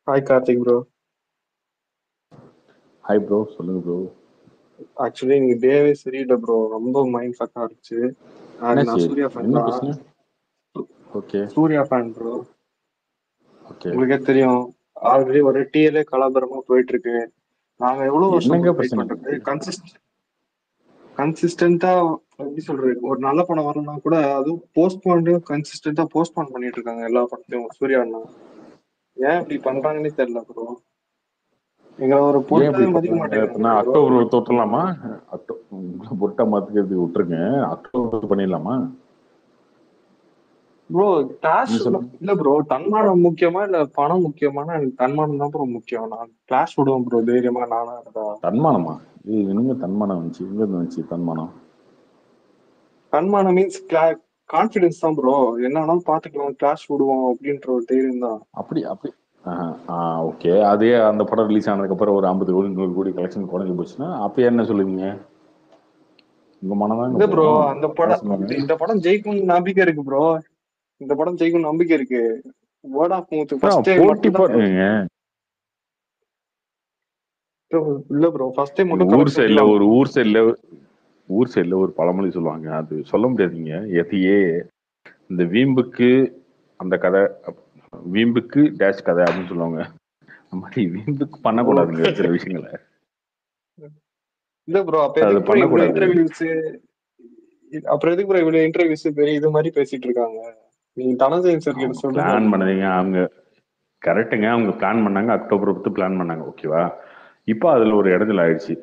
Hi Karthik bro. Hi bro, சொல்லுங்க bro. Actually இன்னைக்கு டேவே சரியில்லை ப்ரோ, ரொம்ப மைண்ட் ஃபக் ஆயிடுச்சு. நான் என்னாச்சு? சூர்யா ஃபேன் என்ன தான். பிரச்சனை? Okay Suriya fan bro. Okay. உங்களுக்கே தெரியும், ஆல்ரெடி ஒரு டிஎல்ஏ கலாபரமா போயிட்டு இருக்கு. நாங்க எவ்வளவு வருஷம் என்னங்க ப்ரோ வெயிட் பிரச்சனை பண்றது? உங்களுக்கு? கன்சிஸ்டன்டா எப்படி சொல்றது, ஒரு நல்ல படம் வரணும்னா கூட அதுவும் கன்சிஸ்டன்டா போஸ்ட்போன் பண்ணிட்டு இருக்காங்க எல்லா படத்தையும். சூர்யா அண்ணா ஏன் இப்படி பண்றாங்கன்னே தெரியல ப்ரோ. எங்களை ஒரு ஏன் இப்படி பொருட்டாவே மதிக்க பண்றாங்க? இப்போ மாட்டேங்கிறாங்க நான் ப்ரோ. அக்டோபர் தோற்றலாமா? பொட்டா மாத்துக்கிறது விட்டுருங்க. அக்டோபர் பண்ணிடலாமா? ப்ரோ கிளாஸ் நீங்க சொல்லுங்க. இல்ல ப்ரோ, தன்மானம் முக்கியமா இல்ல பணம் முக்கியமான? எனக்கு தன்மானம் தான் ப்ரோ முக்கியம். நான் கிளாஸ் விடுவேன் ப்ரோ தைரியமா, நானா இருந்தா. தன்மானமா? இது என்னங்க தன்மானம் வந்துச்சு? எங்க இருந்து வந்துச்சு தன்மானம்? தன்மானம் மீன்ஸ் கான்பிடன்ஸ் தான் ப்ரோ. என்ன வேணாலும் பாத்துக்கலாம், கிளாஸ் விடுவோம் அப்படின்ற ஒரு தைரியம் தான். அப்படி அப்படி. ஓகே. அதே அந்த படம் ரிலீஸ் ஆனதுக்கப்புறம் ஒரு 50 கோடி 100 கோடி கலெக்ஷன் குறைஞ்சு போச்சுன்னா அப்போ என்ன சொல்லுவீங்க? உங்க மனம் தாங்க இல்ல ப்ரோ, போகும். அந்த என்ன படம் சொல்லுவாங்க? இந்த படம் ஜெயிக்கும்னு நம்பிக்கை இருக்கு ப்ரோ. இந்த படம் ஜெயிக்கும் நம்பிக்கை இருக்கு. Word of mouth first time போட்டி மட்டும் தான் ப்ரோ. பாருங்க. இல்ல ப்ரோ, ஃபர்ஸ்ட் டைம் இது மட்டும் ஊர் கலெக்ஷன் சைட்ல அதிகம். ஊர் சைட்ல ஒரு பழமொழி சொல்லுவாங்க, அது சொல்ல முடியாதுங்க. எதையே இந்த வீம்புக்கு அந்த கதை, வீம்புக்கு டேஷ் கதை அப்படின்னு சொல்லுவாங்க. அந்த மாதிரி வீம்புக்கு ஓ பண்ணக்கூடாதுங்க சில விஷயங்களை. இல்ல ப்ரோ, அப்ப அது எதுக்கு ப்ரோ இவ்வளவு பண்ணக்கூடாது. இன்டர்வியூஸ்? அப்புறம் எதுக்கு ப்ரோ இவ்வளவு இன்டர்வியூஸ் பெரிய இது மாதிரி பேசிட்டு இருக்காங்க? நீங்க தனஞ்சயன் சார் கிட்ட அவங்க சொல்லுங்க பிளான் அப்படி. பண்ணதுங்க. அவங்க கரெக்டுங்க. அவங்க பிளான் பண்ணாங்க, அக்டோபர் 10 பிளான் பண்ணாங்க, ஓகேவா? இப்போ அதுல ஒரு இடத்துல ஆயிடுச்சு.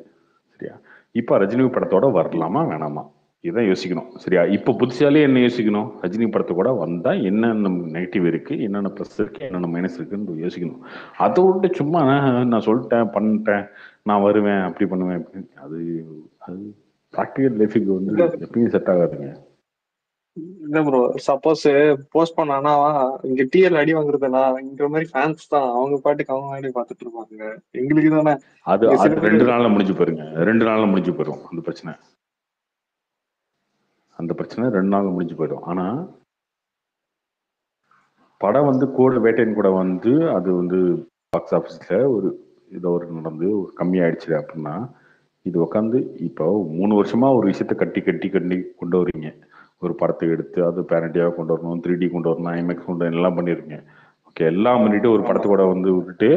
சரியா? இப்போ ரஜினி படத்தோட வரலாமா வேணாமா இதான் யோசிக்கணும். சரியா? இப்போ புதுசாலே என்ன யோசிக்கணும், ரஜினி படத்தை கூட வந்தா என்னென்ன நெகட்டிவ் இருக்கு, என்னென்ன ப்ளஸ் இருக்கு, என்னென்ன மைனஸ் இருக்குன்னு யோசிக்கணும். அதை விட்டு சும்மா நான் சொல்லிட்டேன் பண்ணிட்டேன், நான் வருவேன் அப்படி பண்ணுவேன் அது அது ப்ராக்டிகல் லைஃபுக்கு வந்து இல்ல எப்பயும் செட் ஆகாதுங்க. இல்ல ப்ரோ, சப்போஸ் போஸ்ட் பண்ணானா இங்க டிஎல் அடி வாங்குறதுனா இங்க மாதிரி ஃபேன்ஸ் தான், அவங்க பாட்டுக்கு அவங்க வேலையை பார்த்துட்டு இருப்பாங்க. எங்களுக்கு தானே அது இங்க சில அது பேர். 2 நாள்ல முடிஞ்சு போயிருங்க. 2 நாள்ல முடிஞ்சு போயிடும் அந்த பிரச்சனை. அந்த பிரச்சனை 2 நாள்ல முடிஞ்சு போயிடும். ஆனா படம் வந்து கூட வேட்டையன் கூட வந்து அது வந்து பாக்ஸ் ஆஃபீஸில் ஒரு ஏதோ ஒரு நடந்து ஒரு கம்மியாயிடுச்சு அப்படின்னா, இது உட்காந்து இப்போ 3 வருஷமா ஒரு விஷயத்த கட்டி கட்டி கட்டி கொண்டு வரீங்க. ஒரு படத்தை எடுத்து அது பேரண்டியாக கொண்டு வரணும், 3D கொண்டு வரணும், ஐமேக்ஸ் கொண்டு வரணும், எல்லாம் பண்ணியிருக்கீங்க. ஓகே, எல்லாம் பண்ணிட்டு ஒரு ஆமா. படத்தை கூட வந்து விட்டுட்டு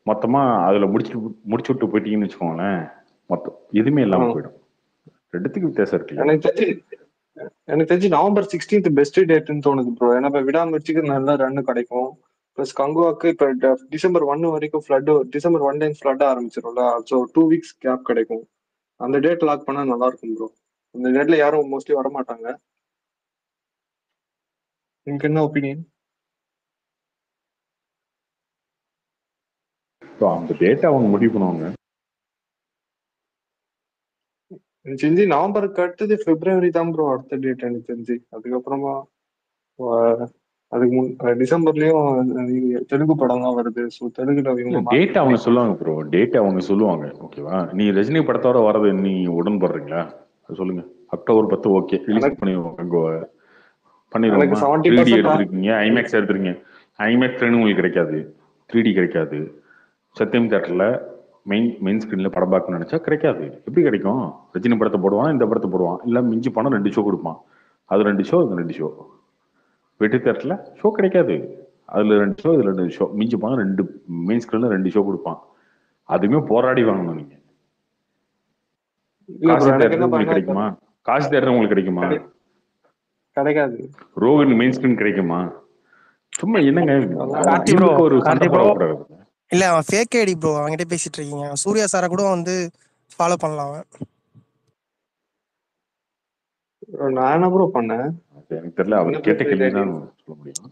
மொத்தமாக அதில் முடிச்சு விட்டு போயிட்டீங்கன்னு வச்சுக்கோங்களேன், மொத்தம் எதுவுமே இல்லாமல் ஆ. போயிடும். ரெண்டுத்துக்கு வித்தியாசம் இருக்குல்ல. எனக்கு தெரிஞ்சு எனக்கு தெரிஞ்சு நவம்பர் 16th பெஸ்ட் டேட்னு தோணுது ப்ரோ. ஏன்னா இப்ப விடாமுயற்சிக்கு நல்ல ரன் கிடைக்கும். பிளஸ் கங்குவாக்கு இப்ப டிசம்பர் 1 வரைக்கும் டிசம்பர் 1 ஃபிளட் ஆரம்பிச்சிடும்ல. ஸோ 2 வீக்ஸ் கேப் கிடைக்கும். அந்த டேட் லாக் பண்ணா நல்லா இருக்கும் ப்ரோ. அந்த டேட்ல யாரும் மோஸ்ட்லி வர மாட்டாங்க. உங்களுக்கு என்ன ஒப்பீனியன்? ஸோ அந்த டேட்டை அவங்க முடிவு பண்ணுவாங்க. எனக்கு தெரிஞ்சு நவம்பருக்கு அடுத்தது பிப்ரவரி தான் ப்ரோ அடுத்த டேட் எனக்கு தெரிஞ்சு. அதுக்கப்புறமா ஆஹ், அதுக்கு டிசம்பர்லயும் தெலுங்கு படம் தான் வருது. ஸோ தெலுங்குல இல்ல இவங்க டேட் மார்க்கெட் அவங்க பண்ணிக்கலாம். சொல்லுவாங்க ப்ரோ. டேட் அவங்க சொல்லுவாங்க, ஓகேவா? நீ ரஜினி படத்தோட வரது நீ உடன்படுறீங்களா? அது சொல்லுங்க. அக்டோபர் 10 ஓகே, ரிலீஸ் எனக்கு பண்ணிடுவோம். அங்கே எனக்கு பண்ணிடுவோமா? 3D 70%. எடுத்திருக்கீங்க, ஐமேக்ஸ் எடுத்திருக்கீங்க. ஐமேக்ஸ் உங்களுக்கு கிடைக்காது, 3D கிடைக்காது. சத்தியம் தேட்டர்ல மெயின் ஸ்கிரீன்ல படம் பார்க்கணும்னு நினைச்சா கிடைக்காது. எப்படி கிடைக்கும்? ரஜினி படத்தை போடுவான், இந்த படத்தை போடுவான், இல்ல மிஞ்சி படம் 2 ஷோ கொடுப்பான். அது 2 ஷோ, இது 2 ஷோ. வெற்றி தேட்டர்ல ஷோ கிடைக்காது. அதுல 2 ஷோ, இதுல 2 ஷோ, மிஞ்சி போனா 2 மெயின் ஸ்கிரீன்ல 2 ஷோ கொடுப்பான். அதுவுமே போராடி வாங்கணும் நீங்க. இல்ல ப்ரோ, காசி எனக்கு தேட்டர் என்ன உங்களுக்கு பயனா கிடைக்குமா? காசி தேட்டர் உங்களுக்கு கிடைக்குமா? கிடைக்காது. ரோஹின் மெயின் ஸ்கிரீன் கிடைக்குமா? சும்மா என்னங்க அதெல்லாம் கார்த்தி ப்ரோ, வீம்புக்கு ஒரு சண்டை கார்த்தி ப்ரோ, போடக்கூடாது. இல்ல அவன் ஃபேக் ஐடி ப்ரோ, அவன்கிட்ட பேசிட்டு இருக்கீங்க. சூர்யா சாரை கூட வந்து ஃபாலோ பண்ணலாம் அவன். நான் என்ன ப்ரோ பண்ணேன்? எனக்கு தெரியல, என்ன அவர் போய் கேட்ட fake கேள்விதான் ID? சொல்ல முடியும்.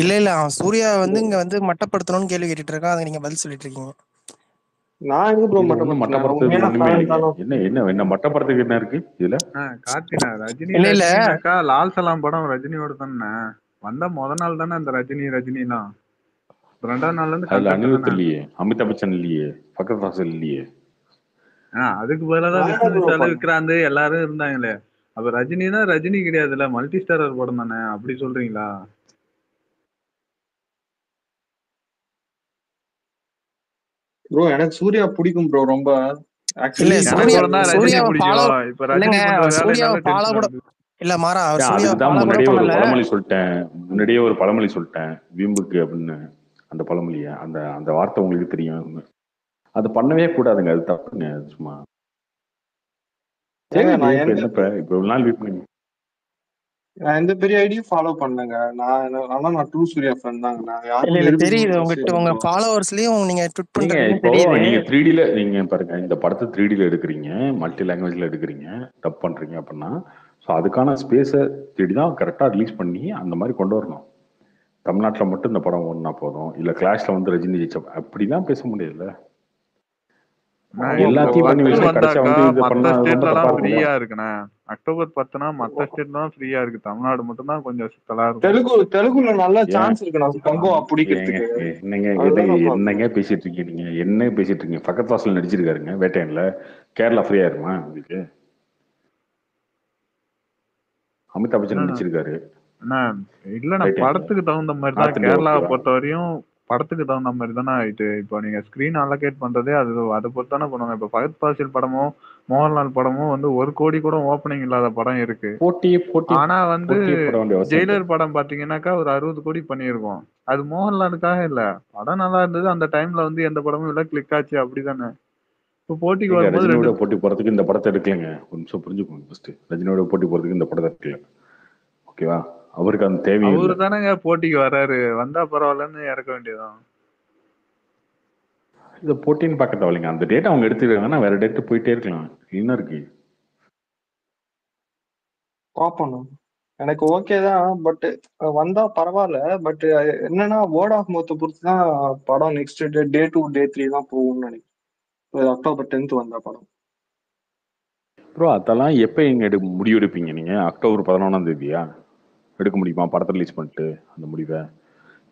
இல்ல அவன் சூர்யா வந்து bro, இங்க வந்து மட்டப்படுத்தணும்னு கேள்வி கேட்டுட்டு இருக்கான். அதை நீங்க பதில் சொல்லிட்டு இருக்கீங்க. நான் எங்க ப்ரோ இது ஒண்ணும் மட்டப்படுத்தினேன்? மட்டப்படுத்துறதுக்கு உண்மையான ஒண்ணுமே ஃபேன் இல்லைங்க. தானோ. என்ன என்ன என்ன மட்டப்படுறதுக்கு என்ன இருக்கு இதுல? கார்த்தினா ரஜினி இல்ல ரஜினினாக்கா லால் சலாம் படம் ரஜினியோட தானே வந்தா நாள் தானே அந்த ரஜினிலாம் 2வது நாள்ல இருந்து அதுல கண்டென்ட் அனிருத் தானே. இல்லையே, அமிதாப் பச்சன் இல்லையே, ஃபகத் ஃபாசில் இல்லையே. அதுக்கு பதிலாதான் நான் என்ன விஷ்ணு ப்ரோ விஷாலு பண்ணேன்? விக்ராந்த் எல்லாரும் இருந்தாங்களே. அப்ப ரஜினினா ரஜினி கிடையாதுல்ல, மல்டி ஸ்டாரர் படம் தானே, அப்படி சொல்றீங்களா? ப்ரோ எனக்கு சூர்யா பிடிக்கும் ப்ரோ ரொம்ப. இல்ல ஆக்சுவலி எனக்கு சூர்யா கூட தான் ரஜினி சூர்யாவை ஃபாலோ பிடிக்கும். இப்ப இல்லைங்க. ரஜினி பண்ற அவர் வேலை சூர்யாவை என்னால ஃபாலோ டென்ஷன் கூட ஆகுது. இல்ல மாறா, அவர் ஏன் சூர்யாவை அதுக்கு தான் ஃபாலோ கூட முன்னாடியே ஒரு பண்ணல. பழமொழி சொல்லிட்டேன். முன்னாடியே ஒரு பழமொழி சொல்லிட்டேன் வீம்புக்கு அப்படின்னு. அந்த பழமொழிய அந்த அந்த வார்த்தை உங்களுக்கு தெரியும். அது பண்ணவே கூடாதுங்க. அது தப்புங்க. அது சும்மா ஏங்க சரி. நான் இப்ப எந்த என்னப்ப இப்ப ஒரு நாள் வெயிட் பண்ணி நான் எந்த பெரிய ஐடியும் ஃபாலோ பண்ணலங்க. ஆனா நான் ட்ரூ சூர்யா ஃபேன் தாங்க. நான் இல்ல யாரும் இல்ல தெரியுது, நிரூபிக்கணும்னு அவசியம் உங்க இல்லை உங்க ப்ரோ. ஃபாலோவர்ஸ்லயும் நீங்க ட்விட் நீங்க பண்றீங்கன்னு இப்போ தெரியுது. நீங்க 3Dல நீங்க பாருங்க, இந்த படத்தை 3Dல எடுக்கிறீங்க, மல்டி லாங்குவேஜ்ல எடுக்கிறீங்க, டப் பண்றீங்க அப்படின்னா ஸோ அதுக்கான ஸ்பேஸை தேடி தான் கரெக்டாக ரிலீஸ் பண்ணி அந்த மாதிரி கொண்டு வரணும். தமிழ்நாட்டில் மட்டும் இந்த படம் ஓடுனா போதும், இல்லை கிளாஷ்ல வந்து ரஜினி ஜெயிச்ச அப்படிலாம் பேச முடியல. ஆமா ப்ரோ. எல்லாத்தையும் பண்ணி 10 வச்சு கடைசியா வந்தாக்கா வந்து இது மத்த பண்ணா அது ரொம்ப ஸ்டேட்ல தப்பா எல்லாம் இருக்கும்ல. ஃப்ரீயா இருக்குண்ணே. அக்டோபர் 10னா மத்த ஸ்டேட்ல தான் ஃப்ரீயா இருக்கு. தமிழ்நாடு மட்டும் தான் கொஞ்சம் சிக்கலா இருக்கும். தெலுங்குல நல்ல ஏன் சான்ஸ் இருக்கு நான் கங்குவா ஏங்க பிடிக்கிறதுக்கு. என்னங்க அதுதான் என்னங்க நான் என்னங்க பாக்குறேன். பேசிட்டு இருக்கீங்க? நீங்க என்ன பேசிட்டு இருக்கீங்க? ஃபகத் ஃபாசில் நடிச்சிருக்காருங்க வேட்டையன்ல. கேரளா ஃப்ரீயா இருக்குமா உங்களுக்கு? அமிதாப் பச்சன் என்னண்ணா நடிச்சிருக்காரு அண்ணா இல்லண்ணா, வேட்டையன்ல. படத்துக்கு தகுந்த மாதிரி தான். நார்த் இந்தியா கேரளாவை ஓகேவா? பொறுத்த வரையும் படத்துக்கு தகுந்த மாதிரி தானே ஆயிட்டு. இப்போ நீங்க ஸ்கிரீன் அலோகேட் பண்றதே அது அதை பொறுத்து தானே பண்ணுவாங்க. இப்போ ஃபகத் பாசில் படமும் மோகன்லால் படமும் வந்து 1 கோடி கூட ஓப்பனிங் இல்லாத படம் இருக்கு. போட்டியே போட்டி ஆனா வந்து போட்டியே போட வேண்டிய அவசியம் இல்லை. ஜெயிலர் படம் பாத்தீங்கன்னாக்கா ஒரு 60 கோடி பண்ணியிருக்கோம். அது மோகன்லாலுக்காக இல்ல, படம் நல்லா இருந்தது அந்த டைம்ல, வந்து எந்த படமும் இல்ல, கிளிக் ஆச்சு, அப்படிதானே. இப்போ போட்டிக்கு நீங்க வரும்போது ரெண்டு ரஜினியோட போட்டி போறதுக்கு இந்த படத்தை எடுக்கலைங்க. ஒரு நிமிஷம் புரிஞ்சுக்கோங்க. ஃபர்ஸ்ட் ரஜினியோட போட்டி போறதுக்கு இந்த படத்தை எடுக்கல. ஓகேவா? அவருக்கு அந்த தேவையும் அவரு இல்லை. தானேங்க போட்டிக்கு வர்றாரு, வந்தா பரவாயில்லன்னு இறக்க வேண்டியதுதான். இந்த போட்டின்னு பார்க்க தேவையில்லைங்க. அந்த டேட் அவங்க எடுத்துருக்காங்கன்னா வேற டேட் போயிட்டே இருக்கலாம். என்ன இருக்கு? பாப்போம். எனக்கு ஓகே தான். பட் வந்தா பரவாயில்ல. பட் என்னன்னா வேர்ட் ஆஃப் மவுத்தை பொறுத்து தான் படம் நெக்ஸ்ட் டே 2 டே 3 தான் போகும்னு நினைக்கிறேன். அக்டோபர் 10th வந்தா படம். ப்ரோ அதெல்லாம் எப்போ எங்க முடிவு எடுப்பீங்க நீங்க? அக்டோபர் 11ஆம் தேதியா எடுக்க முடியுமா படத்தை ரிலீஸ் பண்ணிட்டு அந்த முடிவை?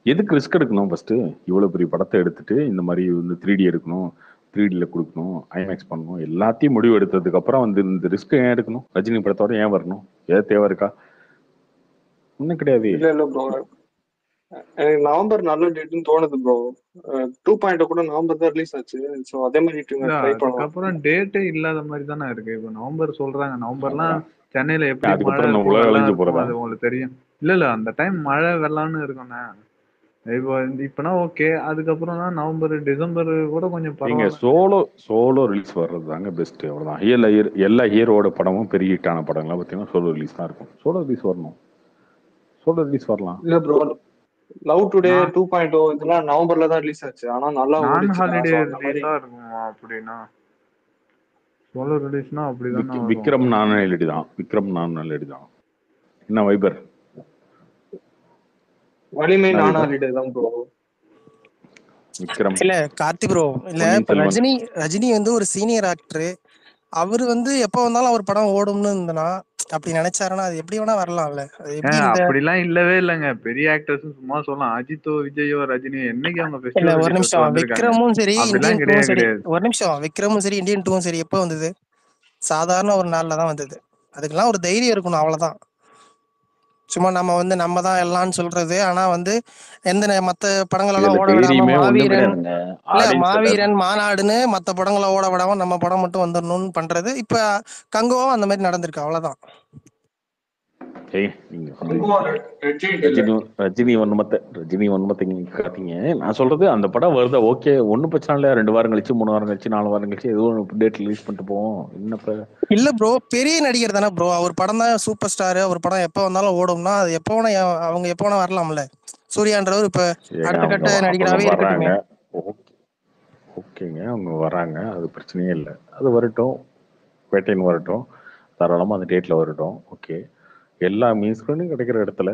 எதுக்கு ரிஸ்க் எடுக்கணும்? ஃபர்ஸ்ட் இவ்வளவு பெரிய படத்தை எடுத்துட்டு இந்த மாதிரி வந்து 3D எடுக்கணும், 3Dல கொடுக்கணும், ஐமேக்ஸ் பண்ணணும், எல்லாத்தையும் முடிவு எடுத்ததுக்கு அப்புறம் வந்து இந்த ரிஸ்க் ஏன் எடுக்கணும்? ரஜினி படத்தோட ஏன் வரணும்? ஏதாவது தேவை இருக்கா? ஒன்றும் கிடையாது. இல்ல ப்ரோ, எனக்கு நவம்பர் நல்ல டேட்னு தோணுது ப்ரோ. 2 கூட நவம்பர் தான் ரிலீஸ் ஆச்சு. ஸோ அதே மாதிரி இல்ல ட்ரை பண்ணலாம். அதுக்கப்புறம் டேட்டே இல்லாத மாதிரி தானே இருக்கு. இப்போ நவம்பர் சொல்றாங்க, நவம்பர்லாம் அதான். சென்னையில எப்படி மழை அதுக்கப்புறம் இந்த இருக்கும், உலகம் வெள்ளம் அழிஞ்சு இருக்கும், போறதா? அது உங்களுக்கு தெரியும். இல்ல இல்ல, அந்த டைம் மழை வெள்ளம்னு இருக்கும்ண்ணே. இப்போ இப்பனா ஓகே, அதுக்கப்புறம் தான் நவம்பர் டிசம்பர் கூட கொஞ்சம் நீங்க பரவாயில்ல. சோலோ சோலோ ரிலீஸ் வர்றது தாங்க பெஸ்ட். அவ்வளவுதான். எல்லா ஹீரோட படமும் பெரிய ஹிட்டான படங்கள்லாம் பார்த்தீங்கன்னா சோலோ ரிலீஸ் தான் இருக்கும். சோலோ ரிலீஸ் வரணும். சோலோ ரிலீஸ் வரலாம். இல்ல ப்ரோ, லவ் டுடே நான் 2.0 இதெல்லாம் நவம்பர்ல தான் ரிலீஸ் ஆச்சு. ஆனா நல்லா நான் ஓடிச்சுடா. ஹாலிடே ஸோ அந்த மாதிரி ரிலீஸா இருக்குமா? அப்படின்னா சோலோ ரிலீஸ்னா அப்படிதானே வரும். விக்ரம் நான் எழுதி தான். விக்ரம் நான் எழுதி தான். என்ன வைபர்? வலிமை என்ன வைபர்? நானாலிடே தான் ப்ரோ. விக்ரம், இல்ல கார்த்தி ப்ரோ, இல்ல பொன்னியின் இப்ப செல்வன். ரஜினி வந்து ஒரு சீனியர் ஆக்டர். அவரு வந்து எப்ப வந்தாலும் அவர் படம் ஓடும்னு இருந்தனா அப்படி நினைச்சாருன்னா அது எப்படி வேணா வரலாம்ல. அது எப்படி இந்த அப்படிலாம் இல்லவே இல்லைங்க. பெரிய ஆக்டர்ஸ் சும்மா சொல்லலாம். அஜித்தோ விஜயோ ரஜினியோ என்னைக்கு அவங்க இல்ல ஃபெஸ்டிவல் ஒரு ரிலீஸ் விட்டு நிமிஷம், வந்திருக்காங்க? விக்ரமும் சரி அப்படிலாம் இந்தியன் டூவும் கிடையவே சரி, கிடையாது. ஒரு நிமிஷம், விக்ரமும் சரி இந்தியன் டூவும் சரி எப்போ வந்தது? சாதாரண ஒரு நாள்ல தான் வந்தது. அதுக்கெல்லாம் ஒரு தைரியம் இருக்கணும், அவ்வளவுதான். சும்மா நம்ம தான் எல்லாம்னு சொல்றது. ஆனா வந்து மத்த படங்கள் எல்லாம் இதுல ஓட விடாம தைரியமே ஒண்ணும் மாவீரன், கிடையாதுங்க. இல்ல ஆடியன்ஸ் எல்லாரும் மாவீரன் மாநாடுன்னு மத்த படங்களை ஓட விடாம நம்ம படம் மட்டும் வந்துடணும்னு பண்றது. இப்ப கங்குவாவும் அந்த மாதிரி நடந்திருக்கு, அவ்வளவுதான். நீங்க வந்து கங்குவா ரெட் இல்ல. ரஜினி வன்மத்தை நீங்க காத்தீங்க. நான் சொல்றது அந்த படம் வருதா ஓகே, ஒன்றும் பிரச்சனை இல்லை. 2 வாரம் கழிச்சு, 3 வாரம் கழிச்சு, 4 வாரம் கழிச்சு ஏதோ ஒரு டேட் ரிலீஸ் பண்ணிட்டு போவோம். என்னப்ப இல்ல ப்ரோ, பெரிய நடிகர் தானே ப்ரோ. அவர் படம் தான் சூப்பர் ஸ்டார். அவர் படம் எப்ப வந்தாலும் ஓடும்னா அது எப்ப வேணா அவங்க எப்ப வேணா வரலாம்ல. சூர்யான்றவர் இப்ப ஏங்க அடுத்த அவங்க கட்ட அவங்க நடிகராகவே வர்றாங்க. இருக்கட்டுமே. ஓகேங்க அவங்க வராங்க, அது பிரச்சனையே இல்லை. அது வரட்டும், பேட்டைன் வரட்டும், தாராளமாக அந்த டேட்டில் வரட்டும். ஓகே. எல்லா மெயின் ஸ்க்ரீனும் கிடைக்கிற இடத்துல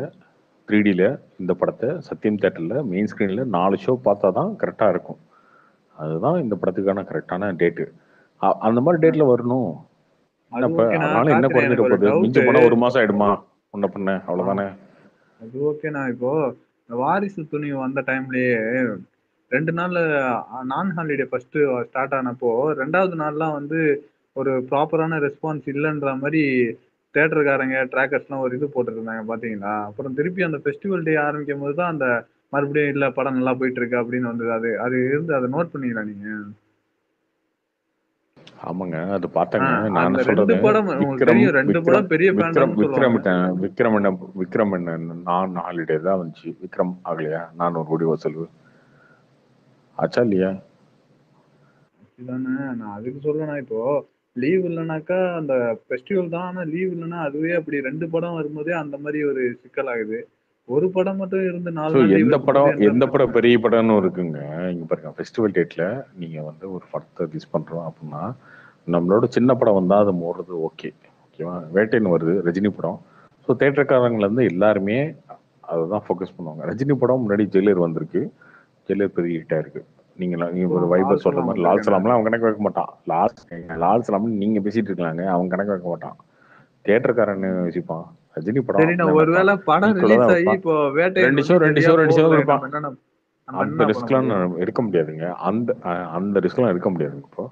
3Dல இந்த படத்தை சத்யம் தேட்டரில் மெயின் ஸ்க்ரீனில் 4 ஷோ பார்த்தா தான் கரெக்டாக இருக்கும். அதுதான் இந்த படத்துக்கான கரெக்டான டேட்டு. அந்த மாதிரி டேட்டில் வரணும். அது என்னப்ப ஓகேண்ணா. அதனால என்ன கார்த்தினே, குறைஞ்சிட எனக்கு ஒரு போகுது? டவுட். மிஞ்சி போனால் 1 மாதம் ஆயிடுமா? ஒன்றை பண்ண ஆ அவ்வளோதானே. அது ஓகேண்ணா. இப்போ இந்த வாரிசு துணிவு வந்த டைம்லயே 2 நாள் நான் ஹாலிடே ஃபர்ஸ்ட் ஸ்டார்ட் ஆனப்போ 2வது நாள்லாம் வந்து ஒரு ப்ராப்பரான ரெஸ்பான்ஸ் இல்லைன்ற மாதிரி தேட்டருக்காரங்க ட்ராக்கர்ஸ்லாம் ஒரு இது போட்டுருந்தாங்க பாத்தீங்களா? அப்புறம் திருப்பி அந்த ஃபெஸ்டிவல் டே ஆரம்பிக்கும் போது தான் அந்த மறுபடியும் இல்ல படம் நல்லா போயிட்டு இருக்கு அப்படின்னு வந்தது. அது அது இருந்து அதை நோட் பண்ணீங்களா நீங்க? ஆமாங்க அது பார்த்தேங்க. நான் அந்த என்ன 2 சொல்றது, படம் உங்களுக்கு விக்ரம் தெரியும், 2 விக்ரம் படம் பெரிய விக்ரம் ஃபேண்டம்னு விக்ரம் சொல்லுவாங்க. விக்ரம் என்ன விக்ரம் என்ன நான் ஹாலிடே தான் வந்துச்சு. விக்ரம் ஆகலையா? 400 கோடி வசூல் ஆச்சா இல்லையா? இதுதானே நான் அதுக்கு சொல்றேன். இப்போ லீவ் இல்லைனாக்கா அந்த ஃபெஸ்டிவல் தான், ஆனா லீவ் இல்லைன்னா அதுவே அப்படி 2 படம் வரும்போதே அந்த மாதிரி ஒரு சிக்கல் ஆகுது. ஒரு படம் மட்டும் இருந்து 4 ஸோ நாள் லீவ் எந்த இருக்கும்போது படம் என்ன எந்த படம் பிரச்சனை? பெரிய படம்னு இருக்குங்க. இங்க பாருங்க, ஃபெஸ்டிவல் டேட்ல நீங்க வந்து ஒரு படத்தை ரிலீஸ் பண்றோம் அப்படின்னா நம்மளோட சின்ன படம் வந்தா அது ஓடுறது ஓகே. ஓகேவா? வேட்டைன்னு வருது ரஜினி படம். ஸோ தேட்டருக்காரங்கள இருந்து எல்லாருமே அதை தான் ஃபோக்கஸ் பண்ணுவாங்க. ரஜினி படம் முன்னாடி ஜெயிலர் வந்திருக்கு. ஜெயிலர் பெரிய ஹிட்டா இருக்கு. நீங்க ஒரு வைபர் லால் சொல்ற சலாம் மாதிரி லால் வந்திருக்கேன் சலாம்லாம் நான். அவன் கணக்கு வைக்க மாட்டான். லால் சலாம்னு நீங்க பேசிட்டு இருக்கலாங்க, அவன் கணக்கு வைக்க மாட்டான். தியேட்டருக்காரன் யோசிப்பான், ரஜினி படம் சரி, நான் என்னன்னு வைப்பான். ஒருவேளை படம் ஈக்குவலா ரிலீஸ் தான் ஆகி வைப்பான். இப்போ வேட்டையன் ரெண்டு ஷோ வந்து ரெண்டு சரியா ஷோ ரெண்டு ஷோ போகல, கொடுப்பான். நம்ம அந்த என்ன பண்ண ரிஸ்க்லாம் முடியும்? எடுக்க முடியாதுங்க. அந்த ரிஸ்க்லாம் எடுக்க முடியாதுங்க. இப்போ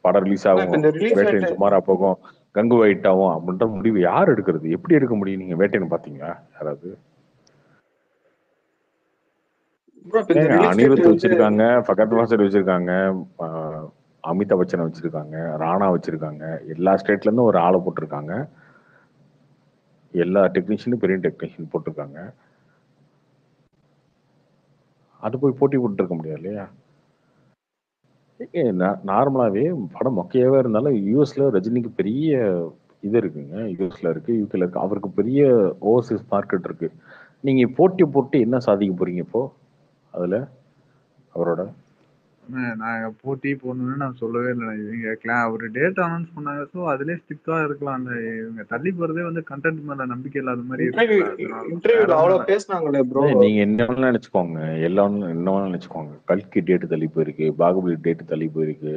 படம் ரிலீஸ் ஆனா இப்ப ஆகும், இந்த ரிலீஸ் வேட்டையன் ரேட் சுமாரா போகும், கங்கு வைட் ஆகும் அப்படின்ற முடிவு யார் எடுக்கிறது? எப்படி எடுக்க முடியும்? நீங்க வேட்டையன் பாத்தீங்களா யாராவது? ப்ரோ இப்ப இந்த ஏங்க ரிலீஸ் ரேட் அனிருத் வந்து வச்சிருக்காங்க, ஃபகத் வாசர் வச்சிருக்காங்க, அமிதாப் பச்சனை வச்சிருக்காங்க, ராணா வச்சிருக்காங்க, எல்லா ஸ்டேட்ல இருந்தும் ஒரு ஆளை போட்டிருக்காங்க. எல்லா டெக்னீஷியனும் பெரிய டெக்னீஷியன் போட்டிருக்காங்க. அது போய் போட்டி போட்டு இருக்க முடியாது இல்லையா? நார்மலாவே படம் மொக்கையாவே இருந்தாலும் யூஎஸ்ல ரஜினிக்கு பெரிய இது இருக்குங்க. யூஎஸ்ல இருக்கு, யூகேல இருக்கு. அவருக்கு பெரிய ஓவர்சீஸ் மார்க்கெட் இருக்கு. நீங்க போட்டி போட்டு என்ன சாதிக்க போறீங்க இப்போ அதுல அவரோட? நான் போட்டி போடணும்னு நான் சொல்லவே இல்லை. இவங்க ஒரு டேட் அனௌன்ஸ் பண்ணாங்க, ஸோ அதுலேயே ஸ்டிக்கா இருக்கலாம்ல. இவங்க தள்ளி போறதே வந்து கண்டென்ட் மேல நம்பிக்கை இல்லாத மாதிரி இன்டர்வியூ இருக்குல்ல, அதனால தான். வேற இன்டர்வியூல ஒண்ணும் அவ்வளவு இல்லை. பேசுனாங்களே ப்ரோ. நீங்க என்ன வேணாலும் நினைச்சுக்கோங்க, எல்லாம் என்ன வேணாலும் நினைச்சுக்கோங்க. கல்கி டேட் தள்ளி போயிருக்கு, பாகுபலி டேட் தள்ளி போயிருக்கு,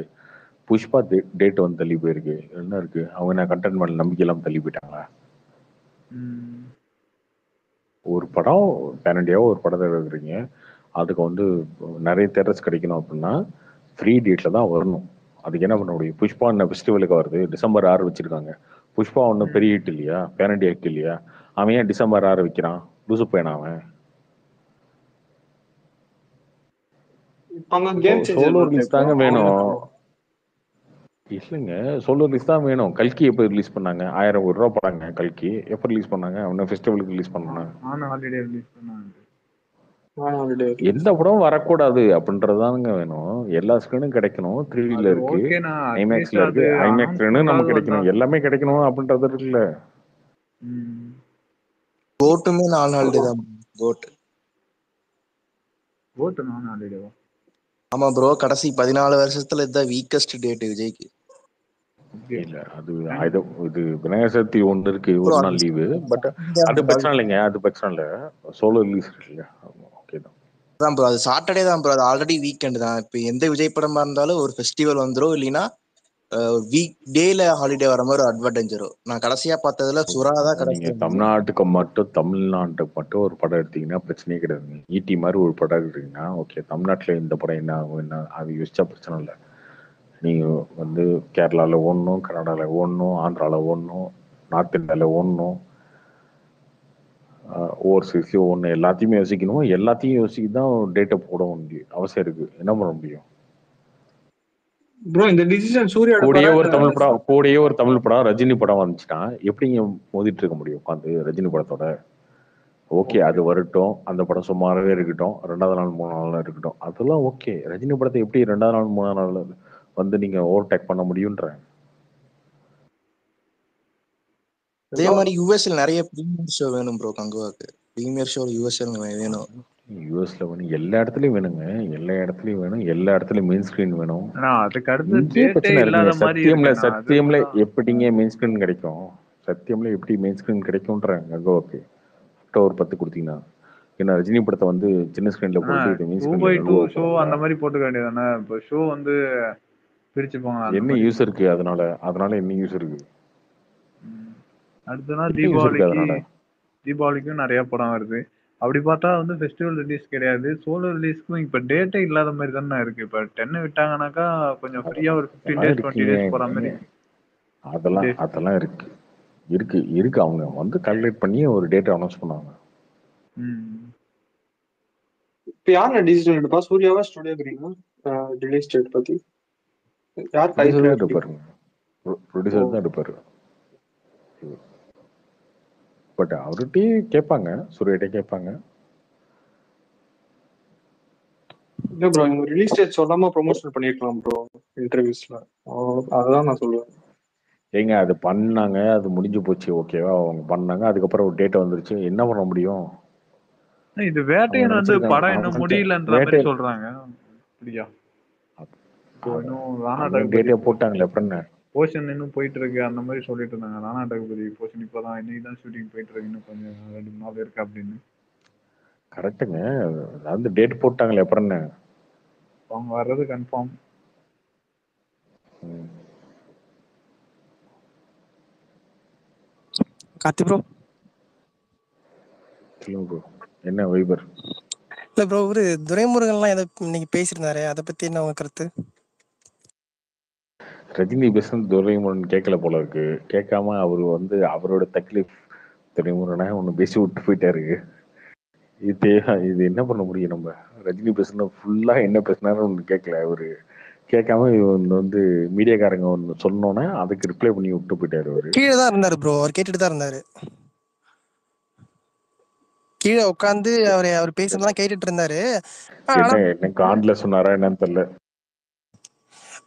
புஷ்பா டேட் வந்து தள்ளி போயிருக்கு. என்ன இருக்கு? அவங்க என்ன கண்டென்ட் மேல நம்பிக்கை இல்லாம தள்ளி போயிட்டாங்களா? ஒரு படம் பேன் இண்டியாவோ ஒரு படத்தை எடுக்கிறீங்க, அதுக்கு வந்து நிறைய தேட்டர்ஸ் கிடைக்கணும் அப்படின்னா ஃப்ரீ டேட்ல தான் வரணும். அதுக்கு என்ன பண்ண முடியும்? புஷ்பா என்ன ஃபெஸ்டிவலுக்கு வருது, டிசம்பர் 6 வச்சிருக்காங்க. புஷ்பா ஒன்றும் பெரிய ஹிட் இல்லையா, பேன் இண்டியா ஹிட் இல்லையா? அவன் ஏன் டிசம்பர் 6 வைக்கிறான்? லூசு பையனா அவன்? அவங்க game changer solo bro. Release இப்போ தாங்க வேணும். அவங்களுக்கு இல்லைங்க, சோலோ ரிலீஸ் தான் வேணும். கல்கி எப்போ ரிலீஸ் பண்ணாங்க? 1000 கோடி ரூபா படங்க கல்கி. எப்போ ரிலீஸ் பண்ணாங்க? அவனை ஃபெஸ்டிவலுக்கு ரிலீஸ் பண்ணாங்க. ஆன் ஹாலிடே ரிலீஸ் பண்ணாங்க. எந்த படம் வரக்கூடாது அப்படின்றதானுங்க வேணும். எல்லா ஸ்கிரீனும் கிடைக்கணும், 3Dல அது இருக்கு, ஓகேண்ணா, அட்லீஸ்ட் ஐமேக்ஸ்ல அது இருக்கு, ஐமேக்ஸ்ன்னு நம்ம அனௌன்ஸ்மெண்டாவது வந்தா. கிடைக்கணும், எல்லாமே கிடைக்கணும் அப்படின்றது இருக்குல்ல. கோட்டுமே 4 ஹாலிடே தான். கோட் கோட்டு நான் ஹாலிடேவா? ஆமா ப்ரோ, கடைசி 14 வருஷத்துல இதுதான் வீக்கஸ்ட் டேட் விஜய்க்கு. இல்ல அது இது விநாயகர் சதுர்த்தி ஒன்று இருக்கு, ப்ரோ ஒரு நாள் லீவு. பட் அது பிரச்சனை இல்லைங்க, அது பிரச்சனை இல்லை. சோலோ ரிலீஸ் இருக்குல்ல, ஓகே தான். அதான் ப்ரோ, அது சாட்டர்டே தான் ப்ரோ, அது ஆல்ரெடி வீக்கெண்ட் தான். இப்போ எந்த விஜய் படமா இருந்தாலும் ஒரு ஃபெஸ்டிவல் வந்துடும், இல்லைன்னா வீக் டேல ஹாலிடே வர மாதிரி ஒரு அட்வான்டேஜ் வரும். நான் கடைசியா பார்த்ததுல சுறா தான் நீங்க கடைசி. தமிழ்நாட்டுக்கு மட்டும் ஒரு படம் எடுத்தீங்கன்னா பிரச்சனையே கிடையாதுங்க. ஈட்டி மாதிரி ஒரு படம் எடுத்தீங்கன்னா ஓகே, தமிழ்நாட்டுல இந்த படம் என்ன ஆகும் என்ன அது யோசிச்சா பிரச்சனை இல்லை. நீங்க வந்து கேரளால ஓடணும், கர்நாடகால ஓடணும், ஆந்திரால ஓடணும், நார்த் இந்தியால ஓடணும், ஓவர்சீஸ்லயும் ஒன்று, எல்லாத்தையுமே யோசிக்கணும். எல்லாத்தையும் யோசிச்சு தான் டேட்டை போட முடியும், அவசியம் இருக்கு. என்ன பண்ண முடியும்? ப்ரோ இந்த டிசிஷன் சூர்யாவோட கூடயே படம் ஒரு தமிழ் படம், கூடயே ஒரு தமிழ் படம், ரஜினி படம் வந்துச்சுன்னா எப்படிங்க மோதிட்டு இருக்க முடியும் உட்காந்து ரஜினி படத்தோட? ஓகே அது வரட்டும், அந்த படம் சுமாராகவே இருக்கட்டும், 2வது நாள் 3வது நாள் இருக்கட்டும், அதெல்லாம் ஓகே. ரஜினி படத்தை எப்படி 2வது நாள் 3வது நாள் வந்து நீங்க ஓவர்டேக் பண்ண முடியும்ன்ற? அதே மாதிரி யூஎஸ்ல நிறைய ப்ரீமியர் ஷோ வேணும் ப்ரோ. கங்குவாக்கு ப்ரீமியர் ஷோ யூஎஸ்ல வேணும். யூஎஸ்ல வேணும், எல்லா இடத்துலயும் வேணுங்க, எல்லா இடத்துலயும் வேணும், எல்லா இடத்துலயும் மெயின் ஸ்கிரீன் வேணும். அதுக்கு அடுத்து இங்கே பிரச்சனை இருக்குங்க. இல்லாத சத்தியம்ல எப்படிங்க மெயின் ஸ்கிரீன் கிடைக்கும்? சத்தியம்ல எப்படி மெயின் ஸ்கிரீன் கிடைக்கும்ன்றாங்க கோவாக்கு. அக்டோபர் 10 கொடுத்தீங்கன்னா ஏன்னா ரஜினி படத்தை வந்து சின்ன ஸ்கிரீன்ல போட்டு மெயின் 2x2 ஷோ அந்த ஸ்கிரீன்ல மாதிரி போட்டுக்க வேண்டியதானே. இப்போ ஷோ வந்து பிரிச்சுப்பாங்க. என்ன யூஸ் இருக்கு அதனால? என்ன யூஸ் இருக்கு? அடுத்தனா அதனால தீபாவளிக்கும் நிறைய படம் வருது. அப்படி பார்த்தா வந்து ஃபெஸ்டிவல் ரிலீஸ் கிடையாது, சோலோ ரிலீஸ்க்கும் இப்போ டேட்டே இல்லாத மாதிரி தானே இருக்கு. இப்போ 10 விட்டாங்கன்னாக்கா கொஞ்சம் ஃப்ரீயா ஒரு 15 days 20 days போற மாதிரி. அதெல்லாம் இருக்கு. அவங்க வந்து கால்குலேட் பண்ணி ஒரு டேட்டை அனௌன்ஸ் பண்ணாங்க. ம். இப்ப யார் டிசிஷன் எடுப்பா? சூர்யாவா ஸ்டுடியோ கிரீனா ரிலீஸ் டேட் பத்தி? யார் கை ப்ரொடியூசர் தான் கிராஃப்டி? எடுப்பாருங்க. ஓ ப்ரொடியூசர் தான் எடுப்பாரு. பட் அவர்கிட்டயே கேட்பாங்க, சூர்யாட்டே கேட்பாங்க. இல்ல ப்ரோ, இவங்க ரிலீஸ் டேட் சொல்லாம ப்ரொமோஷன் பண்ணிருக்கலாம் ப்ரோ இன்டர்வியூஸ்ல. அதுதான் நான் சொல்லுவேன். ஏங்க அது பண்ணாங்க, அது முடிஞ்சு போச்சு, ஓகேவா? அவங்க பண்ணாங்க, அதுக்கப்புறம் ஒரு டேட் வந்துருச்சு, என்ன பண்ண முடியும்? இது அவங்க வேட்டையன் வந்து நினைச்சிருக்காங்க. படம் அவங்க இன்னும் நினைச்ச முடியலன்ற மாதிரி வேட்டை சொல்றாங்க. அப்படியா? இப்போ இன்னும் ராணா அவங்க டகுபதி டேட்டே போட்டாங்களே, அப்புறம் என்ன? போர்ஷன் இன்னும் போயிட்டு இருக்கு அந்த மாதிரி சொல்லிட்டு இருந்தாங்க. ராணா டகுபதி போர்ஷன் இப்பதான் இன்னைக்கு தான் ஷூட்டிங் போயிட்டு இருக்கு, இன்னும் கொஞ்சம் 2 நாள் இருக்கு அப்படின்னு. கரெக்டுங்க, அதாவது டேட் போட்டாங்களே, அப்புறம் என்ன? அவங்க வர்றது கன்ஃபார்ம். கார்த்தி ப்ரோ. சொல்லுங்க ப்ரோ, என்ன வைபர்? இல்ல ப்ரோ, ஒரு துரைமுருகன்லாம் ஏதோ இன்னைக்கு பேசியிருந்தாரு, அதை பத்தி என்ன உங்க கருத்து? ரஜினி பேசுறது துரைமுருகன் கேட்கல போல இருக்கு. கேட்காம அவர் வந்து அவரோட தக்லீஃப் துரைமுருகனை ஒன்று பேசி விட்டு போயிட்டாரு. இது என்ன பண்ண முடியும் நம்ம? ரஜினி பேசுனா ஃபுல்லா என்ன பேசினாரு ஒன்று கேட்கல அவரு. கேட்காம இவன் வந்து மீடியாக்காரங்க ஒன்று சொன்னோன்னே அதுக்கு ரிப்ளை பண்ணி விட்டு போயிட்டாரு அவரு. கீழே தான் இருந்தாரு ப்ரோ, அவர் கேட்டுட்டு தான் இருந்தாரு. கீழே உட்காந்து அவர் பேசுறதெல்லாம் கேட்டுட்டு இருந்தாரு. ஆனா என்ன காண்ட்ல சொன்னாரா என்னன்னு தெரியல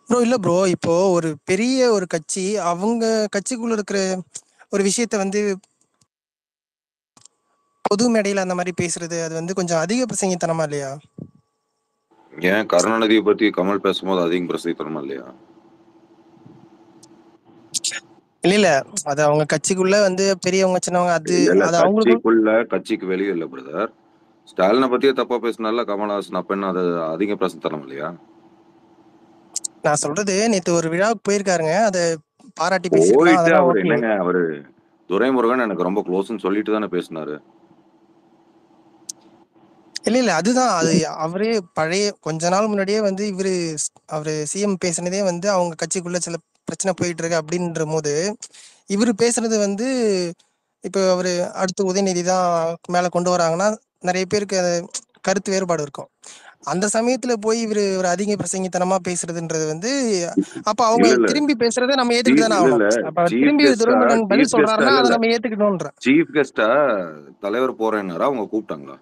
ப்ரோ. இல்ல ப்ரோ, இப்போ ஒரு பெரிய ஒரு கட்சி அவங்க கட்சிக்குள்ள இருக்கிற ஒரு விஷயத்த வந்து பொது மேடையில அந்த மாதிரி பேசுறது, அது வந்து கொஞ்சம் அதிக பிரசங்கித்தனமா இல்லையா? ஏன் கருணாநிதியை பத்தி கமல் பேசும்போது அதிகம் பிரசித்தனமா இல்லையா? இல்ல அது அவங்க கட்சிக்குள்ள வந்து பெரியவங்க சின்னவங்க, அது இல்ல, அது அவங்களுக்கும். கட்சிக்குள்ள கட்சிக்கு வெளியே இல்ல பிரதர். ஸ்டாலினை பத்தியே தப்பா பேசினால கமல்ஹாசன், அப்ப என்ன அது அதிக பிரசித்தனம் இல்லையா? நான் சொல்றது, நேத்து ஒரு விழாவுக்கு போயிருக்காருங்க, அதை பாராட்டி பேசிருக்கலாம், போயிட்டு அதெல்லாம் அவர் ஓகே. என்னங்க, அவரு துரைமுருகன் எனக்கு ரொம்ப க்ளோஸ்ன்னு சொல்லிட்டு தானே பேசினாரு. இல்ல அதுதான், அது அவரே பழைய கொஞ்ச நாள் முன்னாடியே வந்து அவரு சிஎம் பேசினதே வந்து அவங்க கட்சிக்குள்ள சில பிரச்சனை போயிட்டு இருக்கு அப்படின்ற போது, இவரு பேசுறது வந்து இப்போ அவரு அடுத்து உதயநிதி தான் மேல கொண்டு வராங்கன்னா நிறைய பேருக்கு அது கருத்து வேறுபாடு இருக்கும். அந்த சமயத்துல போய் ஒரு அதிக பிரசங்கித்தனமா பேசுறதுன்றது வந்து, அப்ப அவங்க இல்ல திரும்பி பேசுறதை நம்ம ஏத்துக்கிட்டு தானே ஆகணும். அப்ப அவர் சீஃப் திரும்பி கெஸ்டா துரைமுருகன் பதில் சீஃப் கெஸ்டா சொல்றாருன்னா அதை இல்ல நம்ம ஏத்துக்கணும்ன்ற. சீஃப் கெஸ்டா தலைவர் போறேன்னாரா, அவங்க கூப்பிட்டாங்களா?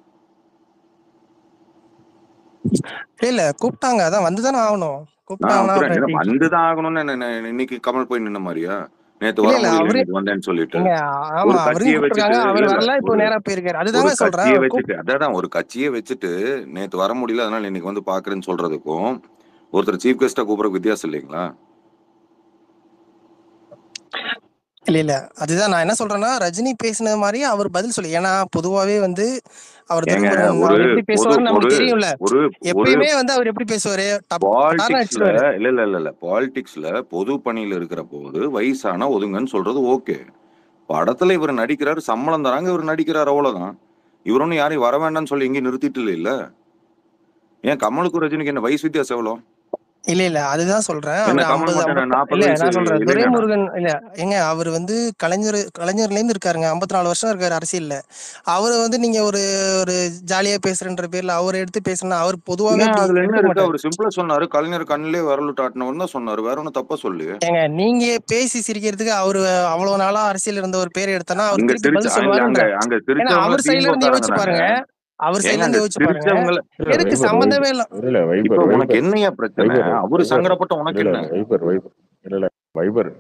இல்ல கூப்பிட்டாங்க, அதான் வந்துதானே ஆகணும். கூப்பிட்டாங்கன்னா அப்புறம் அப்புறம் என்ன எப்படி? வந்துதான் ஆகணும்னு இன்னைக்கு கமல் போய் நின்ன மாதிரியா? நேத்து வர இல்ல முடியல, அவரு இன்னைக்கு வந்தேன்னு சொல்லிட்டு எங்க, ஒரு ஆமா அவரையும் கட்சியை வச்சுட்டு, கூப்பிட்டுருக்காங்க, இல்ல அவர் இல்ல வரல, இப்போ ஒரு நேரா போயிருக்காரு. ஒரு அதுதாங்க சொல்றேன், கட்சியை அவர் வச்சுட்டு, அதான் ஒரு கட்சியை வச்சுட்டு நேத்து வர முடியல அதனால இன்னைக்கு வந்து பாக்குறேன்னு சொல்றதுக்கும் ஒருத்தர் சீஃப் கெஸ்டா கூப்பிடுறதுக்கு வித்தியாசம் இல்லைங்களா? இல்ல அதுதான் நான் என்ன சொல்றேன்னா, ரஜினி பேசினது மாதிரி அவர் பதில் சொல்லி, ஏன்னா பொதுவாவே வந்து அவர் ஏங்க, துரைமுருகன் ஒரு அவர் எப்படி பொது பேசுவாருன்னு ஒரு நமக்கு தெரியும்ல. ஒரு ஒரு எப்பயுமே வந்து அவர் எப்படி பேசுவாரு, பட்டார்னு பாலிடிக்ஸ்ல, அடிச்சிருவாரு. இல்ல பாலிடிக்ஸ்ல பொது பணியில இருக்கிற போது வயசான ஒதுங்கன்னு சொல்றது ஓகே. படத்துல இவர் நடிக்கிறாரு, சம்பளம் தராங்க, இவர் நடிக்கிறாரு, அவ்வளவுதான். இவர் ஒன்னும் யாரையும் வர வேண்டாம்னு சொல்லி எங்கேயும் நிறுத்திட்டு இல்ல. ஏன் கமலுக்கும் ரஜினிக்கு என்ன வயசு வித்தியாசம் எவ்வளோ? இல்ல அதுதான் சொல்றேன். என்ன அவர் கமல் 50 மட்டும் என்ன 50 40 இல்ல வயசு நான் சொல்றேன் இல்லைங்கண்ணா? துரைமுருகன் இல்ல ஏங்க, அவர் வந்து கலைஞர்ல இருந்து இருக்காருங்க, 54 வருஷம் இருக்காரு அரசியல்ல. அவரு வந்து நீங்க ஒரு ஒரு ஜாலியா பேசுறன்ற பேர்ல அவர் எடுத்து பேசுனா, அவர் பொதுவாவே ஏன் அப்படி அதுல என்ன எடுத்துக்க இருக்கு? மாட்டாரு. அவர் சிம்பிளா சொன்னாரு, கலைஞர் கண்ணிலே விரல் காட்டினவர்னு தான் சொன்னாரு, வேற ஒன்னும் தப்பா சொல்லு. ஏங்க நீங்க பேசி சிரிக்கிறதுக்கு அவரு அவ்வளவு நாளா அரசியல் இருந்த ஒரு பேர் எடுத்தனா அவர் அங்க திருப்பி திருச்சி, பதில் இல்ல அங்க சொல்லுவாருன்ற. அங்க ஏன்னா திருச்சவங்கள அவர் சைடுல இருந்து திமுககாரங்க யோசிச்சு தாங்க. பாருங்க, அவர் ஏங்க சைடுல அங்க இருந்து யோசிச்சு பாருங்க, திருச்சவங்கள, எதுக்கு சம்பந்தமே இல்ல. இல்ல இப்ப வைபர் உனக்கு என்னையா பிரச்சனை? அவரு சங்கடப்பட்ட உனக்கு இல்ல என்ன? வைபர் இல்ல வைபர்,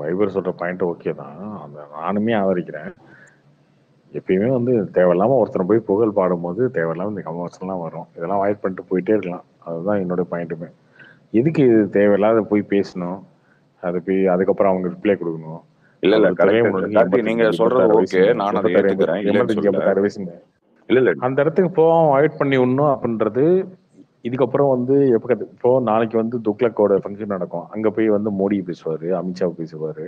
வைபர் சொல்ற பாயிண்ட் ஓகே தான், அந்த நானுமே ஆதரிக்கிறேன். எப்பயுமே வந்து தேவையில்லாம ஒருத்தனை போய் புகழ் பாடும்போது தேவையில்லாம இந்த கமர்ஷன்லாம் வரும், இதெல்லாம் அவாய்ட் பண்ணிட்டு போயிட்டே இருக்கலாம். அதுதான் என்னோட பாயிண்ட்டுமே. எதுக்கு இது தேவையில்லாத போய் பேசணும், அது போய் அதுக்கப்புறம் அவங்க ரிப்ளை கொடுக்கணும்? இல்ல அவர் கரெக்ட் கார்த்தி, நீங்க 85 சொல்றது 86 ஓகே, வயசுங்க, நான் அதை ஏத்துக்கிறேன், இல்லைன்னு 85 சொல்ல. 86 வயசுங்க. இல்ல அந்த இடத்துக்கு போவோம், அவாய்ட் பண்ணி விடணும் அப்படின்றது. இதுக்கப்புறம் வந்து இப்போ நாளைக்கு வந்து துக்ளக்கோட ஃபங்க்ஷன் நடக்கும், அங்க போய் வந்து மோடி பேசுவாரு, அமித்ஷா பேசுவாரு.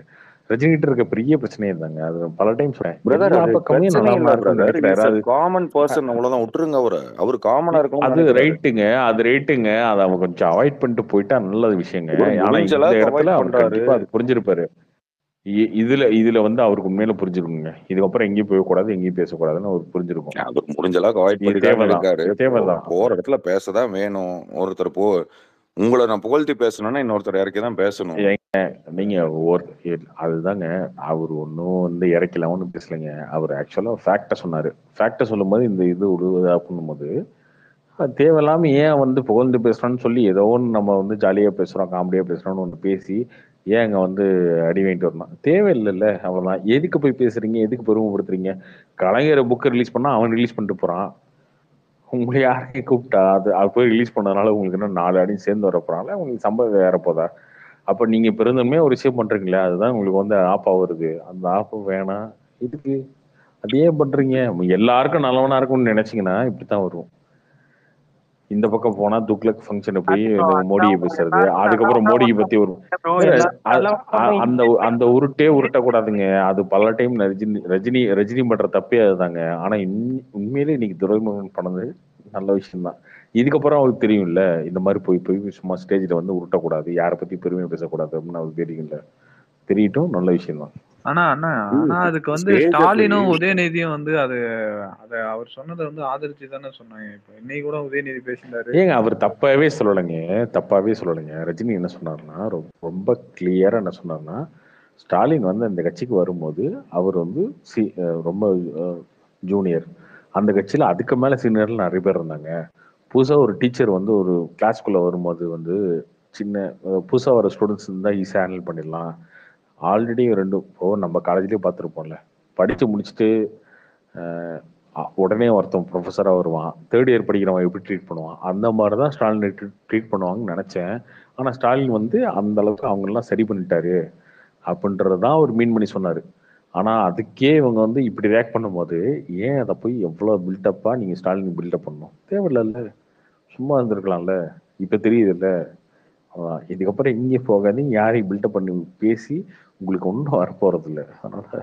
ரஜினிகிட்ட இருக்க பெரிய பிரச்சனையே இருந்தாங்க, அது பல டைம் சொல்றேன். பிரதர், எல்லா அது பக்கமே பிரச்சனை நல்லா இல்ல இருக்கும்னு பிரதர், நினைக்கிறாரு. இஸ் அது காமன் பர்சன், அவ்வளவுதான், விட்டுருங்க அவர் காமனா இருக்கணும்னு அது நினைக்கிறாரு. ரைட்டுங்க, அதை அவங்க கொஞ்சம் அவாய்ட் பண்ணிட்டு போயிட்டா நல்ல விஷயங்க. இவர் ஆனா முடிஞ்ச இந்த அளவுக்கு இடத்துல அவாய்ட் அவர் பண்றாரு. கண்டிப்பா அது புரிஞ்சிருப்பாரு. இதுல வந்து அவருக்கு உண்மையில புரிஞ்சிருக்குங்க. இதுக்கப்புறம் எங்கேயும் போகக்கூடாது, எங்கேயும் பேசக்கூடாதுன்னு அவருக்கு புரிஞ்சிருக்கும். அவர் முடிஞ்ச அளவுக்கு அவாய்ட் இது பண்ணி தாங்க தேவைதான், இருக்காரு. தேவைதான். போற இடத்துல பேசதான் வேணும். ஒருத்தர் உங்களை நான் புகழ்த்தி பேசணும்னா இன்னொருத்தர் இறக்கி தான் பேசணும். நீங்க அதுதாங்க. அவர் ஒன்றும் வந்து இறக்கலாம் ஒன்றும் பேசலைங்க. அவர் ஆக்சுவலா ஃபேக்டை சொன்னாரு. ஃபேக்டை சொல்லும்போது இந்த இது விடுவதா பண்ணும்போது தேவையில்லாம ஏன் வந்து புகழ்ந்து பேசுறோம்னு சொல்லி ஏதோ ஒன்று நம்ம வந்து ஜாலியா பேசுறோம், காமெடியா பேசுறோம்னு ஒன்று பேசி ஏன் அங்க வந்து அடி வாங்கிட்டு வரணும்? தேவையில்லைல்ல. அவ்வளவுதான். எதுக்கு போய் பேசுறீங்க? எதுக்கு பெருமைப்படுத்துறீங்க? கலைஞரை புக்கை ரிலீஸ் பண்ணா அவன் ரிலீஸ் பண்ணிட்டு போறான். உங்களை யாரையும் கூப்பிட்டா அது போய் ரிலீஸ் பண்ணதுனால உங்களுக்கு இன்னும் 4 அடியும் சேர்ந்து வர போறாங்களா? உங்களுக்கு சம்பளம் ஏற போதா? அப்ப நீங்க பெருந்தன்மையா ஒரு விஷயம் பண்றீங்களா? அதுதான் உங்களுக்கு வந்து ஆப்பா வருது. அந்த ஆப்பு வேணாம். இதுக்கு அது ஏன் பண்றீங்க? எல்லாருக்கும் நல்லவனா இருக்கும்னு நினைச்சீங்கன்னா இப்படித்தான் வரும். இந்த பக்கம் போனா துக்ளக் ஃபங்க்ஷனை போய் மோடியை பேசுறது, அதுக்கப்புறம் மோடியை பத்தி ஒரு அந்த உருட்டே உருட்டக்கூடாதுங்க. அது பல டைம் ரஜினி பண்ற தப்பே அதுதாங்க. ஆனா உண்மையிலே இன்னைக்கு துரைமுருகன் பண்ணது நல்ல விஷயம் தான். இதுக்கப்புறம் அவருக்கு தெரியும்ல, இந்த மாதிரி போய் சும்மா ஸ்டேஜ்ல வந்து உருட்டக்கூடாது, யாரை பத்தி பெருமையா பேசக்கூடாது அப்படின்னு அவருக்கு தெரியும்ல. தெரியட்டும், நல்ல விஷயம் தான். ஆனா அதுக்கு வந்து ஸ்டாலினும் உதயநிதியும் வந்து அது அவர் சொன்னதை வந்து ஆதரிச்சு தானே சொன்னாங்க. இப்ப இன்னைக்கு கூட உதயநிதி பேசினாரு. ஏங்க அவர் தப்பாவே சொல்லலைங்க. ரஜினி என்ன சொன்னாருன்னா, ரொம்ப கிளியரா என்ன சொன்னாருன்னா, ஸ்டாலின் வந்து அந்த கட்சிக்கு வரும்போது அவர் வந்து ரொம்ப ஜூனியர். அந்த கட்சியில அதுக்கு மேல சீனியர்ல நிறைய பேர் இருந்தாங்க. புதுசா ஒரு டீச்சர் வந்து ஒரு கிளாஸ்க்குள்ள வரும்போது வந்து சின்ன புதுசா வர ஸ்டூடெண்ட்ஸ் இருந்தா ஈஸியா ஹேண்டில் பண்ணிடலாம். ஆல்ரெடி நம்ம காலேஜ்லயே பார்த்துருப்போம்ல, படிச்சு முடிச்சுட்டு உடனே ஒருத்தன் ப்ரொஃபஸரா வருவான். 3rd இயர் படிக்கிறவன் எப்படி ட்ரீட் பண்ணுவான், அந்த மாதிரி தான் ஸ்டாலின் ட்ரீட் பண்ணுவாங்கன்னு நினைச்சேன். ஆனா ஸ்டாலின் வந்து அந்த அளவுக்கு அவங்க எல்லாம் சரி பண்ணிட்டாரு அப்படின்றதான் அவர் மீன் பண்ணி சொன்னாரு. ஆனா அதுக்கே இவங்க வந்து இப்படி ரியாக்ட் பண்ணும்போது ஏன் அதை போய் எவ்வளவு பில்டப்பா நீங்க ஸ்டாலின் பில்டப் பண்ணணும்? தேவையில்ல. சும்மா இருந்திருக்கலாம்ல. இப்ப தெரியுதுல்ல. இதுக்கப்புறம் இங்கே போகாதீங்க, யாரையும் பில்டப் பண்ணி பேசி உங்களுக்கு ஒன்றும் வரப்போறது இல்லை. அதனால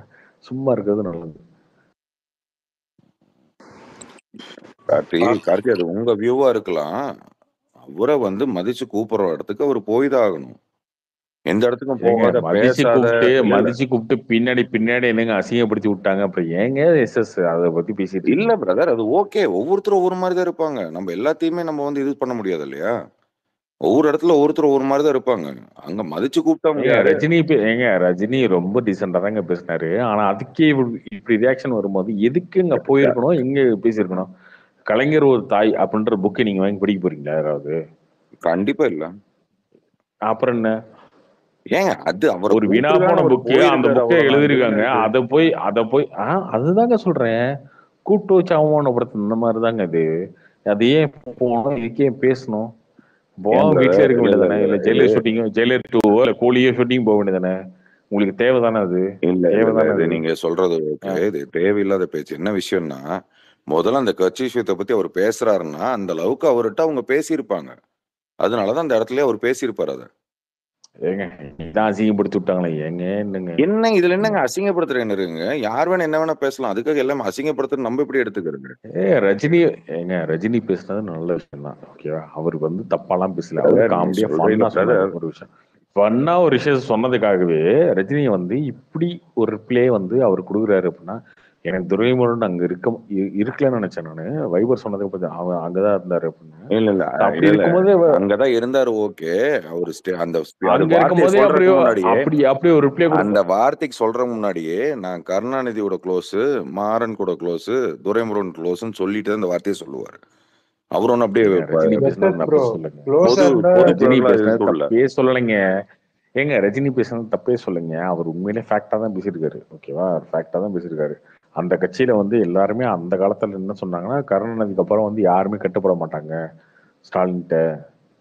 சும்மா இருக்கிறது நல்லது. கார்த்தி, அது உங்க வியூவா இருக்கலாம். அவரை வந்து மதிச்சு கூப்பிடுற இடத்துக்கு அவர் போய் தான் ஆகணும். எந்த இடத்துக்கும் போகாத, மதிச்சு கூப்பிட்டு பின்னாடி என்னங்க அசிங்கப்படுத்தி விட்டாங்க. அப்புறம் ஏங்க எஸ்எஸ் அதை பத்தி பேசிட்டு இல்ல பிரதர், அது ஓகே. ஒவ்வொருத்தரும் ஒவ்வொரு மாதிரி தான் இருப்பாங்க. நம்ம எல்லாத்தையுமே நம்ம வந்து இது பண்ண முடியாது இல்லையா? ஒவ்வொரு இடத்துல ஒவ்வொருத்தர் ஒவ்வொரு மாதிரி தான் இருப்பாங்க. அங்க மதிச்சு கூப்பிட்டா ரஜினி ரொம்ப டீசெண்டா தாங்க பேசினாரு. ஆனா அதுக்கே இப்படி ரியாக்ஷன் வரும்போது எதுக்கு இங்க போயிருக்கணும், எங்க பேசியிருக்கணும்? கலைஞர் ஒரு தாய் அப்படின்ற புக்கை நீங்க வாங்கி படிக்க போறீங்களா யாராவது? கண்டிப்பா இல்ல. அப்புறம் என்ன? ஏங்க அது அவர் ஒரு வீணா போன புக்கு, அந்த புக்கை எழுதிருக்காங்க. அதை போய் அதுதாங்க சொல்றேன். கூட்டு வச்சு அவமானப்படுத்த இந்த மாதிரிதாங்க இது. அது ஏன் போகணும்? இதுக்கே பேசணும்? வீட்டுல இருக்க வேண்டியதானே? இல்ல ஜெயிலர் 2 இல்ல கூலியோ ஷூட்டிங் போக வேண்டியதானே? உங்களுக்கு தேவைதானே அது? இல்ல, நீங்க சொல்றது ஓகே. இது தேவையில்லாத பேச்சு. என்ன விஷயம்னா, முதல்ல அந்த கட்சி விஷயத்தை பத்தி அவர் பேசுறாருன்னா அந்த அளவுக்கு அவர்கிட்ட அவங்க பேசியிருப்பாங்க. அதனாலதான் அந்த இடத்துல அவர் பேசியிருப்பாரு. அதை ஏங்க இதான் அசிங்கப்படுத்தி விட்டாங்களே. என்ன இதுல என்னங்க அசிங்கப்படுத்துறேன்னு இருக்குங்க? யார் வேணா என்ன வேணா பேசலாம். அதுக்காக எல்லாமே அசிங்கப்படுத்துறது நம்ம எப்படி எடுத்துக்கிறது? ரஜினி பேசுனது நல்ல விஷயம் தான். ஓகேவா? அவருக்கு வந்து தப்பாலாம் பேசல. அவரு காமெடியா ஃபன்னா சொன்னாரு. ஒரு விஷயம் ஃபன்னா ஒரு விஷயம் சொன்னதுக்காகவே ரஜினி வந்து இப்படி ஒரு ரிப்ளே வந்து அவர் கொடுக்குறாரு அப்படின்னா, எனக்கு துரைமுருகன் அங்க இருக்கலன்னு நினைச்சேன் நானு. வைபர் சொன்னதுக்கு பத்தி அவன் அங்கதான் இருந்தாரு அப்படின்னு. இல்ல அப்படி இருக்கும்போது அங்கதான் இருந்தாரு. ஓகே, அவரு அந்த அப்படி ஒரு ரிப்ளே அந்த வார்த்தைக்கு சொல்ற முன்னாடியே நான் கருணாநிதியோட க்ளோஸ், மாறன் கூட க்ளோஸ், துரைமுருகன் க்ளோஸ்ன்னு சொல்லிட்டு அந்த வார்த்தையை சொல்லுவாரு. அவர் ஒண்ணு அப்படியே சொல்லலைங்க. ஏங்க ரஜினி பேசுனது தப்பே சொல்லுங்க. அவர் உண்மையிலே ஃபேக்டா தான் பேசியிருக்காரு. ஓகேவா? ஃபேக்டா தான் பேசியிருக்காரு. அந்த கட்சியில வந்து எல்லாருமே அந்த காலத்துல என்ன சொன்னாங்கன்னா, கருணாநிதிக்கு அப்புறம் வந்து யாருமே கட்டுப்பட மாட்டாங்க ஸ்டாலின்கிட்ட.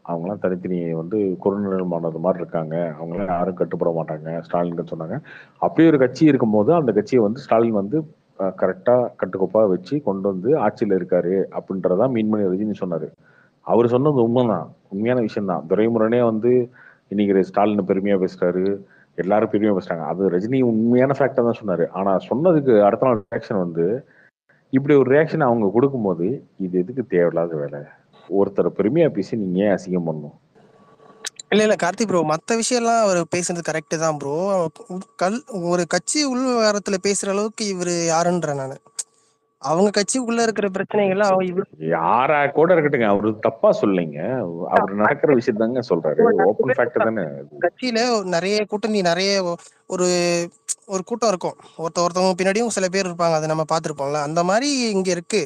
அவங்களாம் தனித்தனி வந்து குறுநிலமானது மாதிரி இருக்காங்க. அவங்களாம் யாரும் கட்டுப்பட மாட்டாங்க ஸ்டாலின் சொன்னாங்க. அப்படி ஒரு கட்சி இருக்கும்போது அந்த கட்சியை வந்து ஸ்டாலின் வந்து கரெக்டா கட்டுக்கோப்பா வச்சு கொண்டு வந்து ஆட்சியில இருக்காரு அப்படின்றதான் மீன் பண்ணி ரஜினி சொன்னாரு. அவர் சொன்னது உண்மைதான், உண்மையான விஷயம் தான். துரைமுருகனே வந்து இன்னைக்கு ஸ்டாலின் பெருமையா பேசுறாரு, எல்லாரும் பெருமையா பேசுறாங்க. அது ரஜினி உண்மையான ஃபேக்டா தான் சொன்னாரு. ஆனா சொன்னதுக்கு அடுத்த நாள் ரியாக்ஷன் வந்து இப்படி ஒரு ரியாக்ஷன் அவங்க கொடுக்கும்போது இது எதுக்கு தேவையில்லாத வேலை? ஒருத்தர் பெருமையா பேசி நீங்க ஏன் அசிங்கம் பண்ணணும்? இல்ல கார்த்தி ப்ரோ, மத்த விஷயம்லாம் அவர் பேசுனது கரெக்ட் தான் ப்ரோ. ஒரு கட்சி உள் விவகாரத்துல பேசுற அளவுக்கு இவரு யாருன்றேன் நானு. அவங்க கட்சிக்குள்ள இருக்கிற பிரச்சனைகள்லாம் யாரா கூட இருக்கட்டுங்க, அவரு தப்பா சொல்லலைங்க. அவர் நடக்கிற விஷயம் தாங்க சொல்றாரு. ஓப்பன் ஃபேக்ட் தானே அது. கட்சியில நிறைய கூட்டணி, நிறைய ஒரு ஒரு கூட்டம் இருக்கும். ஒருத்தவங்க பின்னாடியும் சில பேர் இருப்பாங்க, அதை நம்ம பார்த்துருப்போம்ல. அந்த மாதிரி இங்க இருக்கு.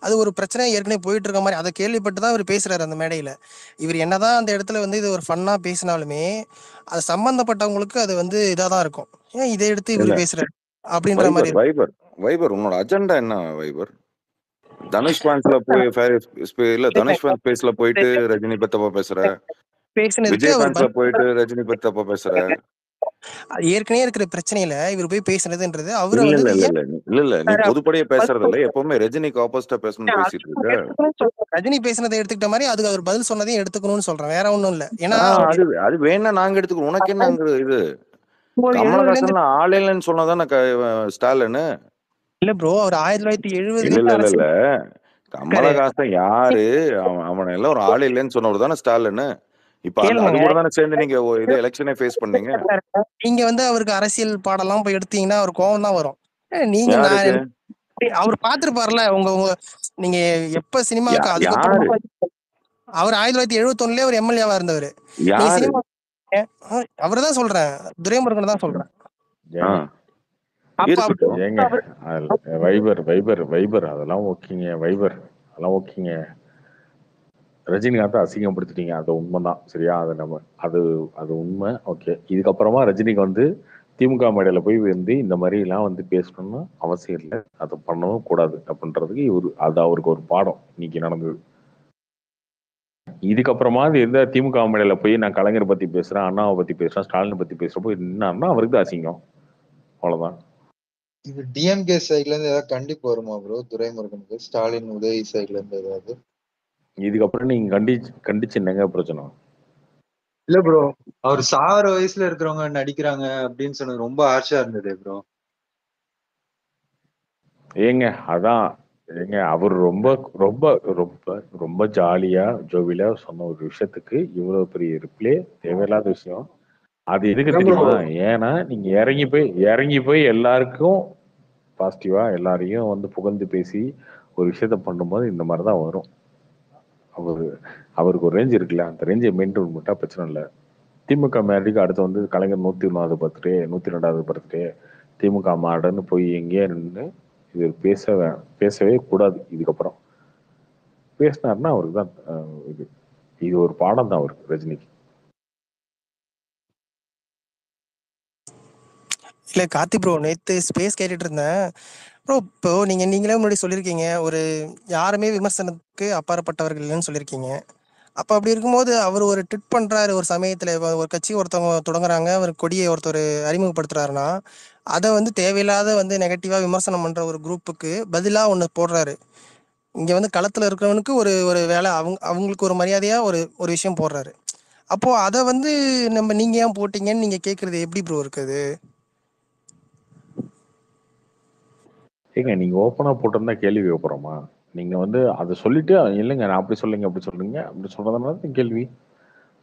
அது ஒரு பிரச்சனை ஏற்கனவே போயிட்டு இருக்க மாதிரி அதை கேள்விப்பட்டு தான் இவர் பேசுறாரு அந்த மேடையில. இவர் என்னதான் அந்த இடத்துல வந்து இது ஒரு ஃபன்னா பேசினாலுமே அது சம்பந்தப்பட்டவங்களுக்கு அது வந்து இதாக தான் இருக்கும். ஏன் இதை எடுத்து இல்ல இவர் பேசுறாரு அப்படின்ற வைபர் மாதிரி வைபர் வைபர் உன்னோட அஜெண்டா என்ன வைபர்? தனுஷ் ஃபேன்ஸ்ல போய் இல்ல தனுஷ் ஃபேன்ஸ் பேஸ்ல போயிட்டு ரஜினி பத்தி தப்பா பேசுற, பேசுனதுக்கு விஜய் அவர் ஃபேன்ஸ்ல போயிட்டு ரஜினி பத்தி தப்பா பேசுற. ஏற்கனவே இருக்கிற பிரச்சனையில இவர் போய் பேசுனதுன்றது அவரை இல்ல வந்து இல்ல இல்ல இல்ல இல்ல இல்ல நீ பொதுப்படையே பேசுறது இல்ல, எப்பவுமே ரஜினிக்கு ஆப்போசிட்டா பேசணும்னு பேசிட்டு இருக்க. ரஜினி பேசுனதை எடுத்துக்கிட்ட மாதிரி அதுக்கு அவர் பதில் சொன்னதையும் எடுத்துக்கணும்னு சொல்றேன், வேற ஒண்ணும் இல்ல. ஏன்னா அது அது வேணா நாங்க எடுத்துக்கிறோம், உனக்கு என்ன அங்க இது? ஒரு 70ல இருந்து கமலஹாசன் ஆள் இல்லைன்னு சொன்னதானே ஸ்டாலின். இல்ல ப்ரோ, அவர் இல்ல 1970 இல்ல இல்ல அரசியல் கமலஹாசன் யாரு? அவனை எல்லாம் ஒரு ஆள் இல்லைன்னு சொன்னவர் தானே ஸ்டாலின். இப்ப அது கேளுங்க. கூட தானே சேர்ந்து நீங்க இது எலெக்ஷனே ஃபேஸ் பண்ணீங்க. நீங்க வந்து அவருக்கு அரசியல் பாடெல்லாம் போய் எடுத்தீங்கன்னா அவர் கோவம் தான் வரும். நீங்க யாருக்கு? அவர் பாத்துருப்பாருல உங்க நீங்க எப்ப சினிமாவுக்கு யாரு? அதுக்கப்புறம் அவர் 1971 ஒரு எம்எல்ஏவா இருந்தவர். நீங்க யாரு? சினிமா அவரை தான் சொல்றேன், துரைமுருகன் தான் சொல்றேன். இருக்கட்டும். ஏங்க வைபர் வைபர் வைபர் அதெல்லாம் ஓகேங்க. வைபர் அதெல்லாம் ஓகேங்க. ரஜினிகாந்தை அசிங்கப்படுத்திட்டீங்க, அது உண்மைதான். சரியா? அது நம்ம அது அது உண்மை. ஓகே, இதுக்கப்புறமா ரஜினிக்கு வந்து திமுக மேடையில போய் வந்து இந்த மாதிரி எல்லாம் வந்து பேசணும்னு அவசியம் இல்லை, அதை பண்ணவும் கூடாது அப்படின்றதுக்கு அது அவருக்கு ஒரு பாடம் இன்னைக்கு நடந்தது. இதுக்கப்புறமா எந்த திமுக மேடையில போய் நான் கலைஞரை பத்தி பேசுறேன், அண்ணாவை பத்தி பேசுறேன், ஸ்டாலினை பத்தி பேசுறப்போ என்னன்னா அவருக்கு தான் அசிங்கம். அவ்வளவுதான். இது டிஎம்கே சைட்ல இருந்து ஏதாவது கண்டிப்பு வருமா ப்ரோ துரைமுருகனுக்கு, ஸ்டாலின் உதவி சைட்ல இருந்து ஏதாவது? இதுக்கப்புறம் நீங்க கண்டிச்சு என்னங்க பிரச்சனை? இல்ல ப்ரோ, அவர் சாகிற வயசுல இருக்கிறவங்க நடிக்கிறாங்க அப்படின்னு சொன்னது ரொம்ப ஆர்ஷா இருந்தது ப்ரோ. ஏங்க அதான் ஏங்க அவர் ரொம்ப ரொம்ப ரொம்ப ரொம்ப ஜாலியா ஜோவிலா சொன்ன ஒரு விஷயத்துக்கு இவ்வளவு பெரிய ரிப்ளே தேவையில்லாத விஷயம். அது எதுக்கு தெரியுமா? ஏன்னா நீங்க இறங்கி போய் எல்லாருக்கும் பாசிட்டிவா எல்லாரையும் வந்து புகழ்ந்து பேசி ஒரு விஷயத்த பண்ணும்போது இந்த மாதிரிதான் வரும். அவருக்கு ஒரு ரேஞ்ச் இருக்குல்ல, அந்த ரேஞ்சை மெயின்டைன் பண்ணிட்டா பிரச்சனை இல்லை. திமுக மேடைக்கு அடுத்து வந்து கலைஞர் 101வது பர்த்டே 102வது பர்த்டே திமுக மாடன்னு போய் எங்கேயே நின்று இது பேசவே கூடாது. இதுக்கப்புறம் பேசினாருன்னா அவருக்கு தான் இது ஒரு பாடம் தான் அவருக்கு, ரஜினிக்கு. இல்ல கார்த்தி ப்ரோ, நேத்து ஸ்பேஸ் கேட்டுட்டு இருந்தேன் ப்ரோ. இப்போ நீங்களே முன்னாடி சொல்லியிருக்கீங்க ஒரு யாருமே விமர்சனத்துக்கு அப்பாற்பட்டவர்கள்னு சொல்லியிருக்கீங்க. அப்ப அப்படி இருக்கும்போது அவர் ஒரு ட்விட் பண்றாரு ஒரு சமயத்துல, ஒரு கட்சி ஒருத்தவங்க தொடங்குறாங்க, அவர் கொடியை ஒருத்தர் அறிமுகப்படுத்துறாருன்னா அதை வந்து தேவையில்லாத வந்து நெகட்டிவா விமர்சனம் பண்ற ஒரு குரூப்புக்கு பதிலா ஒண்ணு போடுறாரு. இங்க வந்து களத்துல இருக்கிறவனுக்கு ஒரு ஒரு வேலை, அவங்களுக்கு ஒரு மரியாதையா ஒரு விஷயம் போடுறாரு. அப்போ அதை வந்து நீங்க ஏன் போட்டீங்கன்னு நீங்க கேக்குறது எப்படி ப்ரோ இருக்குது? ஏங்க நீங்க ஓப்பனா போட்டிருந்தா கேள்வி வைக்கிறோமா? நீங்க வந்து அதை சொல்லிட்டு இல்லைங்க நான் அப்படி சொல்லுங்க அப்படி சொல்றீங்க அப்படி சொல்றதுனால கேள்வி.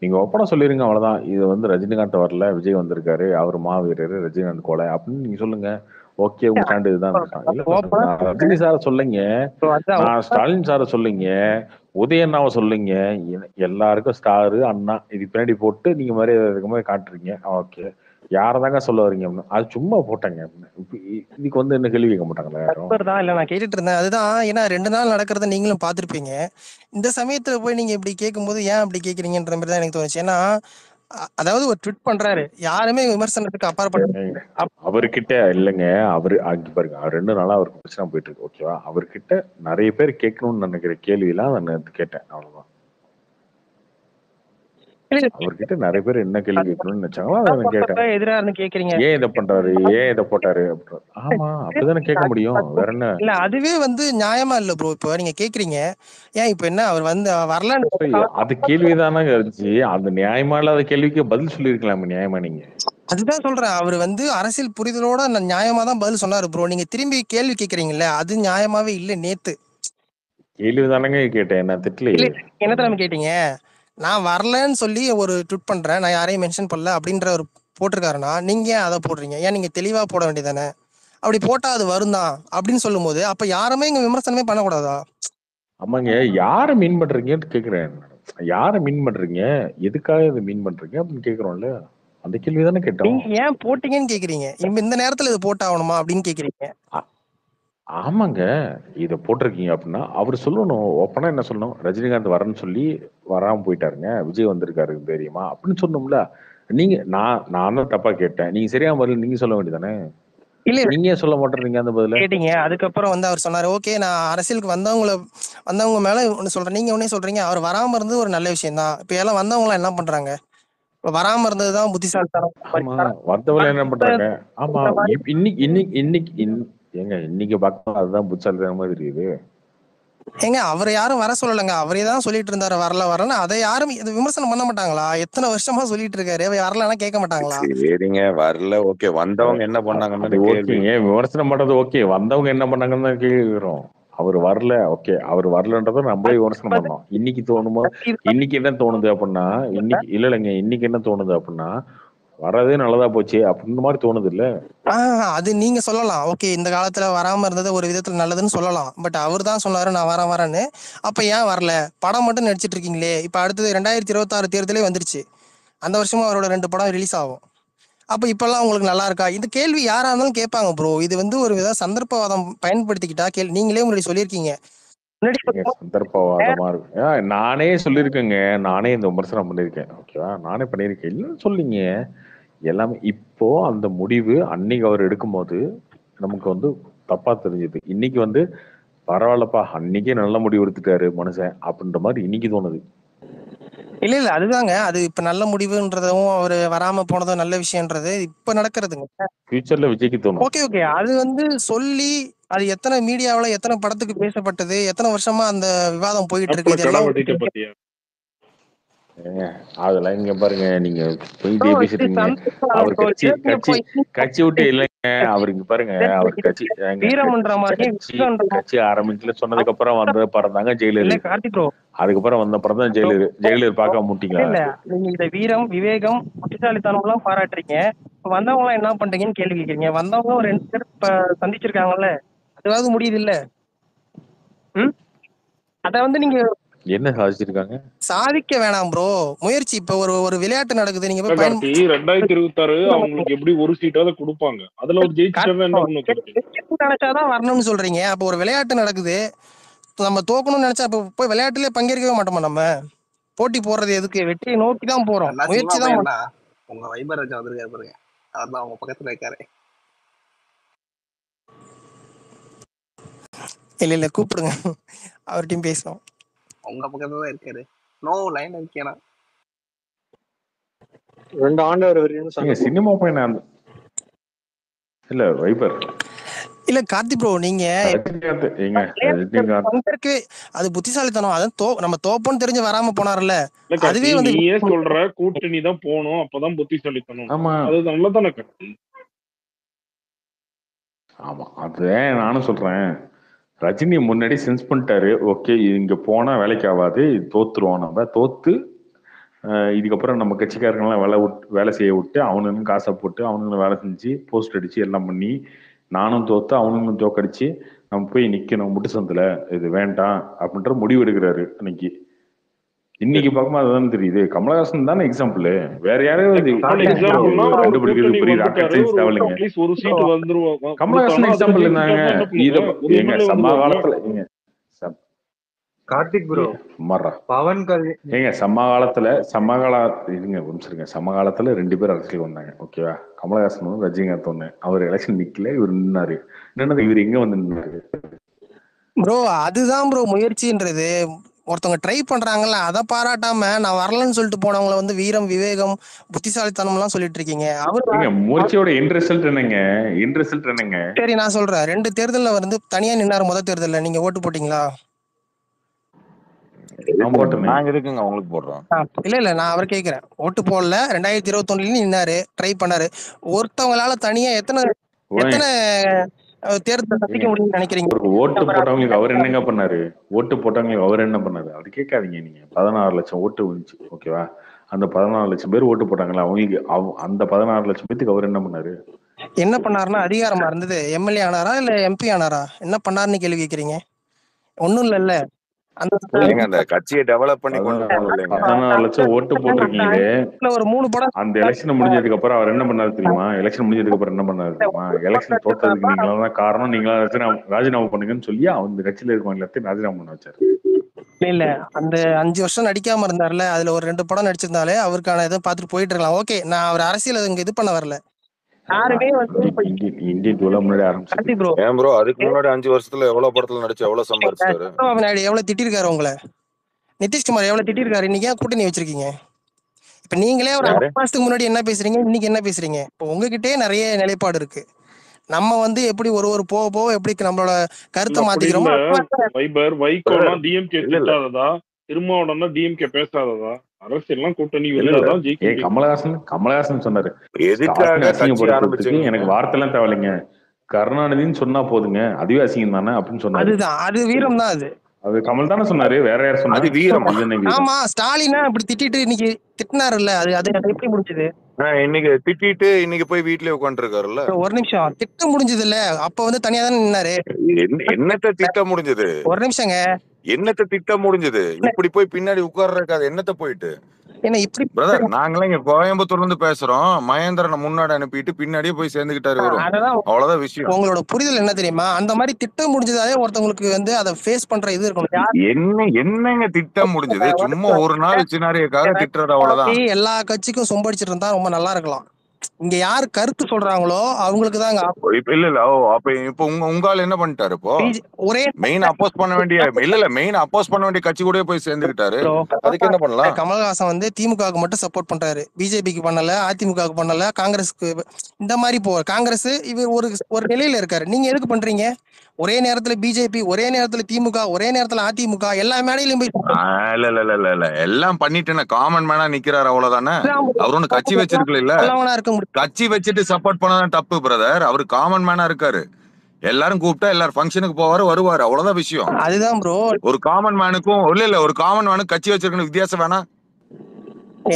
நீங்க ஓப்பனா சொல்லிருங்க, அவ்வளவுதான். இது வந்து ரஜினிகாந்த் வரல, விஜய் வந்திருக்காரு, அவர் மாவீரர், ரஜினிகாந்த் கொலை அப்படின்னு நீங்க சொல்லுங்க. ஓகே, உங்க ஸ்டாண்ட் இதுதான். நான் ரஜினி சார சொல்லுங்க, நான் ஸ்டாலின் சார சொல்லுங்க, உதயண்ணாவை சொல்லுங்க, எல்லாருக்கும் ஸ்டாரு அண்ணா இது பின்னாடி போட்டு நீங்க மாதிரி காட்டுறீங்க. ஓகே, யாரதாங்க சொல்ல வரீங்க? அது சும்மா போட்டாங்க. இதுக்கு வந்து என்ன கேள்வி கேட்க மாட்டாங்களா யாரும்? இல்ல நான் கேட்டுட்டு இருந்தேன் அதுதான். ஏன்னா 2 நாள் நடக்கிறத நீங்களும் பார்த்திருப்பீங்க. இந்த சமயத்துல போய் நீங்க இப்படி கேட்கும்போது ஏன் அப்படி கேக்குறீங்கன்ற மாதிரி தான் எனக்கு தோணுச்சு. ஏன்னா அதாவது ஒரு ட்விட் பண்றாரு, யாருமே விமர்சனத்துக்கு அப்பாற்பட்ட அவர்கிட்ட இல்லைங்க. அங்க பாருங்க, 2 நாளா அவருக்கு பிரச்சனை போயிட்டு இருக்கு. ஓகேவா? அவர்கிட்ட நிறைய பேர் கேட்கணும்னு நினைக்கிற கேள்வி எல்லாம் நான் கேட்டேன், அவ்வளவுதான். அவர்கிட்ட நிறைய பேர் என்ன கேள்வி கேட்கணும்னு நினைச்சாங்களோ அதை கேட்டேன். எதிராக கேக்குறீங்க, ஏன் இதை பண்றாரு, ஏன் இதை போட்டாரு. ஆமா, அப்படிதானே கேட்க முடியும், வேற என்ன? இல்ல அதுவே வந்து நியாயமா இல்ல ப்ரோ. இப்போ நீங்க கேக்குறீங்க ஏன் இப்ப என்ன அவர் வந்து வரலான்னு, அது கேள்விதானே இருந்துச்சு. அந்த நியாயமா இல்லாத கேள்விக்கு பதில் சொல்லிருக்கலாம் நியாயமா. நீங்க அதுதான் சொல்றேன், அவர் வந்து அரசியல் புரிதலோட நியாயமா தான் பதில் சொன்னாரு ப்ரோ. நீங்க திரும்பி கேள்வி கேக்குறீங்கல்ல, அது நியாயமாவே இல்ல. நேத்து கேள்விதானங்க கேட்டேன், நான் திட்டலையே. என்ன கேட்டீங்க? நான் வரலன்னு சொல்லி ஒரு ட்விட் பண்றேன், நான் யாரையும் மென்ஷன் பண்ணல அப்படின்ற ஒரு போட்டிருக்காருன்னா நீங்க ஏன் அதை போடுறீங்க? ஏன் நீங்க தெளிவா போட வேண்டியதானே? அப்படி போட்டா அது வருந்தான் அப்படின்னு சொல்லும் போது அப்ப யாருமே இங்க விமர்சனமே பண்ணக்கூடாதா? ஆமாங்க, யாரை மீன் பண்றீங்கன்னு கேக்குறேன். யாரை மீன் பண்றீங்க, எதுக்காக இதை மீன் பண்றீங்க அப்படின்னு கேக்குறோம்ல. அந்த கேள்வி தானே கேட்டோம். நீங்க ஏன் போட்டீங்கன்னு கேக்குறீங்க, இந்த நேரத்துல இது போட்டாகணுமா அப்படின்னு கேக்குறீங்க. ஆமாங்க, இதை போட்டிருக்கீங்க அப்படின்னா அவர் சொல்லணும். ஓப்பனா என்ன சொல்லணும், ரஜினிகாந்த் வரேன்னு சொல்லி வராம போயிட்டாருங்க, விஜய் வந்திருக்காரு தெரியுமா அப்படின்னு சொல்லணும்ல. நீங்க நான் தான் தப்பா கேட்டேன், நீங்க சரியா வரல நீங்க சொல்ல வேண்டியதானே. இல்ல நீங்க ஏன் சொல்ல மாட்டேறீங்க அந்த பதில? கேட்டீங்க, அதுக்கப்புறம் வந்து அவர் சொன்னாரு, ஓகே நான் அரசியலுக்கு வந்தவங்க மேல ஒண்ணு சொல்றேன், நீங்க ஒன்னே சொல்றீங்க அவர் வராம இருந்தது ஒரு நல்ல விஷயம் தான். இப்ப எல்லாம் வந்தவங்க எல்லாம் என்ன பண்றாங்க? இப்ப வராம இருந்ததுதான் புத்திசாலித்தனம். ஆமா, வந்தவங்க என்ன பண்றாங்க? ஆமா, இன்னைக்கு பார்க்க அதுதான் புத்தாலித்தனமா தெரியுது. ஏங்க அவரை யாரும் வர சொல்லலைங்க, அவரே தான் சொல்லிட்டு இருந்தாரு வரலன்னு. அதை யாரும் இது விமர்சனம் பண்ண மாட்டாங்களா? எத்தனை வருஷமா சொல்லிட்டு இருக்காரு, வரலன்னா கேட்க மாட்டாங்களா? சரிங்க, வரல ஓகே, வந்தவங்க என்ன பண்ணாங்கன்னு அது கேள்வி. ஓகேங்க, விமர்சனம் பண்றது ஓகே, வந்தவங்க என்ன பண்ணாங்கன்னு தான் கேட்கிறோம். அவர் வரல, ஓகே, அவர் வரலன்றத நம்மளே விமர்சனம் பண்ணோம். இன்னைக்கு தோணுமோ, இன்னைக்கு என்ன தோணுது அப்படின்னா, இல்லைங்க, இன்னைக்கு என்ன தோணுது அப்படின்னா, வரதே நல்லதா போச்சு அப்படின்னு மாதிரி தோணுது இல்ல. அது நீங்க சொல்லலாம், ஓகே இந்த காலத்துல வராம இருந்தது ஒரு விதத்துல நல்லதுன்னு சொல்லலாம். பட் அவர் தான் சொன்னாரு நான் வரேன்னு. அப்ப ஏன் வரல? படம் மட்டும் நடிச்சிட்டு இருக்கீங்களே. இப்ப அடுத்தது 2026 தேர்தலே வந்துருச்சு. அந்த வருஷமும் அவரோட 2 படம் ரிலீஸ் ஆகும். அப்ப இப்பெல்லாம் உங்களுக்கு நல்லா இருக்கா? இந்த கேள்வி யாரா இருந்தாலும் கேட்பாங்க ப்ரோ. இது வந்து ஒரு வித சந்தர்ப்பவாதம் பயன்படுத்திக்கிட்டா நீங்களே முன்னாடி சொல்லியிருக்கீங்க. சந்தர்ப்பவாதமா இருக்கு. நானே சொல்லியிருக்கேங்க, நானே இந்த விமர்சனம் பண்ணியிருக்கேன், ஓகேவா, நானே பண்ணியிருக்கேன், இல்லைன்னு சொல்லிங்க. எல்லாமே இப்போ அந்த முடிவு அன்னைக்கு அவர் எடுக்கும்போது நமக்கு வந்து தப்பா தெரிஞ்சது. இன்னைக்கு வந்து பரவாயில்லப்பா, அன்னைக்கே நல்ல முடிவு எடுத்துட்டாரு மனுஷன் அப்படின்ற மாதிரி இன்னைக்கு தோணுது. இல்ல அதுதாங்க, அது இப்ப நல்ல முடிவுன்றதும் அவர் வராம போனதும் நல்ல விஷயம்ன்றது இப்ப நடக்கிறதுங்க. ஃபியூச்சர்ல விஜய்க்கு தோணும். ஓகே அது வந்து சொல்லி அது எத்தனை மீடியாவில் எத்தனை படத்துக்கு பேசப்பட்டது, எத்தனை வருஷமா அந்த விவாதம் போயிட்டு இருக்கு. இதெல்லாம் அதெல்லாம் இங்க பாருங்க, நீங்க போயிட்டே பேசிட்டு இருக்கீங்க. அவர் கட்சி விட்டு இல்லைங்க, அவருக்கு பாருங்க, அவர் கட்சி ஆரம்பிக்கல சொன்னதுக்கு அப்புறம் வந்த படம் தாங்க ஜெயிலர். அதுக்கப்புறம் வந்த படம் தான் ஜெயிலர் பார்க்க முட்டிங்களா? இல்ல நீங்க இத வீரம், விவேகம், புத்திசாலித்தனம் எல்லாம் பாராட்டுறீங்க. வந்தவங்க எல்லாம் என்ன பண்றீங்கன்னு கேள்வி கேட்கறீங்க. வந்தவங்க ஒரு 2 பேர் சந்திச்சிருக்காங்கல்ல, அதுவாவது முடியுது இல்ல. அத வந்து நீங்க என்ன சாதிச்சிருக்காங்க? சாதிக்க வேணாம் ப்ரோ, முயற்சி. இப்ப ஒரு விளையாட்டு நடக்குது, நீங்க போய் 2026 அவங்களுக்கு எப்படி ஒரு சீட்டாவது கொடுப்பாங்க, அதுல ஒரு நினைச்சாதான் வரணும்னு சொல்றீங்க. அப்ப ஒரு விளையாட்டு நடக்குது, நம்ம தோக்கணும்னு நினைச்சா அப்ப போய் விளையாட்டுலயே பங்கேற்கவே மாட்டோமா? நம்ம போட்டி போடுறது எதுக்கு? வெற்றியை நோக்கி தான் போறோம், முயற்சி தான். உங்க வைபர் ராஜா வந்திருக்காரு பாருங்க, அவர்தான் உங்க பக்கத்துல இருக்காரு. இல்ல கூப்பிடுங்க, அவர்கிட்டயும் பேசணும். உங்க பக்கத்துல தான் இருக்காரு. நோ லைன் இருக்கேனா 2 ஆண்டு வரையும் சினிமா பையனா இல்ல வைபர் இல்ல கார்த்தி ப்ரோ, நீங்க அது புத்திசாலித்தனம். அதான் நம்ம தோப்போன்னு தெரிஞ்சு வராம போனார்ல, அதுவே வந்து நீயே சொல்ற கூட்டணி தான் போகணும், அப்பதான் புத்திசாலித்தனம். அது நல்லதானே கார்த்தி? ஆமா, அதுதான் நானும் சொல்றேன். ரஜினி முன்னாடி சென்ஸ் பண்ணிட்டாரு, ஓகே இங்க போனா வேலைக்கு ஆகாது, தோத்துருவோம், நம்ம தோத்து இதுக்கப்புறம் நம்ம கட்சிக்காரங்கெல்லாம் வேலை செய்ய விட்டு அவனுங்களும் காசை போட்டு அவனுங்களும் வேலை செஞ்சு போஸ்ட் அடிச்சு எல்லாம் பண்ணி நானும் தோத்து அவனுங்களும் தோக்கடிச்சு நம்ம போய் நிக்கணும் முட்டு சந்தில, இது வேண்டாம் அப்படின்ற முடிவு எடுக்கிறாரு. இன்னைக்கு பார்க்கும்போது அதுதான் தெரியுது. கமலஹாசன் தானே எக்ஸாம்பிள், வேற யாராவது கண்டுபிடிக்கிறது பெரிய ராக்கெட் சயின்ஸ் தேவையில்லைங்க. கமலஹாசன் எக்ஸாம்பிள் இருந்தாங்க. எங்க சமகாலத்துல கார்த்திக் ப்ரோ, பவன் கல்யாண் ஏங்க சமகாலத்துல 2 பேர் அரசியல் வந்தாங்க, ஓகேவா. கமலஹாசன் ஒன்று, ரஜினிகாந்த் ஒண்ணு. அவர் எலெக்ஷன் நிக்கல, இவர் நின்னாரு. இவர் எங்க வந்து நின்னாரு ப்ரோ? அதுதான் ப்ரோ முயற்சின்றது. ஒருத்தவங்க ட்ரை பண்றாங்கல்ல, அதை பாராட்டாம நான் வரலன்னு சொல்லிட்டு போனவங்களை வந்து வீரம், விவேகம், புத்திசாலித்தனம் எல்லாம் சொல்லிட்டு இருக்கீங்க. முயற்சியோட எண்ட் ரிசல்ட் என்னங்க? சரி நான் சொல்றேன், 2 தேர்தல்ல வந்து தனியா நின்னாரு. முதல் தேர்தல்ல நீங்க ஓட்டு போட்டீங்களா? நாங்க இருக்குங்க உங்களுக்கு போடுறோம். இல்ல நான் அவர் கேக்குறேன், ஓட்டு போடல, 2021 நின்னாரு, ட்ரை பண்ணாரு. ஒருத்தவங்களால தனியா எத்தனை தேர்தல் சந்திக்க முடியும்னு நினைக்கிறீங்க? ஓட்டு போட்டவங்களுக்கு அவர் என்னங்க பண்ணாரு? ஓட்டு போட்டவங்களுக்கு அவர் என்ன பண்ணாரு? அது கேட்காதீங்க நீங்க. 16 லட்சம் ஓட்டு வந்துச்சு, ஓகேவா? அந்த 14 லட்சம் பேர் ஓட்டு போட்டாங்களா, அவங்களுக்கு அந்த 16 லட்சம் பேத்துக்கு அவர் என்ன பண்ணாரு? என்ன பண்ணாருன்னா அதிகாரமா இருந்தது. எம்எல்ஏ ஆனாரா இல்ல எம்பி ஆனாரா? என்ன பண்ணாருன்னு கேள்வி கேட்கறீங்க? ஒண்ணும் இல்ல. அந்த கட்சியை டெவலப் பண்ணி கொண்டு போகணும் இல்லைங்க. 16 லட்சம் ஓட்டு போட்டிருக்கீங்களே, ஒரு 3 படம் அந்த எலெக்ஷன் முடிஞ்சதுக்கு அப்புறம் அவர் என்ன பண்ணாரு தெரியுமா? எலெக்ஷன் முடிஞ்சதுக்கு அப்புறம் என்ன பண்ணாரு தெரியுமா? எலெக்ஷன் தோத்ததுக்கு நீங்களா தான் காரணம், நீங்களா ராஜினாமா பண்ணுங்கன்னு சொல்லி அந்த கட்சியில இருக்கவங்க எல்லாத்தையும் ராஜினாமா பண்ண வச்சாரு. இல்ல அந்த 5 வருஷம் நடிக்காம இருந்தாருல, அதுல ஒரு 2 படம் நடிச்சிருந்தாலே அவருக்கான இதை பார்த்துட்டு போயிட்டு இருக்கலாம். ஓகே, நான் அவர் அரசியல் இங்க இது பண்ண வரல. யாருமே இந்தியன் டூல முன்னாடி ஆரம்பிச்சு ப்ரோ. ஏன் ப்ரோ அதுக்கு முன்னாடி 5 வருஷத்துல எவ்வளவு படத்துல நடிச்சு எவ்வளவு சம்பாதிச்சாரு? சந்திரபாபு நாயுடு எவ்வளவு திட்டிருக்காரு உங்களை, நிதிஷ்குமார் எவ்வளவு திட்டிருக்காரு, இன்னைக்கு ஏன் கூட்டணி வச்சிருக்கீங்க? இப்ப நீங்களே ஒரு 6 மாசத்துக்கு முன்னாடி என்ன பேசுறீங்க, இன்னைக்கு என்ன பேசுறீங்க? இப்போ உங்ககிட்டயே நிறைய நிலைப்பாடு இருக்கு. நம்ம வந்து எப்படி ஒரு போக போக எப்படி நம்மளோட கருத்தை மாத்திக்கிறோமோ. வைபர் வைகோனா டிஎம்கே திட்டாததா, திருமாவளவனா டிஎம்கே பேசாததா, அரசியல்லாம் கூட்டணி இருந்தாதான் ஜெயிக்க. கமலஹாசன் சொன்னாரு, எதுக்காக அசிங்கப்படுத்துறதுக்கு எனக்கு வார்த்தை எல்லாம் தேவையில்லைங்க, கருணாநிதினு சொன்னா போதுங்க, அதுவே அசிங்கம் தானே அப்படின்னு சொன்னாரு. அதுதான், அது வீரம் தான். அது கமல் தானே சொன்னாரு, வேற யார் சொன்னாரு? அது வீரம். ஆமா, ஸ்டாலினா இப்படி திட்டிட்டு இன்னைக்கு திட்டினாருல்ல, அது எப்படி முடிஞ்சது? இன்னைக்கு திட்டிட்டு இன்னைக்கு போய் வீட்லயே உட்கார்ந்து இருக்காருல்ல. ஒரு நிமிஷம், திட்ட முடிஞ்சது இல்ல, அப்ப வந்து தனியா தானே நின்னாரு. என்னத்த திட்ட முடிஞ்சது? ஒரு நிமிஷங்க, என்னத்த திட்ட முடிஞ்சது? இப்படி போய் பின்னாடி உட்கார்றதுக்காக என்னத்த போயிட்டு என்ன இப்படி பிரதர், நாங்களாம் இங்க கோயம்புத்தூர்ல இருந்து பேசுறோம். மகேந்திரனை முன்னாடி அனுப்பிட்டு பின்னாடியே போய் சேர்ந்துகிட்டாரு வரும், அவ்வளவுதான் விஷயம். உங்களோட புரிதல் என்ன தெரியுமா? அந்த மாதிரி திட்டம் முடிஞ்சதாலே ஒருத்தவங்களுக்கு வந்து அதை ஃபேஸ் பண்ற இது இருக்கணும். என்னங்க திட்டம் முடிஞ்சது? சும்மா ஒரு நாள் சினாரியோக்காக திட்டுறது, அவ்வளவுதான். எல்லா கட்சிக்கும் சொம்படிச்சிட்டு இருந்தா ரொம்ப நல்லா இருக்கலாம். இங்க யாரு கருத்து சொல்றாங்களோ அவங்களுக்கு தான். இல்ல அப்ப இப்ப உங்கால என்ன பண்ணிட்டாரு? இப்போ ஒரே மெயின் அப்போஸ் பண்ண வேண்டிய மெயின் அப்போஸ் பண்ண வேண்டிய கட்சி கூட போய் சேர்ந்துக்கிட்டாரு. அதுக்கு என்ன பண்ணலாம்? கமல்ஹாசன் வந்து திமுகவுக்கு மட்டும் சப்போர்ட் பண்றாரு, பிஜேபிக்கு பண்ணல, அதிமுகவுக்கு பண்ணல, காங்கிரஸுக்கு இந்த மாதிரி காங்கிரஸ் இவர் ஒரு நிலையில இருக்காரு. நீங்க எதுக்கு பண்றீங்க? ஒரே நேரத்துல பிஜேபி, ஒரே நேரத்துல திமுக, ஒரே நேரத்துல அதிமுக, எல்லா மேடையிலும் போய் இல்ல எல்லாம் பண்ணிட்டு காமன் மேனா நிக்கிறாரு, அவ்வளவுதானே. அவர் ஒண்ணு கட்சி வச்சிருக்கல, இல்ல கட்சி வச்சுட்டு சப்போர்ட் பண்ணதான் தப்பு பிரதர். அவரு காமன் மேனா இருக்காரு, எல்லாரும் கூப்பிட்டா எல்லாரும் ஃபங்க்ஷனுக்கு போவாரு வருவாரு, அவ்வளவுதான் விஷயம். அதுதான் ப்ரோ. ஒரு காமன் மேனுக்கும் இல்ல ஒரு காமன் மேனுக்கு கட்சி வச்சிருக்கணும் வித்தியாசம் வேணா?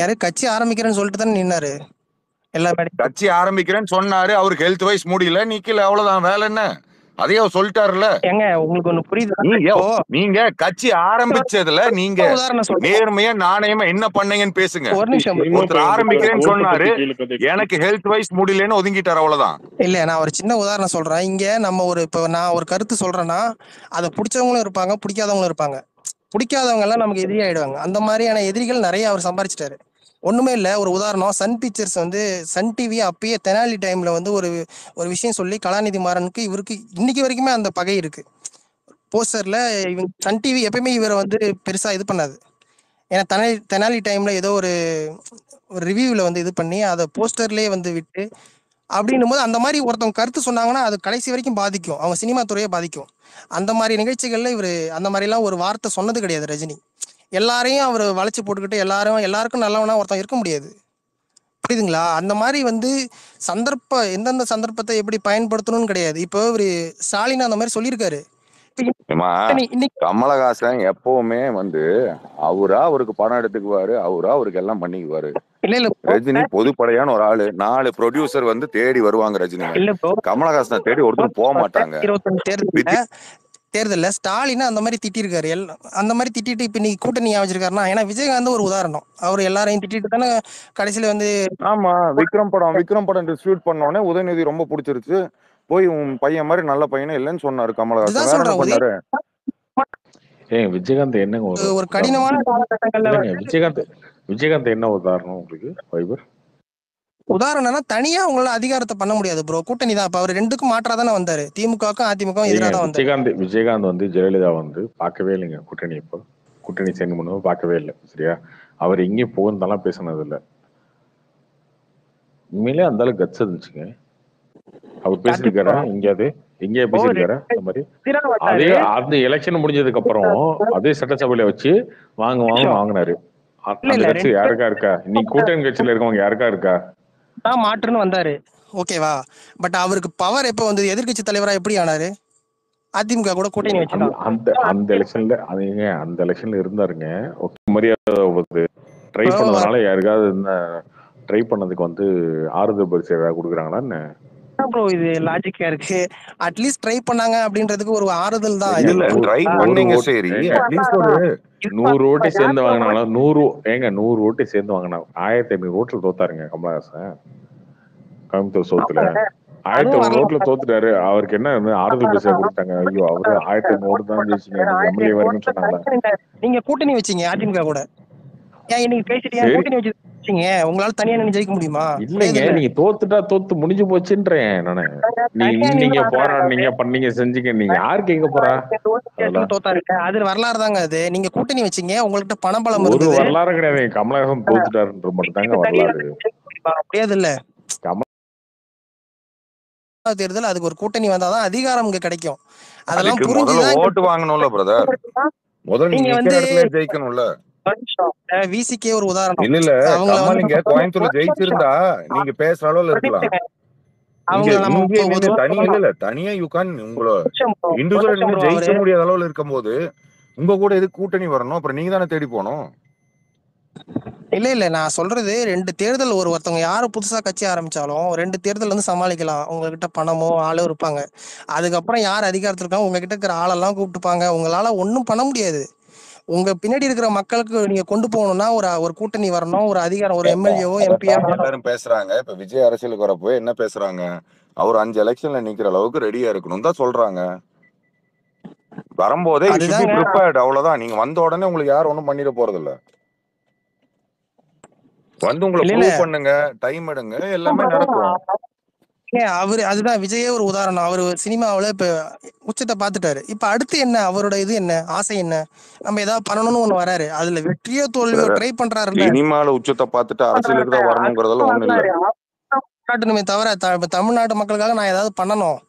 யாரு கட்சி ஆரம்பிக்கிறேன்னு சொல்லிட்டு தானே நின்னாரு. எல்லா கட்சி ஆரம்பிக்கிறேன்னு சொன்னாரு, அவருக்கு ஹெல்த் வைஸ் முடியல, நிக்கல, அவ்வளவுதான். வேலை என்ன? அதையே அவர் சொல்லிட்டாருல. ஏங்க உங்களுக்கு ஒண்ணு புரியுது? நீங்க கட்சி ஆரம்பிச்சதுல நீங்க நேர்மையா நாணயமா என்ன பண்ணீங்கன்னு பேசுங்க. ஒரு நிமிஷம், ஒருத்தர் ஆரம்பிக்கிறேன்னு சொன்னாரு, எனக்கு ஹெல்த் வைஸ் முடியலன்னு ஒதுங்கிட்டாரு, அவ்வளவுதான். இல்ல நான் ஒரு சின்ன உதாரணம் சொல்றேன். இங்க நம்ம இப்ப நான் ஒரு கருத்து சொல்றேன்னா அதை பிடிச்சவங்களும் இருப்பாங்க, பிடிக்காதவங்களும் இருப்பாங்க. பிடிக்காதவங்க எல்லாம் நமக்கு எதிரி ஆயிடுவாங்க. அந்த மாதிரியான எதிரிகள் நிறைய அவர் சம்பாரிச்சிட்டாரு. ஒண்ணுமே இல்ல, ஒரு உதாரணம், சன் பிக்சர்ஸ் வந்து சன் டிவி அப்பயே தெனாலி டைம்ல வந்து ஒரு விஷயம் சொல்லி கலாநிதி மாறனுக்கு இவருக்கு இன்னைக்கு வரைக்குமே அந்த பகை இருக்கு. போஸ்டர்ல இவங்க சன் டிவி எப்பயுமே இவரை வந்து பெருசா இது பண்ணாது. ஏன்னா தெனாலி டைம்ல ஏதோ ஒரு ரிவ்யூவில் வந்து இது பண்ணி அதை போஸ்டர்லேயே வந்து விட்டு அப்படின்னும் போது அந்த மாதிரி ஒருத்தவங்க கருத்து சொன்னாங்கன்னா அது கடைசி வரைக்கும் பாதிக்கும், அவங்க சினிமா துறையை பாதிக்கும். அந்த மாதிரி நிகழ்ச்சிகள்ல இவர் அந்த மாதிரிலாம் ஒரு வார்த்தை சொன்னது கிடையாது ரஜினி. எல்லாரையும் அவர் வளைச்சு போட்டுக்கிட்டு எல்லாருக்கும் நல்லவனா ஒருத்தன் இருக்க முடியாது, புரியுதுங்களா? அந்த மாதிரி வந்து எந்தெந்த சந்தர்ப்பத்தை எப்படி பயன்படுத்தணும்னு கிடையாது. இப்போ ஒரு ஸ்டாலின் அந்த மாதிரி சொல்லியிருக்காரு. கமலஹாசன் எப்பவுமே வந்து அவருக்கு படம் எடுத்துக்குவாரு, அவருக்கு எல்லாம் பண்ணிக்குவாரு. ரஜினி பொதுப்படையான ஒரு ஆளு, 4 ப்ரொடியூசர் வந்து தேடி வருவாங்க ரஜினி. கமலஹாசனை தேடி ஒருத்தரும் போக மாட்டாங்க. தேர்தல்ல ஸ்டாலின் அந்த மாதிரி திட்டிருக்காரு. அந்த மாதிரி திட்டிட்டு இப்ப நீங்க கூட்டணி வச்சிருக்காருன்னா, ஏன்னா விஜயகாந்த் ஒரு உதாரணம், அவர் எல்லாரையும் திட்டிட்டு தானே கடைசியில வந்து. ஆமா, விக்ரம் படம் டிஸ்ட்ரிபியூட் பண்ண உடனே உதயநிதி ரொம்ப பிடிச்சிருச்சு, போய் உன் பையன் மாதிரி நல்ல பையனே இல்லைன்னு சொன்னாரு கமலஹாசன். விஜயகாந்த் என்னங்க ஒரு கடினமான காலகட்டங்கள்ல விஜயகாந்த் என்ன உதாரணம் உங்களுக்கு? ஃபைபர் உதாரணம்னா தனியா அவங்களால அதிகாரத்தை பண்ண முடியாது ப்ரோ, கூட்டணி தான். இப்ப அவர் ரெண்டுக்கும் மாற்றா தானே வந்தாரு, திமுகவுக்கும் அதிமுகவும் எதிராக தான் வந்தாரு. விஜயகாந்த் வந்து ஜெயலலிதா வந்து பார்க்கவே இல்லைங்க கூட்டணி. இப்போ கூட்டணி சேர்ந்து பண்ணுவோம் பார்க்கவே இல்லை, சரியா? அவர் எங்கேயும் போகணுந்தாலாம் பேசினது இல்லை. உண்மையிலே அந்த அளவுக்கு கட்ஸ் இருந்துச்சுங்க. அவர் பேசிருக்காரா எங்கேயா பேசிருக்காரா அந்த மாதிரி? அதே அந்த எலெக்ஷன் முடிஞ்சதுக்கு அப்புறம் அதே சட்டசபையில வச்சு வாங்கினாரு. அந்த கட்சி யாருக்கா இருக்கா? நீ கூட்டணி கட்சியில இருக்கவங்க யாருக்கா இருக்கா? மாற்றுன்னு வந்தாரு. ஓகேவா? பட் அவருக்கு பவர் எப்ப வந்தது? எதிர்க்கட்சி தலைவரா எப்படி ஆனாரு? அதிமுக கூட கூட்டணி அந்த வச்சுதான். அந்த அந்த எலெக்ஷன்ல அதுங்க அந்த எலெக்ஷன்ல இருந்தாருங்க. ஓகே, மரியாதை ட்ரை இப்போ பண்ணதுனால யாருக்காவது ட்ரை பண்ணதுக்கு வந்து ஆறுதல் பரிசு ஏதாவது கொடுக்குறாங்களா என்ன? ப்ரோ இது லாஜிக்கா இருக்கு. அட்லீஸ்ட் ட்ரை பண்ணாங்க அப்படின்றதுக்கு ஒரு ஆறுதல் தான் ஏங்க இது. இல்ல நூறு ட்ரை ஒரு பண்ணீங்க ஓட்டு சரி, ஏங்க அட்லீஸ்ட் ஒரு 100 ஓட்டு சேர்ந்து வாங்கினாலும் 100 ஓட்டு சேர்ந்து வாங்கினா 1500 ஓட்டுல தோத்தாருங்க கமலஹாசன் கோயம்புத்தூர் சோத்துல. அதுவும் 1500 வரல. ஓட்டுல தோத்துட்டாரு. அவருக்கு என்ன ஆறுதல் பரிசா கொடுத்தாங்க? ஐயோ அவரு 1500 ஓட்டு தான் ஜெயிச்சீங்க, நீங்க எம்எல்ஏ வரீங்கன்னு சொன்னாங்களா? நீங்க கூட்டணி வச்சீங்க அதிமுக கூட. ஏன் இன்னைக்கு பேசிட்டு ஏன் சரி கூட்டணி வச்சீங்க? உங்களால தனியா நின்னு ஜெயிக்க முடியுமா? இல்லைங்க, முடியாது இல்ல. நீங்க தோத்துட்டா தோத்து முடிஞ்சு போச்சுன்றேன் நானு. தனியா நீங்க நின்னு போராடினீங்க பண்ணீங்க செஞ்சீங்க, நீங்க யாரு கேட்க போறா அதெல்லாம்? தோத்தாருங்க. அது வரலாறு தாங்க. அது நீங்க கூட்டணி வச்சீங்க, உங்கள்கிட்ட பணபலம் ஒரு இருந்தது. வரலாறு கிடையாது. கமலஹாசன் தோத்துட்டாருன்ற மட்டும் தாங்க வரலாறு. முடியாது இல்ல. கமல் தேர்தல் அதுக்கு ஒரு கூட்டணி வந்தாதான் அதிகாரம் இங்க கிடைக்கும். அதெல்லாம் அதுக்கு முதல்ல புரிஞ்சுதான் ஓட்டு வாங்கணும்ல பிரதர். முதல்ல நீங்க நீங்க நிக்கிற வந்து இடத்துல ஜெயிக்கணும்ல. விசிக்கே ஒரு உதாரணம். இல்ல இல்ல அவங்கள கமல் வந்து இங்க கோயம்புத்தூர்ல ஜெயிச்சிருந்தா நீங்க பேசுற அளவுல இருக்கலாம். இங்க அவங்கள நம்ம இங்கே நின்று தனியா இல்ல தனியா யுகான் உங்களோட இண்டிவிஜுவல் நின்று ஜெயிக்க முடியாத அளவுல இருக்கும் போது உங்க கூட எதுக்கு கூட்டணி வரணும்? அப்புறம் நீங்க தானே தேடி போகணும். இல்ல நான் சொல்றது 2 தேர்தல் ஒருத்தவங்க யாரு புதுசா கட்சி ஆரம்பிச்சாலும் 2 தேர்தல் வந்து சமாளிக்கலாம். உங்ககிட்ட பணமோ ஆளோ இருப்பாங்க. அதுக்கப்புறம் யார் அதிகாரத்துல இருக்காங்க உங்ககிட்ட இருக்கிற ஆளெல்லாம் கூப்பிட்டுப்பாங்க. உங்களால ஒன்றும் பண்ண முடியாது. உங்க பின்னாடி இருக்கிற மக்களுக்கு நீங்க கொண்டு போகணும்னா ஒரு கூட்டணி வரணும், ஒரு அதிகாரம், ஒரு எம்எல்ஏவோ எம்பியோ. அதைத்தான் எல்லாரும் பேசுறாங்க. இப்ப விஜய் அரசியலுக்கு வரப்போ என்ன பேசுறாங்க? அவர் 5 எலெக்ஷன்ல நிக்கிற அளவுக்கு ரெடியா இருக்கணும் தான் சொல்றாங்க. வரும்போதே யூ ஷுட் பி அதுதாங்க. ப்ரிப்பேர்ட். அவ்வளவுதான். நீங்க வந்த உடனே உங்களுக்கு யாரும் ஒண்ணும் பண்ணிட போறது இல்ல. வந்து உங்களை இல்ல ப்ரூவ் பண்ணுங்க, டைம் எடுங்க, எல்லாமே நடக்கும். அவரு அதுதான் விஜயே ஒரு உதாரணம். அவரு சினிமாவுல இப்ப உச்சத்தை பாத்துட்டாரு. இப்ப அடுத்து என்ன அவரோட இது என்ன ஆசை என்ன? நம்ம ஏதாவது பண்ணணும்னு ஒண்ணு வராரு. அதுல வெற்றியோ தோல்வியோ ட்ரை பண்றாருல்ல. சினிமால உச்சத்தை பார்த்துட்டு அரசியலுக்கு தான் வரணுங்கிறதெல்லாம் ஒண்ணும் இல்ல. பாராட்டணுமே தவிர இப்ப தமிழ்நாட்டு மக்களுக்காக நான் ஏதாவது பண்ணணும்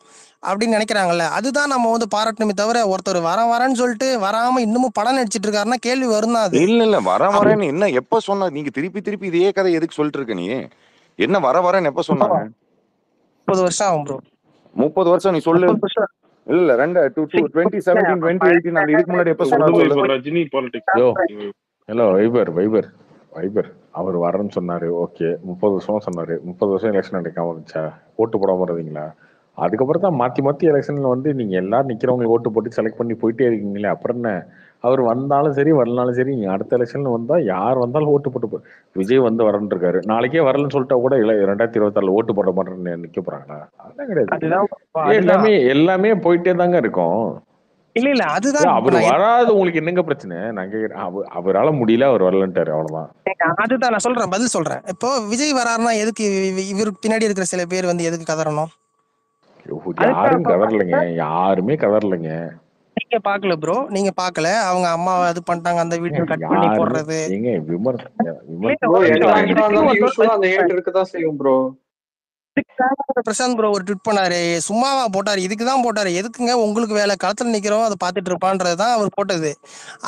அப்படின்னு நினைக்கிறாங்கல்ல. அதுதான் நம்ம வந்து பாராட்டணுமே தவிர ஒருத்தர் வரேன்னு சொல்லிட்டு வராம இன்னமும் படம் நடிச்சிட்டு இருக்காருன்னா கேள்வி வரும் தான். அது இல்ல வரேன்னு என்ன எப்ப சொன்ன? நீங்க திருப்பி இதே கதை எதுக்கு சொல்லிட்டு இருக்க? நீ என்ன வரேன்னு எப்ப சொன்னாங்க? 30 வருஷம் ஆகும் ப்ரோ. 30 வருஷம் நீ சொல்லு. இல்ல 2017 2018 அந்த இதுக்கு முன்னாடி எப்ப சொன்னாரு? ரஜினி பாலிடிக்ஸ். ஹலோ வைபர் அவர் வரேன்னு சொன்னாரு. ஓகே 30 வருஷம் சொன்னாரு. 30 வருஷம் எலெக்ஷன் நடக்காம இருந்துச்சா? ஓட்டு போடாம இருந்தீங்களா? அதுக்கப்புறம் தான் மாத்தி எலெக்ஷன்ல வந்து நீங்க எல்லாரும் நிக்கிறவங்களுக்கு ஓட்டு போட்டு செலக்ட் பண்ணி போயிட்டே இருக்கீங்களே. அப்புறம் என்ன? அவர் வந்தாலும் சரி வரலனாலும் சரி, நீங்க அடுத்த எலெக்ஷன்ல வந்தா யார் வந்தாலும் ஓட்டு போட்டு விஜய் வந்து வரன்னு இருக்காரு. நாளைக்கே வரலன்னு சொல்லிட்டா கூட 2026 ஓட்டு போட மாட்டேன்னு நிக்க போறாங்களா? அதெல்லாம் கிடையாது. எல்லாமே போயிட்டே தாங்க இருக்கும். இல்ல அதுதான் அவர் வராது. உங்களுக்கு என்னங்க பிரச்சனை? நான் கேக்குறேன். அவரால முடியல, அவர் வரலன்ட்டாரு, அவ்வளவுதான். அதுதான் நான் சொல்றேன், பதில் சொல்றேன். இப்போ விஜய் வராருன்னா எதுக்கு இவருக்கு பின்னாடி இருக்கிற சில பேர் வந்து எதுக்கு கதறணும்? யாரும் கதறலைங்க, யாருமே கதறலைங்க. நீங்க பாக்கல ப்ரோ, நீங்க பாக்கல. அவங்க அம்மா அது பண்ணிட்டாங்க, அந்த வீடியோ கட் பண்ணி போடுறது. ஏங்க பிரசாந்த் ப்ரோ ஒரு ட்வீட் பண்ணாரு, சும்மாவா போட்டாரு? இதுக்குதான் போட்டாரு. எதுக்குங்க உங்களுக்கு வேலை? களத்துல நிக்கிறோம், அதை பாத்துட்டு இருப்பான்றதுதான் அவர் போட்டது.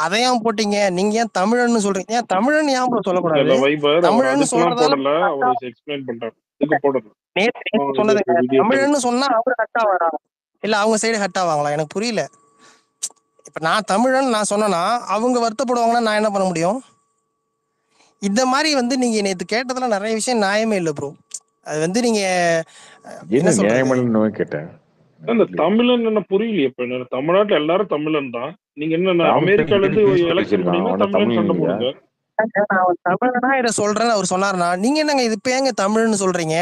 அதையும் போட்டீங்க. நீங்க ஏன் தமிழன்னு சொல்றீங்க? ஏன் தமிழன் ஏன் ப்ரோ சொல்லக்கூடாது? தமிழன்னு சொல்றதால சொன்னது தமிழன்னு சொன்னா அவரு ஹட் ஆவாரா? இல்ல அவங்க சைடு ஹட் ஆவாங்களா? எனக்கு புரியல. இப்ப நான் தமிழன் நான் சொன்னா அவங்க வருத்தப்படுவாங்கன்னா நான் என்ன பண்ண முடியும்? இந்த மாதிரி வந்து நீங்க நேத்து கேட்டதுல நிறைய விஷயம் நியாயமே இல்லை ப்ரோ. அது வந்து நீங்க என்ன சொல்றது கேட்டேன். தமிழன் என்ன புரியலையே. இப்ப தமிழ்நாட்டுல எல்லாரும் தமிழன் தான். நீங்க என்ன அமெரிக்கால இருந்து எலெக்ஷன் பண்ணீங்கன்னா தமிழன் சண்டை போடுங்க. தமிழனா இதை சொல்றேன்னு அவர் சொன்னாருன்னா நீங்க என்னங்க இது இப்ப ஏங்க தமிழ்னு சொல்றீங்க?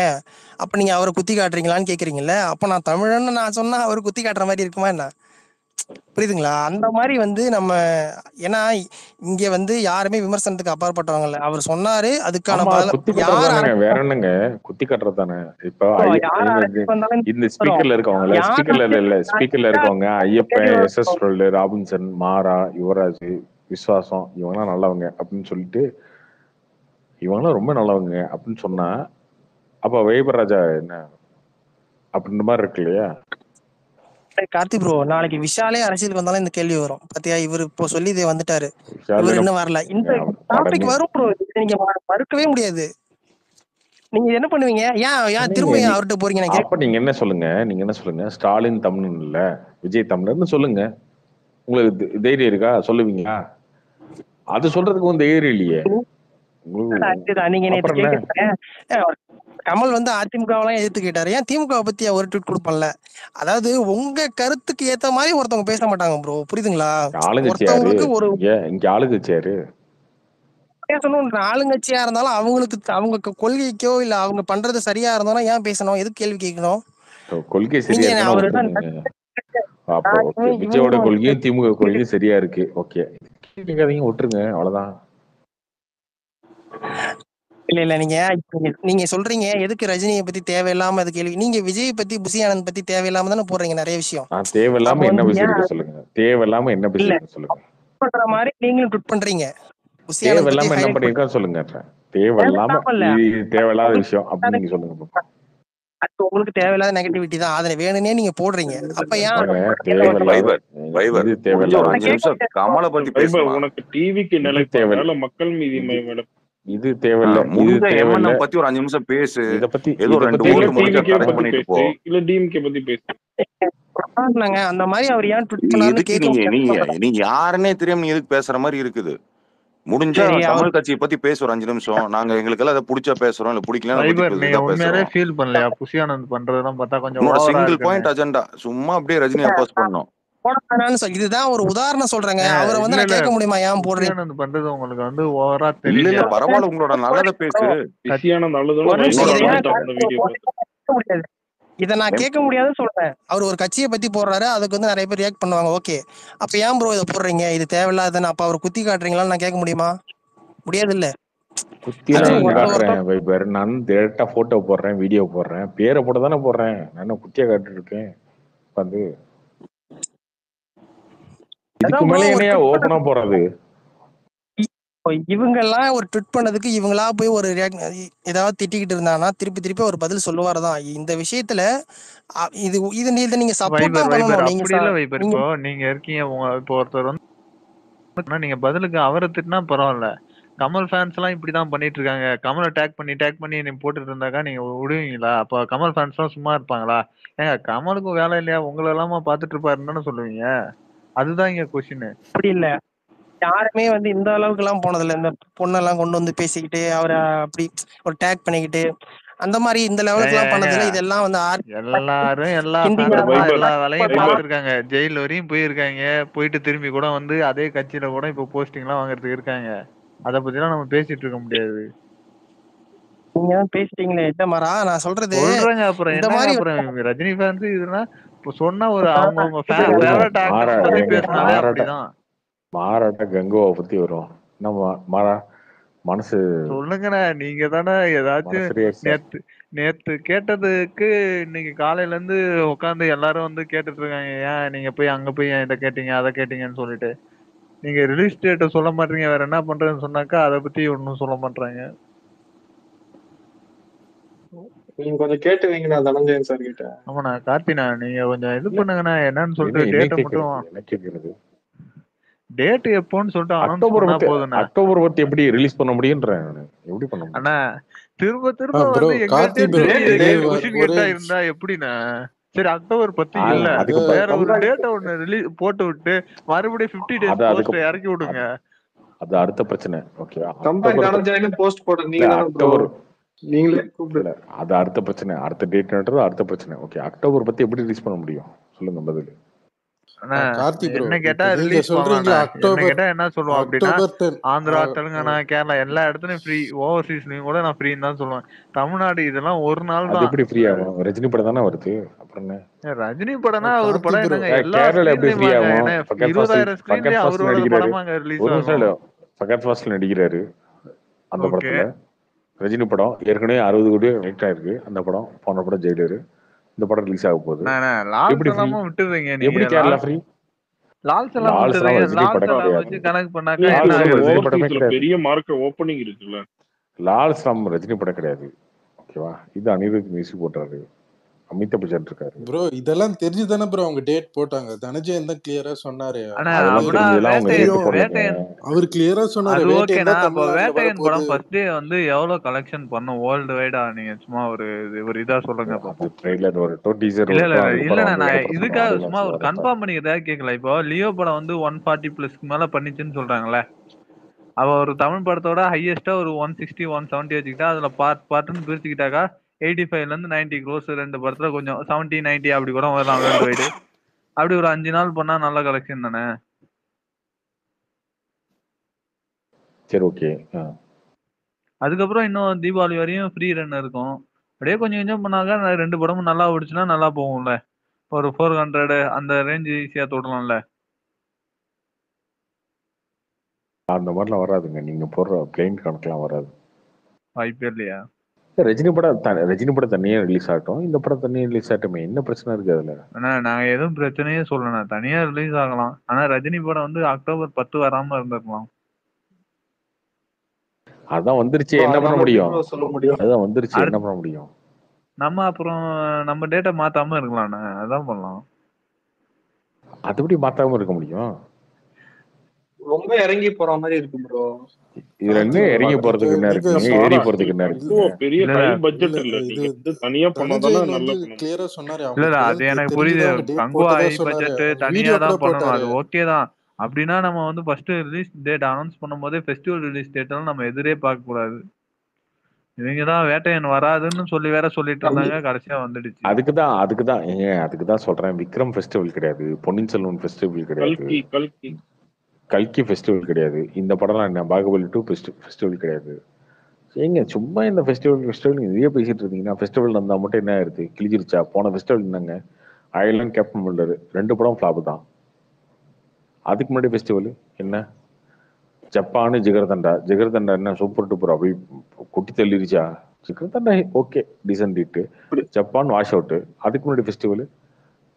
அப்ப நீங்க அவரை குத்தி காட்டுறீங்களான்னு கேக்குறீங்கல்ல. அப்ப நான் தமிழன்னு நான் சொன்னா அவரு குத்தி காட்டுற மாதிரி இருக்குமா என்ன? புரியுதுங்களா? அந்த மாதிரி வந்து நம்ம ஏன்னா இங்க வந்து யாருமே விமர்சனத்துக்கு அப்பாற்பட்டவங்கல்ல. அவர் சொன்னாரு, அதுக்கான வேற என்னங்க குத்தி கட்டுறது தானே. இப்போ இந்த ஸ்பீக்கர்ல இருக்கவங்க ஐயப்பன், SS ராபின்சன், மாறா, யுவராஜ், விஸ்வாசம் இவங்கெல்லாம் நல்லவங்க அப்படின்னு சொல்லிட்டு இவங்கெல்லாம் ரொம்ப நல்லவங்க அப்படின்னு சொன்னா அப்ப வைபர் ராஜா என்ன அப்படின்ற மாதிரி இருக்கு இல்லையா? கார்த்தி ப்ரோ, நாளைக்கு விஷாலே அரசியலுக்கு வந்தாலும் இந்த கேள்வி வரும். பாத்தியா, இவரு இப்போ சொல்லி இது வந்துட்டாரு, இவர் இன்னும் வரல. இந்த டாபிக் வரும் ப்ரோ, நீங்க மறுக்கவே முடியாது. நீங்க என்ன பண்ணுவீங்க? ஏன் திரும்ப ஏன் அவர்கிட்ட போறீங்க? நான் அப்ப நீங்க என்ன சொல்லுங்க, ஸ்டாலின் தமிழன் இல்ல விஜய் தமிழர்னு சொல்லுங்க. உங்களுக்கு தைரியம் இருக்கா? சொல்லுவீங்களா? அது சொல்றதுக்கு தைரியம் இல்லையே. நீங்க நேத்து கேக்குறீங்க கமல் வந்து அதிமுகவெல்லாம் எதிர்த்து கேட்டாரு, ஏன் திமுக பத்தி ஒரு ட்வீட் கொடுப்பல. அதாவது உங்க கருத்துக்கு ஏத்த மாதிரி ஒருத்தவங்க பேச மாட்டாங்க ப்ரோ, புரியுதுங்களா? ஒருத்தவங்களுக்கு ஒரு இங்க ஆளுங்கட்சியாரு பேசணும். ஆளுங்கட்சியா இருந்தாலும் அவங்களுக்கு அவங்க கொள்கைக்கோ இல்ல அவங்க பண்றது சரியா இருந்தாலும் ஏன் பேசணும்? எதுக்கு கேள்வி கேட்கணும்? கொள்கை சரியா அப்போ விஜயோட கொள்கையும் திமுக கொள்கையும் சரியா இருக்கு. ஓகே, கேட்காதீங்க, விட்டுருங்க, அவ்வளவுதான். இல்ல நீங்க சொல்றீங்க எதுக்கு ரஜினியை பத்தி தேவையில்லாம அது கேள்வி. நீங்க விஜய் பத்தி புசி ஆனந்த் பத்தி தேவையில்லாம தானே போடுறீங்க நிறைய விஷயம். தேவையில்லாம என்ன பேசிருக்க சொல்லுங்க. தேவையில்லாம என்ன பேசிருக்க சொல்லுங்க. பண்ற மாதிரி நீங்களும் ட்வீட் பண்றீங்க. தேவையில்லாம என்ன பண்ணிருக்கா சொல்லுங்க. தேவையில்லாம தேவையில்லாத விஷயம் அப்படின்னு நீங்க சொல்லுங்க. அது உங்களுக்கு தேவையில்லாத நெகட்டிவிட்டி தான், அதை வேணும்னே நீங்க போடுறீங்க. அப்ப கமலை பத்தி பேசலாம். உனக்கு டிவிக்கு நிலை தேவையில்ல, மக்கள் மீதி இது தேவையில்ல. பத்தி ஒரு 5 நிமிஷம் பேசு. இத பத்தி ஏதோ 2 ஓட்டு பண்ணிட்டு போ. இல்ல டிஎம்கே பத்தி பேசு. அந்த மாதிரி அவர் ஏன் ட்வீட் பண்ணாருன்னு நீங்க யாருன்னே தெரியாம நீ எதுக்கு பேசுற மாதிரி இருக்குது. முடிஞ்சா கமல் கட்சியை பத்தி பேச ஒரு 5 நிமிஷம். நாங்க எங்களுக்கு எல்லாம் அதை பிடிச்சா பேசுறோம், இல்ல பிடிக்கல ஃபீல் பண்ணலையா? புசி ஆனந்த் பண்றதெல்லாம் பார்த்தா கொஞ்சம் சிங்கிள் பாயிண்ட் அஜெண்டா சும்மா அப்படியே ரஜினி அப்போஸ் பண்ணோம். இதுதான் ஒரு உதாரணம் சொல்றேங்க. அவரை வந்து நான் கேட்க முடியுமா ஏன் போடுறீங்க பண்றது உங்களுக்கு வந்து ஓவரா தெரியல. இல்ல பரவாயில்ல, உங்களோட நல்லதை பேசு. இதை நான் கேட்க முடியாதுன்னு சொல்றேன். அவர் ஒரு கட்சியை பத்தி போடுறாரு, அதுக்கு வந்து நிறைய பேர் ரியாக்ட் பண்ணுவாங்க. ஓகே, அப்ப ஏன் ப்ரோ இதை போடுறீங்க? இது தேவையில்லாதானே? அப்ப அவர் குத்தி காட்டுறீங்களான்னு நான் கேட்க முடியுமா? முடியாது இல்ல. நான் டேரக்டா போட்டோ போடுறேன், வீடியோ போடுறேன், பேரை போட்டு தானே போடுறேன். நான் குத்தியா காட்டு இருக்கேன். வந்து இதுக்கு மேல என்னையா ஓபனா போறது? இவங்க எல்லாம் ஒரு ட்வீட் பண்ணதுக்கு இவங்களா போய் ஒரு ஏதாவது திட்டிக்கிட்டு இருந்தாங்கன்னா திருப்பி ஒரு பதில் சொல்லுவாருதான். இந்த விஷயத்துல இது நீங்க சப்போர்ட் தான் பண்ணணும். இப்போ நீங்க இருக்கீங்க, இப்போ ஒருத்தர் வந்து நீங்க பதிலுக்கு அவரை திட்டினா பரவாயில்ல. கமல் ஃபேன்ஸ் எல்லாம் இப்படிதான் பண்ணிட்டு இருக்காங்க. கமலை டேக் பண்ணி நீங்க போட்டுட்டு இருந்தாக்கா நீங்க விடுவீங்களா? அப்ப கமல் ஃபேன்ஸ் எல்லாம் சும்மா இருப்பாங்களா? ஏங்க கமலுக்கும் வேலை இல்லையா? உங்களை எல்லாமா பாத்துட்டு இருப்பாருன்னு சொல்லுவீங்க. அதுதான் இங்க கொஸ்டின். அப்படி இல்ல, யாருமே வந்து இந்த அளவுக்கு எல்லாம் போனதில்ல. இந்த பொண்ணெல்லாம் கொண்டு வந்து பேசிக்கிட்டு அவரை அப்படி ஒரு டேக் பண்ணிக்கிட்டு அந்த மாதிரி இந்த லெவலுக்கு எல்லாம் பண்ணதில்ல. இதெல்லாம் வந்து எல்லாரும் எல்லா வேலையும் பார்த்துருக்காங்க. ஜெயில் வரையும் போயிருக்காங்க. போயிட்டு திரும்பி கூட வந்து அதே கட்சியில கூட இப்ப போஸ்டிங் எல்லாம் வாங்குறதுக்கு இருக்காங்க. அத பத்தி எல்லாம் நம்ம பேசிட்டு இருக்க முடியாது. நீங்க பேசிட்டீங்களே என்ன மாறா நான் சொல்றது சொல்றேங்க. அப்புறம் என்ன அப்புறம் ரஜினி ஃபேன்ஸ் இதுனா இப்ப சொன்னா ஒரு அவங்க ஃபேவரட் ஆக்டர் பத்தி பேசினாலே அப்படிதான். மாறாட்ட கங்குவா பத்தி வரும். நம்ம மாறா மனசு சொல்லுங்கண்ணா. நீங்க தானே ஏதாச்சும் நேத்து கேட்டதுக்கு இன்னைக்கு காலையில இருந்து உட்காந்து எல்லாரும் வந்து கேட்டுட்டு இருக்காங்க. ஏன் நீங்க போய் அங்க போய் இதை கேட்டீங்க அதை கேட்டீங்கன்னு சொல்லிட்டு நீங்க ரிலீஸ் டேட்டை சொல்ல மாட்டீங்க. வேற என்ன பண்றதுன்னு சொன்னாக்கா அதை பத்தி ஒன்னும் சொல்ல மாட்டாங்க. நீங்க கொஞ்சம் கேட்டு வைங்கண்ணா தனஞ்சயன் சார் கிட்ட. ஆமாண்ணா கார்த்தினா, நீங்க கொஞ்சம் இது பண்ணுங்கண்ணா. என்னன்னு சொல்லிட்டு டேட்டை மட்டும் டேட் எப்போன்னு சொல்லிட்டு அனௌன்ஸ் பண்ணா போதும்ண்ணா. அக்டோபர் பத்தி எப்படி ரிலீஸ் பண்ண முடியும்ன்றேன். எப்படி பண்ண முடியும் அண்ணா? திரும்ப வந்து எங்க கொஸ்டின் கேட்டா இருந்தா எப்படிண்ணா? சரி அக்டோபர் 10 இல்ல, வேற ஒரு டேட் ஒன்னு ரிலீஸ் போட்டு விட்டு மறுபடியும் 50 days போஸ்ட் இறக்கி விடுங்க. அது அடுத்த பிரச்சனை. ஓகேவா? போஸ்ட் போட நீங்களே கூப்பிடல. அது அடுத்த பிரச்சனை. அடுத்த டேட்ன்றது அடுத்த பிரச்சனை. ஓகே, அக்டோபர் பத்தி எப்படி ரிலீஸ் பண்ண முடியும் சொல்லுங்க பதில். என்ன கேட்டா ரிலீஸ் பண்ணலாம். என்ன கேட்டா என்ன சொல்லுவோம் அப்படின்னா ஆந்திரா, தெலுங்கானா, கேரளா எல்லா இடத்துலயும் ஃப்ரீ. ஓவர்சீஸ்லயும் கூட நான் ஃப்ரீன்னு தான் சொல்லுவேன். தமிழ்நாடு இதெல்லாம் ஒரு நாள் தான். எப்படி ஃப்ரீ ஆகும்? ரஜினி படம் தானே வருது. அப்புறம் என்ன ரஜினி படம்னா ஒரு படம் என்னங்க எல்லா ஸ்கிரீன்லயும் 20,000 ஸ்கிரீன்லயே அவரோட படமாங்க ரிலீஸ் ஆகும். ஃபகத் ஃபாசில் நடிக்கிறாரு அந்த படத்துல. ரஜினி படம் ஏற்கனவே 60 கோடி வெயிட் ஆயிருக்கு. அந்த படம் போன படம் ஜெயிலரு. இந்த படம் ரிலீஸ் ஆக போகுது. விட்டுறீங்க எப்படி கேரளா ஃப்ரீ? லால்ஸ் எல்லாம் வச்சு கனெக்ட் பண்ணாக்க பெரிய மார்க்கெட் ஓபனிங் இருக்குல்ல. லால்ஸ் ராம் ரஜினி படம் கிடையாது. ஓகேவா? இது அனிருத் மியூசிக் போட்டாரு. அமிதாப் பச்சன் இருக்காரு. ப்ரோ இதெல்லாம் தெரிஞ்சு தானே ப்ரோ அவங்க டேட் போட்டாங்க. தனஜயன் தான் கிளியரா சொன்னாரு. ஆனா அதெல்லாம் அப்படின்னா தெரிஞ்செல்லாம் அவங்க டேட் வேட்டையன் போடலங்க. வேட்டையன் அவர் கிளியரா சொன்னாரு அது வேட்டையன் ஓகேண்ணா. தான் அப்போ தமிழ்நாட்டுல வேட்டையன் வரப்போகுது. படம் ஃபர்ஸ்ட் டே வந்து எவ்வளவு கலெக்ஷன் பண்ணும் வேர்ல்டு வைடா? நீங்க சும்மா ஒரு இதா சொல்லுங்க அது பாப்போம். ட்ரெய்லர் வரட்டும், டீசர் இல்ல இல்ல வரட்டும், இல்ல அதுக்கப்புறம் இல்லண்ணா, நான் வந்ததுக்கப்புறம் இதுக்காக ஆடியோ சும்மா லான்ச்ல ஒரு வரட்டும். கன்ஃபார்ம் பண்ணிக்கிறதா கேட்கல. இப்போ லியோ படம் வந்து 140+ மேல பண்ணிச்சுன்னு சொல்றாங்களே. அவ ஒரு தமிழ் படத்தோட ஹையஸ்டா ஒரு 160 170 வச்சுக்கிட்டா அதுல பார்ட்னு பிரிச்சுக்கிட்டாக்கா 85ல இருந்து 90 க்ரோஸ். ரெண்டு படத்துல கொஞ்சம் 70 90 அப்படி கூட வரலாம் வேர்ல்டு வைடு. அப்படி ஒரு 5 நாள் பண்ணா நல்ல கலெக்ஷன் தானே. சரி ஓகே. அதுக்கப்புறம் இன்னும் தீபாவளி வரையும் ஃப்ரீ ரன் இருக்கும். அப்படியே கொஞ்சம் கொஞ்சம் பண்ணாங்க. 2 படமும் நல்லா ஓடிச்சுன்னா நல்லா போகும்ல. ஒரு 400 அந்த ரேஞ்ச் ஈஸியா தொடலாம்ல. அந்த மாதிரிலாம் வராதுங்க. நீங்க போடுற பிளைன் கணக்கெல்லாம் வராது. வாய்ப்பே இல்லையா? ரஜினி படம் தனியா ரிலீஸ் ஆகட்டும், இந்த படம் தனியா ரிலீஸ் ஆகட்டுமே, என்ன பிரச்சனை இருக்கு அதுல? ஆனா நான் எதுவும் பிரச்சனையே சொல்லணா. தனியா ரிலீஸ் ஆகலாம். ஆனா ரஜினி படம் வந்து அக்டோபர் 10 வராம இருந்திருக்கலாம். அதான் வந்துருச்சு, bro என்ன அதை பண்ண நம்ம எப்படி முடியும்? bro சொல்ல முடியும்? அதான் வந்துருச்சு, என்ன அடுத்து பண்ண முடியும்? நம்ம அப்புறம் நம்ம டேட்டை மாத்தாம இருக்கலாம்ண்ணே. அதான் பண்ணலாம். அது எப்படி மாத்தாம இருக்க முடியும்? ரொம்ப இறங்கி போற மாதிரி இருக்கு ப்ரோ. இதுல என்ன கார்த்திக் இறங்கி நீங்க போறதுக்கு என்ன நீங்க இருக்குங்க? பாரா ஏறி சொல்ற போறதுக்கு என்ன இல்ல இருக்குங்க? பெரிய இல்ல ஹை இல்ல பட்ஜெட் இல்ல இல்ல. இது நீங்க வந்து தனியா பண்ணாதானே தனஞ்சயன் நல்ல வந்து படம். கிளியரா சொன்னாரு. இல்ல இல்ல, அவங்களுக்கு அது எனக்கு புரியுது. தெரிஞ்சுதான் அவங்க டேட் கங்குவா போட்டதா ஹை சொன்னாரு. பட்ஜெட் தனியா வீடியோ கூட தான் பண்ணணும். போட்டாரு. அது ஓகே தான். அப்படின்னா நம்ம வந்து ஃபர்ஸ்ட் ரிலீஸ் டேட் அனௌன்ஸ் பண்ணும்போதே ஃபெஸ்டிவல் ரிலீஸ் டேட் எல்லாம் நம்ம எதிரே பார்க்க கூடாது. இவங்க தான் வேட்டையன் வராதுன்னு சொல்லி வேற சொல்லிட்டு இருந்தாங்க. கடைசியா வந்துடுச்சு. அதுக்குதான் சொல்றேன். விக்ரம் ஃபெஸ்டிவல் கிடையாது, பொன்னியின் செல்வன் ஃபெஸ்டிவல் கிடையாது, கல்கி ஃபெஸ்டிவல் கிடையாது, இந்த படம்லாம் என்ன பாகுபலி 2 ஃபெஸ்டிவல் கிடையாது. ஏங்க சும்மா இந்த ஃபெஸ்டிவல் இதே பேசிட்டு இருந்தீங்கன்னா, ஃபெஸ்டிவல் வந்தா மட்டும் என்ன ஆயிருது? கிழிஞ்சிருச்சா? போன ஃபெஸ்டிவல் என்னங்க, அயர்லாந்து கேப்டன் மில்லர் 2 படம் ஃபிளாப் தான். அதுக்கு முன்னாடி ஃபெஸ்டிவல் என்ன? ஜப்பானு ஜிகர்தண்டா என்ன சூப்பர் டூப்பர் அப்படி குட்டி தள்ளிருச்சா? Jigarthanda okay decent hit. Japan wash out. அதுக்கு முன்னாடி ஃபெஸ்டிவல்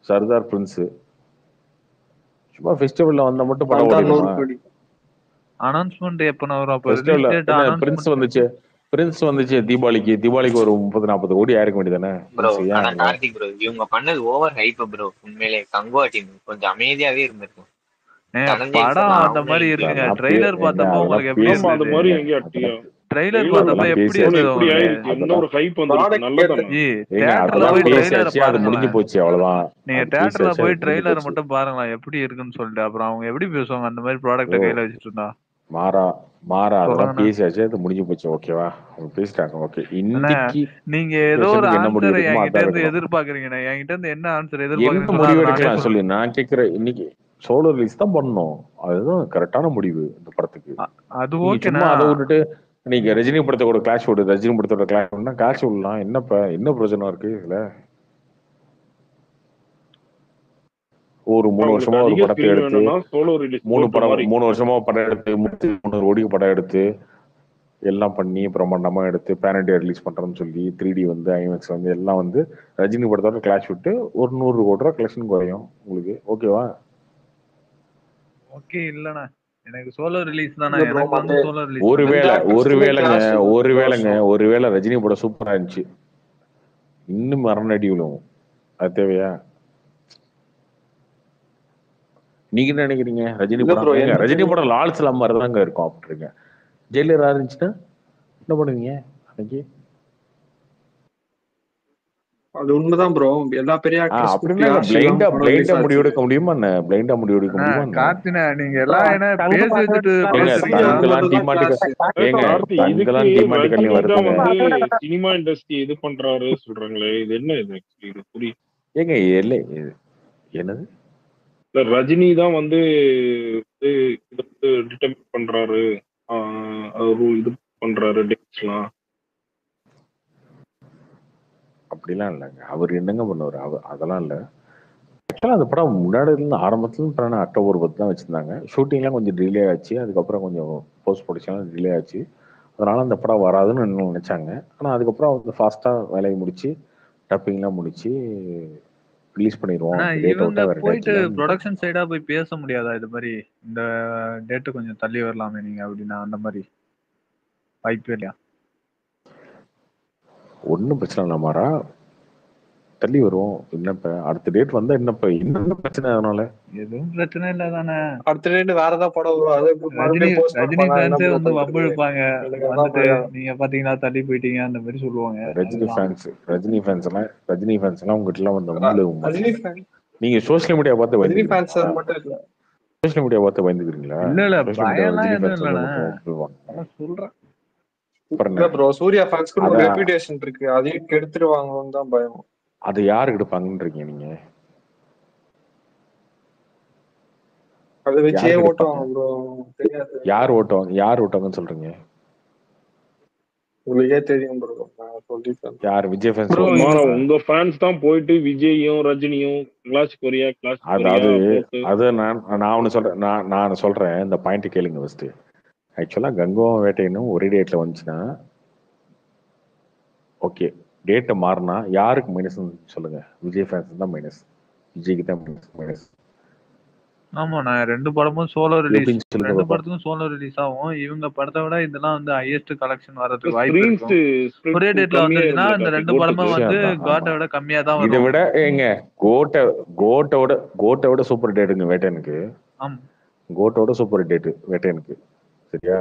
சர்தார் பிரின்ஸ். சும்மா ஃபெஸ்டிவல்ல வந்தா மட்டும் படம் ஓடிடுமா? அனௌன்ஸ்மெண்ட் எப்ப வரும்? அப்ப ரிலீஸ் ஃபெஸ்டிவல்ல டேட் என்ன அனௌன்ஸ்மெண்ட் பிரின்ஸ் வந்துச்சு தீபாவளிக்கு ஒரு 30-40 கோடி ஆயிருக்க வேண்டியதானே? ப்ரோ. ஆனா கார்த்திக் ப்ரோ, இவங்க பண்ணது ஓவர் ஹைப் ப்ரோ. உண்மையிலே கங்குவா டீம் கொஞ்சம் அமைதியாவே இருந்திருக்கும். படம் அந்த மாதிரி இருக்குங்க. ட்ரெய்லர் பார்த்தப்போ உங்களுக்கு எப்படி இருந்தது? ட்ரெய்லர் பார்த்தப்ப எப்படி இருந்தது உங்களுக்கு? தியேட்டர்ல போய் ட்ரெய்லர் முடிஞ்சு போச்சு, அவ்வளவுதான். நீங்க தியேட்டர்ல போய் ட்ரெய்லர் மட்டும் பாருங்களேன் எப்படி இருக்குன்னு சொல்லிட்டு. அப்புறம் அவங்க எப்படி பேசுவாங்க அந்த மாதிரி ப்ராடக்ட்ட கையில வச்சுட்டு இருந்தா? மாறா அதெல்லாம் பேசியாச்சு, அது முடிஞ்சு போச்சு. ஓகேவா? அவங்க பேசிட்டாங்க. ஓகே, இன்னைக்கு நீங்க ஏதோ ஒரு ஆன்சர் என்கிட்ட இருந்து எதிர்பார்க்கறீங்க. என்கிட்ட இருந்து என்ன ஆன்சர் என்ன எதிர்பார்க்கறீங்க முடிவு எடுக்கலாம் சொல்லி நான் கேக்குறேன். இன்னைக்கு சோலோ ரிலீஸ் தான் பண்ணணும், அதுதான் கரெக்டான முடிவு இந்த படத்துக்கு. அது சும்மா அதை விட்டுட்டு நீங்க ரஜினி படத்தோட கிளாஷ் விடு, ரஜினி படத்தோட கிளாஷ் விடலாம். என்ன பிரயோஜனம் இருக்கு இதுல? ஒரு 3 வருஷமா ஒரு படத்தை எடுத்து 3 வருஷமா படம் எடுத்து 300 கோடிக்கு படம் எடுத்து எல்லாம் பண்ணி பிரம்மாண்டமா எடுத்து பேன் இண்டியா ரிலீஸ் பண்றோம்னு சொல்லி 3D வந்து ஐமேக்ஸ் வந்து எல்லாம் வந்து ரஜினி படத்தோட கிளாஷ் விட்டு ஒரு 100 கோடி ரூபா கலெக்ஷன் குறையும் உங்களுக்கு. ஓகேவா? ஓகே இல்லண்ணா, எனக்கு சோலோ ரிலீஸ் தானே. எனக்கு வந்து சோலோ ரிலீஸ் ஒருவேளைங்க ரஜினி படம் சூப்பரா இருந்துச்சு, இன்னும் மரணடி விழுவும். அது தேவையா? நீங்க என்ன நினைக்கிறீங்க? ரஜினி படம் லால் சலாம் மாதிரி தாங்க இருக்கும் அப்படிங்க. ஜெயிலர் இருந்துச்சுன்னா என்ன பண்ணுவீங்க அன்னைக்கு? அது உண்மைதான் ப்ரோ. எல்லா பெரிய அப்படின்னா பிளைண்டா முடிவு எடுக்க முடியுமா? கார்த்தினா நீங்க எல்லாம் என்ன பேசி வச்சுட்டு சினிமா இண்டஸ்ட்ரி இது பண்றாரு சொல்றாங்களே, இது என்ன? இது புரியுது ஏங்க? என்னது ரஜினி தான் வந்து டிட்டர்மின் பண்றாரு, இது பண்றாரு டேட்ஸ்லாம். அப்படிலாம் இல்லைங்க. அவர் என்னங்க பண்ணுவார்? அதெல்லாம் இல்லை. ஆக்சுவலாக அந்த படம் முன்னாடி இருந்து ஆரம்பத்துல அக்டோபர் 10 தான் வச்சிருந்தாங்க. ஷூட்டிங்லாம் கொஞ்சம் டிலே ஆச்சு, அதுக்கப்புறம் கொஞ்சம் போஸ்ட் ப்ரொடக்ஷன்லாம் டிலே ஆச்சு. அதனால அந்த படம் வராதுன்னு இன்னும் நினைச்சாங்க. ஆனால் அதுக்கப்புறம் அவங்க ஃபாஸ்ட்டாக வேலையை முடிச்சு டப்பிங்லாம் முடிச்சு ரிலீஸ் பண்ணிடுவோம். இவங்க போயிட்டு ப்ரொடக்ஷன் சைடா போய் பேச முடியாதா? இது மாதிரி இந்த டேட்டு கொஞ்சம் தள்ளி வரலாமே நீங்க அப்படின்னா, அந்த மாதிரி வாய்ப்பு இல்லையா? ஒன்றும் பிரச்சனை இல்லை மாறா. தள்ளி வரும். என்னப்ப அடுத்த டேட் வந்தா என்னப்ப என்ன பிரச்சனை அதனால? எதுவும் பிரச்சனை இல்ல தானே. அடுத்த டேட் வேற ஏதாவது படம் வரும், அதை ரஜினி மறுபடியும் போஸ்ட்போன் ரஜினி பண்ணா என்ன ஃபேன்ஸே ப்ரோ வந்து பண்றது? வம்பிழுப்பாங்க எனக்கு அதான் வந்துட்டு, பயம். நீங்க பாத்தீங்கன்னா தள்ளி போயிட்டீங்க அந்த மாதிரி சொல்லுவாங்க. ரஜினி அதுதான் ஃபேன்ஸ் ரஜினி ஃபேன்ஸ் எல்லாம் உங்ககிட்ட எல்லாம் வந்து வம்பிழுக ரஜினி மாட்டாங்க. ஃபேன் நீங்க சோசியல் மீடியா பார்த்து ரஜினி ஃபேன்ஸ் பயந்துக்கிறீங்களா? மட்டும் இல்ல. சோசியல் மீடியா பார்த்து பயந்துக்கிறீங்களா? இல்ல சோசியல் மீடியா பயம்லாம் ரஜினி எதுவும் ஃபேன்ஸ் வந்து இல்லண்ணே, மட்டும் வம்பிழுவாங்க. அதான் சொல்றேன். அப்புறம் இல்ல என்ன? ப்ரோ, சூர்யா ஃபேன்ஸ்க்கு ஒரு அத ரெப்யூட்டேஷன் இருக்கு, அதையும் கெடுத்துருவாங்கன்னு தான் பயம். அதை யாரு எடுப்பாங்கன்றீங்க நீங்க? அதை வச்சே யாருக்கு எடுப்பாங்க? ஓட்டுவாங்க ப்ரோ, தெரியாது. யார் ஓட்டுவாங்கன்னு சொல்றீங்க? உங்களுக்கே தெரியும் ப்ரோ, நான் சொல்லிட்டேன். யார்? விஜய் ஃபேன்ஸ் ப்ரோ ஓட்டுவாங்களா? உங்க ஃபேன்ஸ் தான் போயிட்டு விஜயும் ரஜினியும் கிளாஸ் கொரியா அதாவது போட்டு அது நான் ஒன்று சொல்றேன், நான் சொல்றேன், இந்த பாயிண்ட் கேளுங்க ஃபர்ஸ்ட். ஆக்சுவலா கங்குவாவும் வேட்டையனும் ஒரே டேட்ல வந்துச்சுன்னா ஓகே, டேட்டை மாறினா யாருக்கு மைனஸ் சொல்லுங்க? விஜய் ஃபேன்ஸ் தான் மைனஸ், விஜய்க்கு தான் மைனஸ். ஆமா, நான் 2 படமும் சோலோ ரிலீஸ், எப்படின்னு சொல்லுங்க 2 பாப்போம். படத்துக்கும் சோலோ ரிலீஸ் ஆகும். இவங்க படத்தை விட இதெல்லாம் வந்து ஹையஸ்ட் கலெக்ஷன் வர்றதுக்கு வாய்ப்பு இருக்கும். ஒரே டேட்ல வந்துருச்சுன்னா இந்த 2 படமும் வந்து காட்டை விட கம்மியா தான் இதை வரும். விட ஏங்க கோட்டை விட சூப்பர் டேட்டுங்க வேட்டையனுக்கு. ஆமா, கோட்டோட சூப்பர் டேட்டு வேட்டையனுக்கு. சரியா?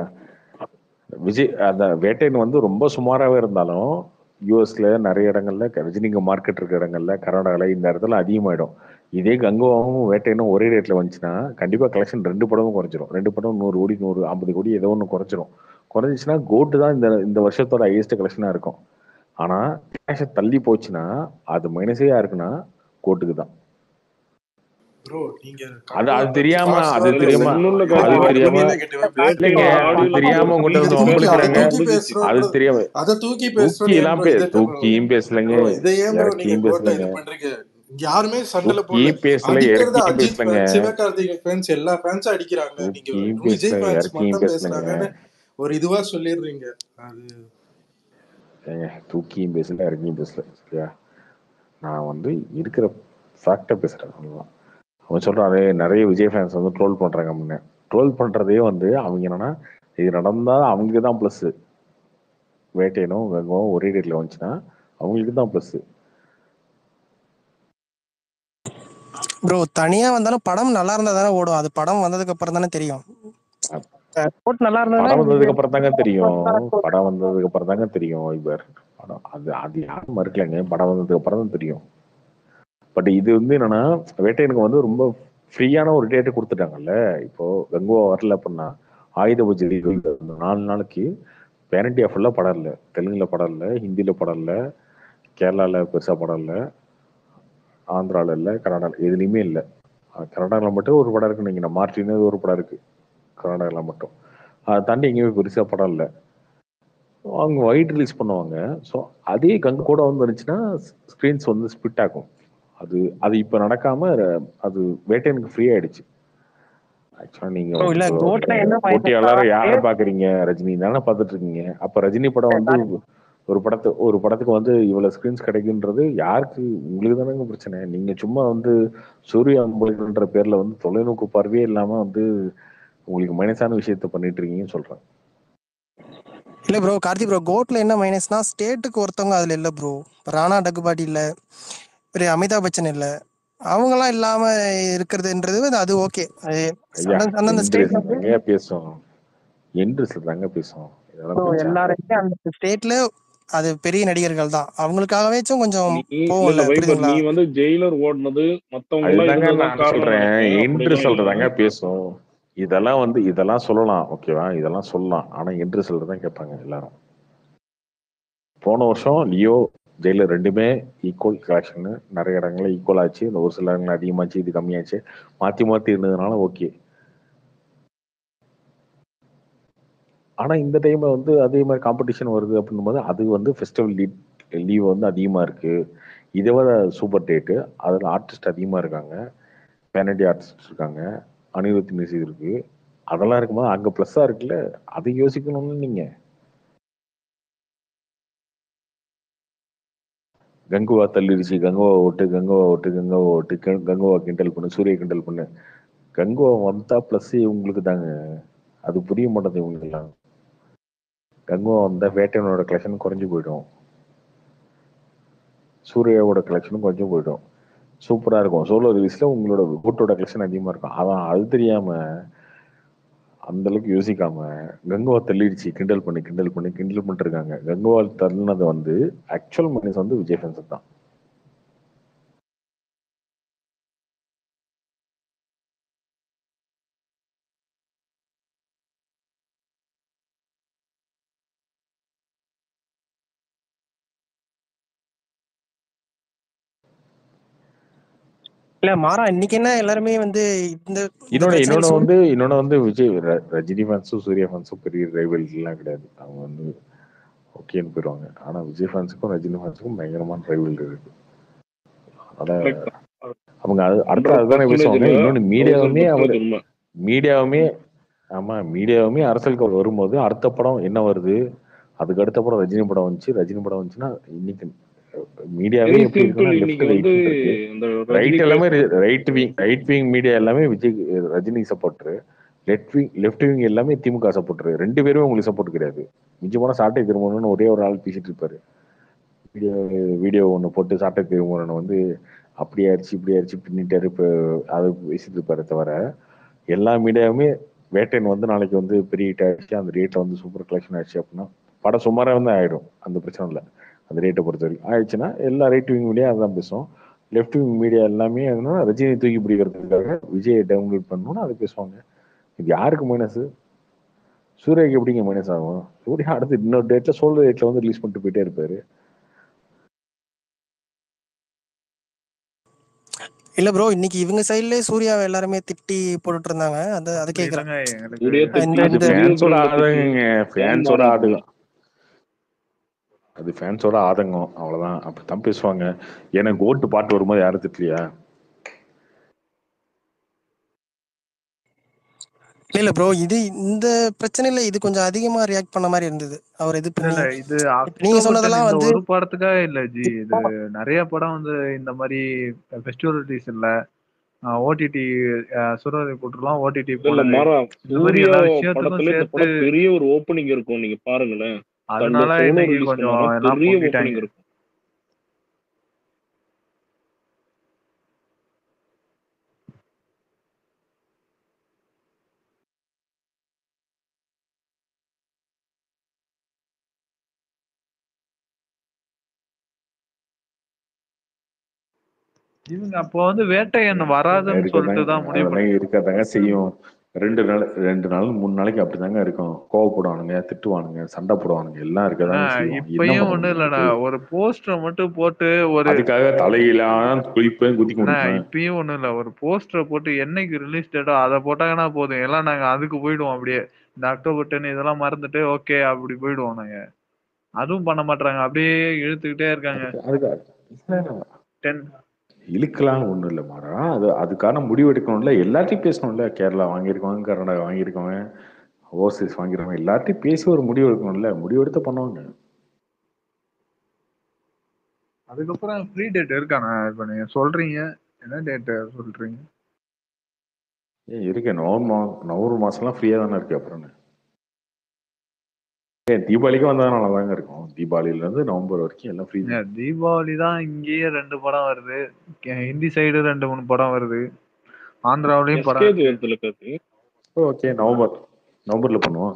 விஜய் அந்த வேட்டையன் வந்து ரொம்ப சுமாராகவே இருந்தாலும் யூஎஸ்ல நிறைய இடங்கள்ல ரஜினிங்க மார்க்கெட் இருக்கிற இடங்கள்ல கர்நாடகாவில் இந்த இடத்துல அதிகமாயிடும். இதே கங்குவாவும் வேட்டையனும் ஒரே ரேட்ல வந்துச்சுன்னா கண்டிப்பா கலெக்ஷன் 2 படமும் குறைஞ்சிரும். 2 படம் 100 கோடி 150 கோடி ஏதோ ஒன்று குறைஞ்சிரும். குறைஞ்சிச்சுன்னா கோட்டு தான் இந்த வருஷத்தோட ஹையஸ்ட் கலெக்ஷனா இருக்கும். ஆனா கேஷ தள்ளி போச்சுன்னா அது மைனஸே யாருக்குன்னா கோட்டுக்கு தான். ப்ரோ நீங்க அது தெரியாம இல்லைங்க, உங்கள்ட்ட வந்து வம்பிழுக்கிறாங்க. அது தெரியாம அதை தூக்கி தூக்கியும் பேசலங்க, இறக்கியும் பேசலங்க, யாருமே சண்டல போடல. பேசல, அடிக்கிறது இறக்கியும் அஜித் பேசலங்க, ஃபேன்ஸ், சிவகார்த்திகேயன் ஃபேன்ஸ், எல்லா ஃபேன்ஸும் அடிக்கிறாங்க. நீங்க தூக்கியும் விஜய் பேசல, ஃபேன்ஸ் இறக்கியும் மட்டும் பேசலங்க. பேசுறாங்கன்னு ஒரு இதுவா சொல்லிடுறீங்க. அது தூக்கியும் பேசல, இறக்கியும் பேசல. சரியா? நான் வந்து இருக்கிற ஃபேக்டை பேசுறேன். அவ்வளவுதான். அவன் சொல்றான் நிறைய விஜய் ஃபேன்ஸ் வந்து ட்ரோல் பண்றாங்க. முன்ன ட்ரோல் பண்றதே வந்து அவங்க என்னன்னா, இது நடந்தா அவங்களுக்கு தான் பிளஸ். வேட்டையனும் கங்குவும் ஒரே டேட்ல வந்துச்சுன்னா அவங்களுக்கு தான் பிளஸ். ப்ரோ தனியா வந்தாலும் படம் நல்லா இருந்தா தானே ஓடும். அது படம் வந்ததுக்கு அப்புறம் தானே தெரியும். நல்லா படம் வந்ததுக்கு அப்புறம் தாங்க தெரியும். படம் வந்ததுக்கு அப்புறம் தாங்க தெரியும். இவர் படம் அது யாரும் மறுக்கலைங்க, படம் வந்ததுக்கு அப்புறம் தான் தெரியும். பட் இது வந்து என்னன்னா, வேட்டையனுக்கு வந்து ரொம்ப ஃப்ரீயான ஒரு டேட்டு கொடுத்துட்டாங்கல்ல. இப்போ கங்குவா வரல அப்படின்னா ஆயுத பூஜை 4 நாளைக்கு பேன் இண்டியா ஃபுல்லா படம் இல்லை. தெலுங்குல படம் இல்லை, ஹிந்தியில படம் இல்லை, கேரளால பெருசா படம் இல்லை, ஆந்திரால இல்லை, கர்நாடகா எதுலையுமே இல்லை. கர்நாடகாவில் மட்டும் ஒரு படம் இருக்கு. நீங்க மார்டின்னு ஒரு படம் இருக்கு கர்நாடகாவில் மட்டும். அதை தாண்டி எங்கேயுமே பெருசா படம் இல்லை. அவங்க வைட் ரிலீஸ் பண்ணுவாங்க. ஸோ அதே கங்கு கூட வந்துருச்சுன்னா ஸ்க்ரீன்ஸ் வந்து ஸ்பிட் ஆகும். அது இப்ப நடக்காம அது வேட்டையனுக்கு ஃப்ரீ ஆயிடுச்சு. ஆக்சுவலா நீங்க போட்டியாளர் யாரை பாக்குறீங்க? ரஜினி தானே பாத்துட்டு இருக்கீங்க. அப்ப ரஜினி படம் வந்து ஒரு படத்துக்கு வந்து இவ்வளவு ஸ்கிரீன்ஸ் கிடைக்குன்றது யாருக்கு? உங்களுக்கு தானே பிரச்சனை. நீங்க சும்மா வந்து சூரிய அம்புன்ற பேர்ல வந்து தொலைநோக்கு பார்வையே இல்லாம வந்து உங்களுக்கு மைனஸான விஷயத்த பண்ணிட்டு இருக்கீங்கன்னு சொல்றேன். இல்ல ப்ரோ, கார்த்தி ப்ரோ, கோட்ல என்ன மைனஸ்னா ஸ்டேட்டுக்கு ஒருத்தவங்க அதுல இல்ல ப்ரோ. ராணா டக்குபாட்டி இல்ல, பெரிய அமிதாப் பச்சன் இல்ல, அவங்கலாம் இல்லாம இருக்கிறதுன்றது அது ஓகே. அந்தந்த ஸ்டேட்ல பேசும் இன்ட்ரெஸ்ட் தாங்க பேசும். எல்லாருமே அந்த ஸ்டேட்ல அது பெரிய நடிகர்கள் தான். அவங்களுக்காகவே கொஞ்சம் போகும்ல, புரியுதுங்களா? நீ வந்து ஜெயிலர் ஓடுனது மத்தவங்க எல்லாம் சொல்றேன், இன்ட்ரெஸ்ட் சொல்றதாங்க பேசும். இதெல்லாம் சொல்லலாம், ஓகேவா? இதெல்லாம் சொல்லலாம். ஆனா இன்ட்ரெஸ்ட் தான் கேட்பாங்க எல்லாரும். போன வருஷம் லியோ ஜெயிலர் ரெண்டுமே ஈக்குவல் கலெக்ஷன், நிறைய இடங்கள்ல ஈக்குவல் ஆச்சு. இந்த ஒரு சில இடங்கள் அதிகமாச்சு, இது கம்மியாச்சு, மாத்தி இருந்ததுனால ஓகே. ஆனா இந்த டைம்ல வந்து அதே மாதிரி காம்படிஷன் வருது அப்படின்னும் போது அது வந்து ஃபெஸ்டிவல் லீவ் வந்து அதிகமா இருக்கு. இதை விட சூப்பர் டேட்டு, அதுல ஆர்டிஸ்ட் அதிகமா இருக்காங்க, பேனடி ஆர்டிஸ்ட் இருக்காங்க, அனிருத் மியூசிக் இருக்கு. அதெல்லாம் இருக்கும்போது அங்க பிளஸ்ஸா இருக்குல்ல, அதை யோசிக்கணும்னு நீங்க. கங்குவா தள்ளிடுச்சு, கங்குவா ஓட்டு, கங்குவா கிண்டல் பண்ணு, சூரிய கிண்டல் பண்ணு. கங்குவா வந்தா பிளஸ் இவங்களுக்கு தாங்க. அது புரிய மாட்டேது இவங்களுக்கு எல்லாம். கங்குவா வந்தா வேட்டையனோட கலெக்ஷன் குறைஞ்சு போயிடும். சூர்யாவோட கலெக்ஷனும் கொஞ்சம் போயிடும். சூப்பரா இருக்கும். சோலோ ரிலீஸ்ல உங்களோட கோட்டோட கலெக்ஷன் அதிகமா இருக்கும். அதான் அது தெரியாம அந்த அளவுக்கு யோசிக்காம கங்குவா தள்ளிடுச்சு. கிண்டல் பண்ணிட்டு இருக்காங்க. கங்குவா தள்ளினது வந்து ஆக்சுவல் மைனஸ் வந்து விஜய் ஃபேன்ஸ் தான். இல்ல மாறா இன்னைக்கு என்ன எல்லாருமே வந்து இந்த இந்த பிரச்சனைக்கு இன்னொன்னு வந்து விஜய் ரஜினி ஃபேன்ஸும் சூர்யா ஃபேன்ஸும் பெரிய ரைவல்ஸ் எல்லாம் கிடையாது. அவங்க வந்து ஓகேன்னு போயிடுவாங்க. ஆனா விஜய் ஃபேன்ஸுக்கும் ரஜினி ஃபேன்ஸுக்கும் பயங்கரமான ரைவல் இருக்கு. அதனால அவங்க அடுத்த அதுதானே பேசுவாங்க. இன்னொன்னு மீடியாவுமே அரசியலுக்கு வரும்போது அடுத்த படம் என்ன வருது, அதுக்கு அடுத்த படம் ரஜினி படம் வந்துச்சுன்னா இன்னைக்கு மீடியாவே எப்படி இருக்குன்னா லெஃப்ட் ரைட் ரைட் எல்லாமே ரைட் விங் மீடியா எல்லாமே Vijay Rajini supporter, left wing எல்லாமே திமுக சப்போர்டர். ரெண்டு பேருமே உங்களுக்கு சப்போர்ட் கிடையாது. மிஞ்சி போனா சாட்டை திருமணம்னு ஒரே ஒரு ஆள் பேசிட்டு இருப்பாரு. வீடியோ ஒன்று போட்டு சாட்டை திருமணம் வந்து அப்படி ஆயிடுச்சு பின்னிட்டாரு. இப்போ அதை பேசிட்டு இருப்பாரு தவிர எல்லா மீடியாவுமே வேட்டையன் வந்து நாளைக்கு வந்து பெரிய ஹிட் ஆயிடுச்சு, அந்த ரேட்ல வந்து சூப்பர் கலெக்ஷன் ஆயிடுச்சு அப்படின்னா படம் சுமாராக வந்து ஆயிடும். அந்த பிரச்சனை இல்லை. அந்த ரேட்டை பொறுத்த வரைக்கும் ஆயிடுச்சுன்னா எல்லா ரைட் விங் மீடியா அதான் பேசும். லெஃப்ட் விங் மீடியா எல்லாமே ரஜினி தூக்கி பிடிக்கிறதுக்காக விஜயை டவுன்லோட் பண்ணணும்னு அதை பேசுவாங்க. இது யாருக்கு மைனஸ்? சூர்யாவுக்கு எப்படிங்க மைனஸ் ஆகும்? சூர்யா அடுத்து இன்னொரு டேட்ல சோலோ டேட்ல வந்து ரிலீஸ் பண்ணிட்டு போயிட்டே இருப்பாரு. இல்ல ப்ரோ இன்னைக்கு இவங்க சைடுல சூர்யாவை எல்லாருமே திட்டி போட்டுட்டு இருந்தாங்க. அது கேக்குறேன். அது ஃபேன்ஸோட ஆதங்கம், அவ்வளவுதான். அப்படித்தான் பேசுவாங்க. எனக்கு ஓட்டு பாட்டு வரும்போது யாரும் திட்டலையா? இல்ல ப்ரோ இது இந்த பிரச்சனையில இது கொஞ்சம் அதிகமா ரியாக்ட் பண்ண மாதிரி இருந்தது. அவர் இது பண்ணி இது நீங்க சொன்னதெல்லாம் வந்து ஒரு படத்துக்காக இல்ல ஜி, இது நிறைய படம் வந்து இந்த மாதிரி ஃபெஸ்டிவல் சீசன்ல ஓடிடி சுரரை போட்டுலாம் ஓடிடி போனது. இந்த மாதிரி எல்லா விஷயத்துக்கும் சேர்த்து பெரிய ஒரு ஓப்பனிங் இருக்கும். நீங்க பாருங்களேன். அதனால இன்னைக்கு கொஞ்சம் எல்லாம் பொங்கிட்டாங்க. இவங்க அப்போ வந்து வேட்டையன் வராதுன்னு சொல்லிட்டு தான் முடிவு இருக்கதாங்க செய்யும். 2 நாள் 3 நாளைக்கு அப்படிதாங்க இருக்கும். கோவப்படுவானுங்க, திட்டுவானுங்க, சண்டை போடுவானுங்க, எல்லாம் இருக்கதாங்க செய்யும். இப்பயும் ஒண்ணும் இல்லடா, ஒரு போஸ்டர் மட்டும் போட்டு ஒரு அதுக்காக தலையிலாம் குதிப்பேன் குதிக்க முடியும். இப்பயும் ஒண்ணும் இல்ல, ஒரு போஸ்டர் போட்டு என்னைக்கு ரிலீஸ் டேட்டோ அதை போட்டாங்கன்னா போதும், எல்லாம் நாங்க அதுக்கு போயிடுவோம். அப்படியே இந்த October 10 இதெல்லாம் மறந்துட்டு ஓகே அப்படி போயிடுவோம் நாங்க. அதுவும் பண்ண மாட்டாங்க, அப்படியே இழுத்துக்கிட்டே இருக்காங்க. இழுக்கலாம் ஒண்ணும் இல்ல மாறா. அதுக்கான முடிவு எடுக்கணும்ல, எல்லாத்தையும் பேசணும்ல. கேரளா வாங்கியிருக்கவங்க, கர்நாடகா வாங்கியிருக்கவங்க, ஓவர்சீஸ் வாங்கிருக்கவங்க, எல்லாத்தையும் பேசி ஒரு முடிவு எடுக்கணும்ல. முடிவு எடுத்து பண்ணுவாங்க. அதுக்கப்புறம் ஃப்ரீ டேட் இருக்கானே, இப்ப நீங்க சொல்றீங்க என்ன டேட் சொல்றீங்க? இருக்கு, நவம்பர் மாசம்லாம் ஃப்ரீயா தானே இருக்கு. அப்புறம் தீபாவளிக்கு வந்ததுனால தாங்க இருக்கும். தீபாவளில இருந்து நவம்பர் வரைக்கும் எல்லாம் ஃப்ரீ. தீபாவளி தான் இங்கேயே 2 படம் வருது, ஹிந்தி சைடு 2-3 படம் வருது, ஆந்திராவிலயும் படம். ஓகே நவம்பர்ல பண்ணுவோம்.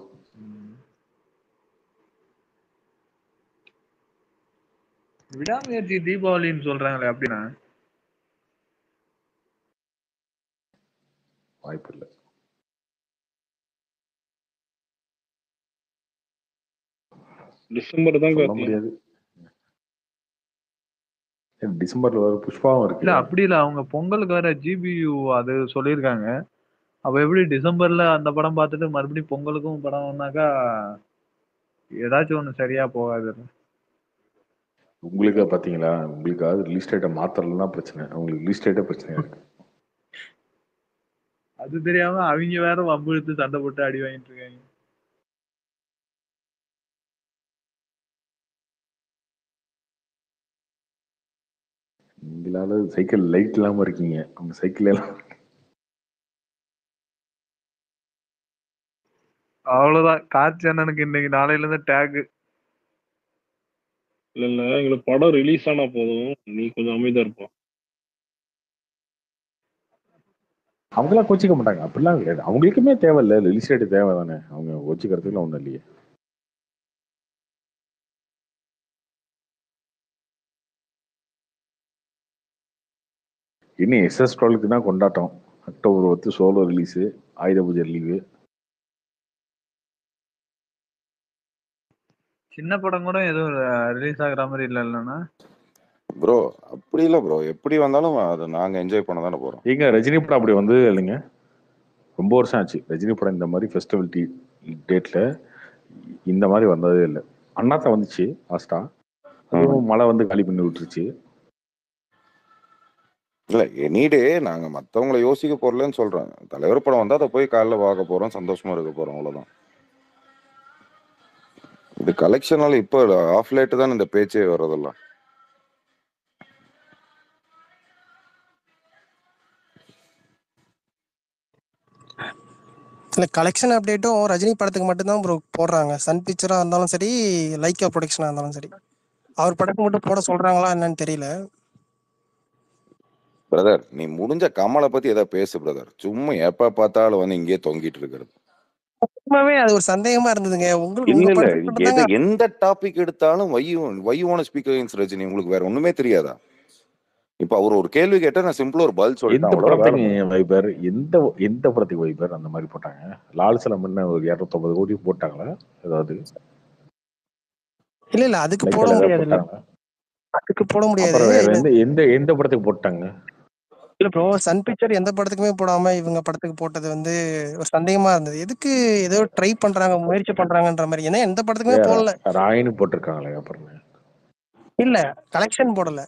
விடாமுயற்சி தீபாவளின்னு சொல்றாங்களே, அப்படின்னா வாய்ப்பு இல்லை. டிசம்பர் தான் சொல்ல முடியாது. டிசம்பர்ல வர புஷ்பாவும் இருக்கு. இல்ல அப்படி இல்ல, அவங்க பொங்கலுக்கு வேற GBU அது சொல்லியிருக்காங்க. அப்ப எப்படி டிசம்பர்ல அந்த படம் பார்த்துட்டு மறுபடியும் பொங்கலுக்கும் படம்னாக்கா ஏதாச்சும் ஒண்ணு சரியா போகாது. உங்களுக்கு பாத்தீங்களா, உங்களுக்காவது ரிலீஸ் டேட்டை மாத்தறதுனா பிரச்சனை, அவங்களுக்கு ரிலீஸ் டேட்டே பிரச்சனையா இருக்கு. அது தெரியாம அவங்க வேற வம்பு இழுத்து சண்டை போட்டு அடி வாங்கிட்டு இருக்காங்க. உங்களால சைக்கிள் லைட் இல்லாம இருக்கீங்க, அவங்க சைக்கிள் எல்லாம். அவ்வளவுதான், கார்த்தி அண்ணனுக்கு இன்னைக்கு நாளையில இருந்து டேக். இல்ல எங்களுக்கு படம் ரிலீஸ் ஆனா போதும், நீ கொஞ்சம் அமைதியா இருப்பா. அவங்களாம் கோச்சிக்க மாட்டாங்க, அப்படிலாம் கிடையாது. அவங்களுக்குமே தேவையில்லை, ரிலீஸ் டேட் தேவை தானே, அவங்க கோச்சிக்கிறதுக்குலாம் ஒன்றும் இல்லையே. இன்னும் SS12 தான் கொண்டாட்டம். அக்டோபர் 10 சோலோ ரிலீஸு, ஆயுத பூஜை லீவு. சின்ன படம் கூட எதுவும் ரிலீஸ் ஆகுற மாதிரி இல்லைன்னா ப்ரோ அப்படி இல்லை ப்ரோ, எப்படி வந்தாலும் அதை நாங்கள் என்ஜாய் பண்ண தானே போகிறோம். எங்க ரஜினி படம் அப்படி வந்து இல்லைங்க, ரொம்ப வருஷம் ஆச்சு ரஜினி படம் இந்த மாதிரி ஃபெஸ்டிவல் டேட்ல இந்த மாதிரி வந்ததே இல்லை. அண்ணாத்த வந்துச்சு லாஸ்டா, அதுவும் மழை வந்து காலி பண்ணி விட்டுருச்சு. இல்லை எனிடே நாங்கள் மற்றவங்களை யோசிக்க போறலன்னு சொல்கிறேன். தலைவர் படம் வந்தால் அதை போய் காலைல பார்க்க போகிறோம், சந்தோஷமா இருக்க போகிறோம், அவ்வளோதான். இது கலெக்ஷனால இப்போ ஆஃப் லேட்டு தான் இந்த பேச்சே வர்றதெல்லாம். இல்லை கலெக்ஷன் அப்டேட்டும் ரஜினி படத்துக்கு மட்டும்தான் ப்ரோ போடுறாங்க. சன் பிக்சராக இருந்தாலும் சரி, லைக்கா ப்ரொடக்ஷனாக இருந்தாலும் சரி, அவர் படத்துக்கு மட்டும் போட சொல்கிறாங்களா என்னன்னு தெரியல. பிரதர் நீ முடிஞ்ச கமலை பற்றி எதாவது பேசு பிரதர், சும்மா எப்போ பார்த்தாலும் வந்து இங்கேயே தொங்கிட்டு இருக்கிறது. சும்மாவே அது ஒரு சந்தேகமா இருந்ததுங்க. உங்களுக்கு இல்ல உங்க இல்ல படத்துக்கு மட்டும் தாங்க. எந்த டாபிக் எடுத்தாலும் வையுவான ஸ்பீக்கர் ரஜினி, உங்களுக்கு வேற ஒண்ணுமே தெரியாதா? இப்ப அவர் ஒரு கேள்வி கேட்டா நான் சிம்பிளா ஒரு பதில் எந்த சொல்லிட்டேன். படத்துக்கு வைபர், எந்த படத்துக்கு வைபர் அந்த மாதிரி போட்டாங்க? லால் சலம் என்ன ஒரு 250 கோடி போட்டாங்களா ஏதாவது? இல்ல அதுக்கு போட முடியாது, அதுக்கு போட முடியாது. எந்த படத்துக்கு போட்டாங்க? இல்ல ப்ரோ, சன் பிக்சர் எந்த படத்துக்குமே போடாம இவங்க படத்துக்கு போட்டது வந்து ஒரு சந்தேகமா இருந்தது. எதுக்கு ஏதோ ட்ரை பண்றாங்க, முயற்சி பண்றாங்கன்ற மாதிரி. ஏன்னா எந்த படத்துக்குமே போடல. ராயின்னு போட்டிருக்காங்களே அப்புறம் இல்ல கலெக்ஷன் போடல,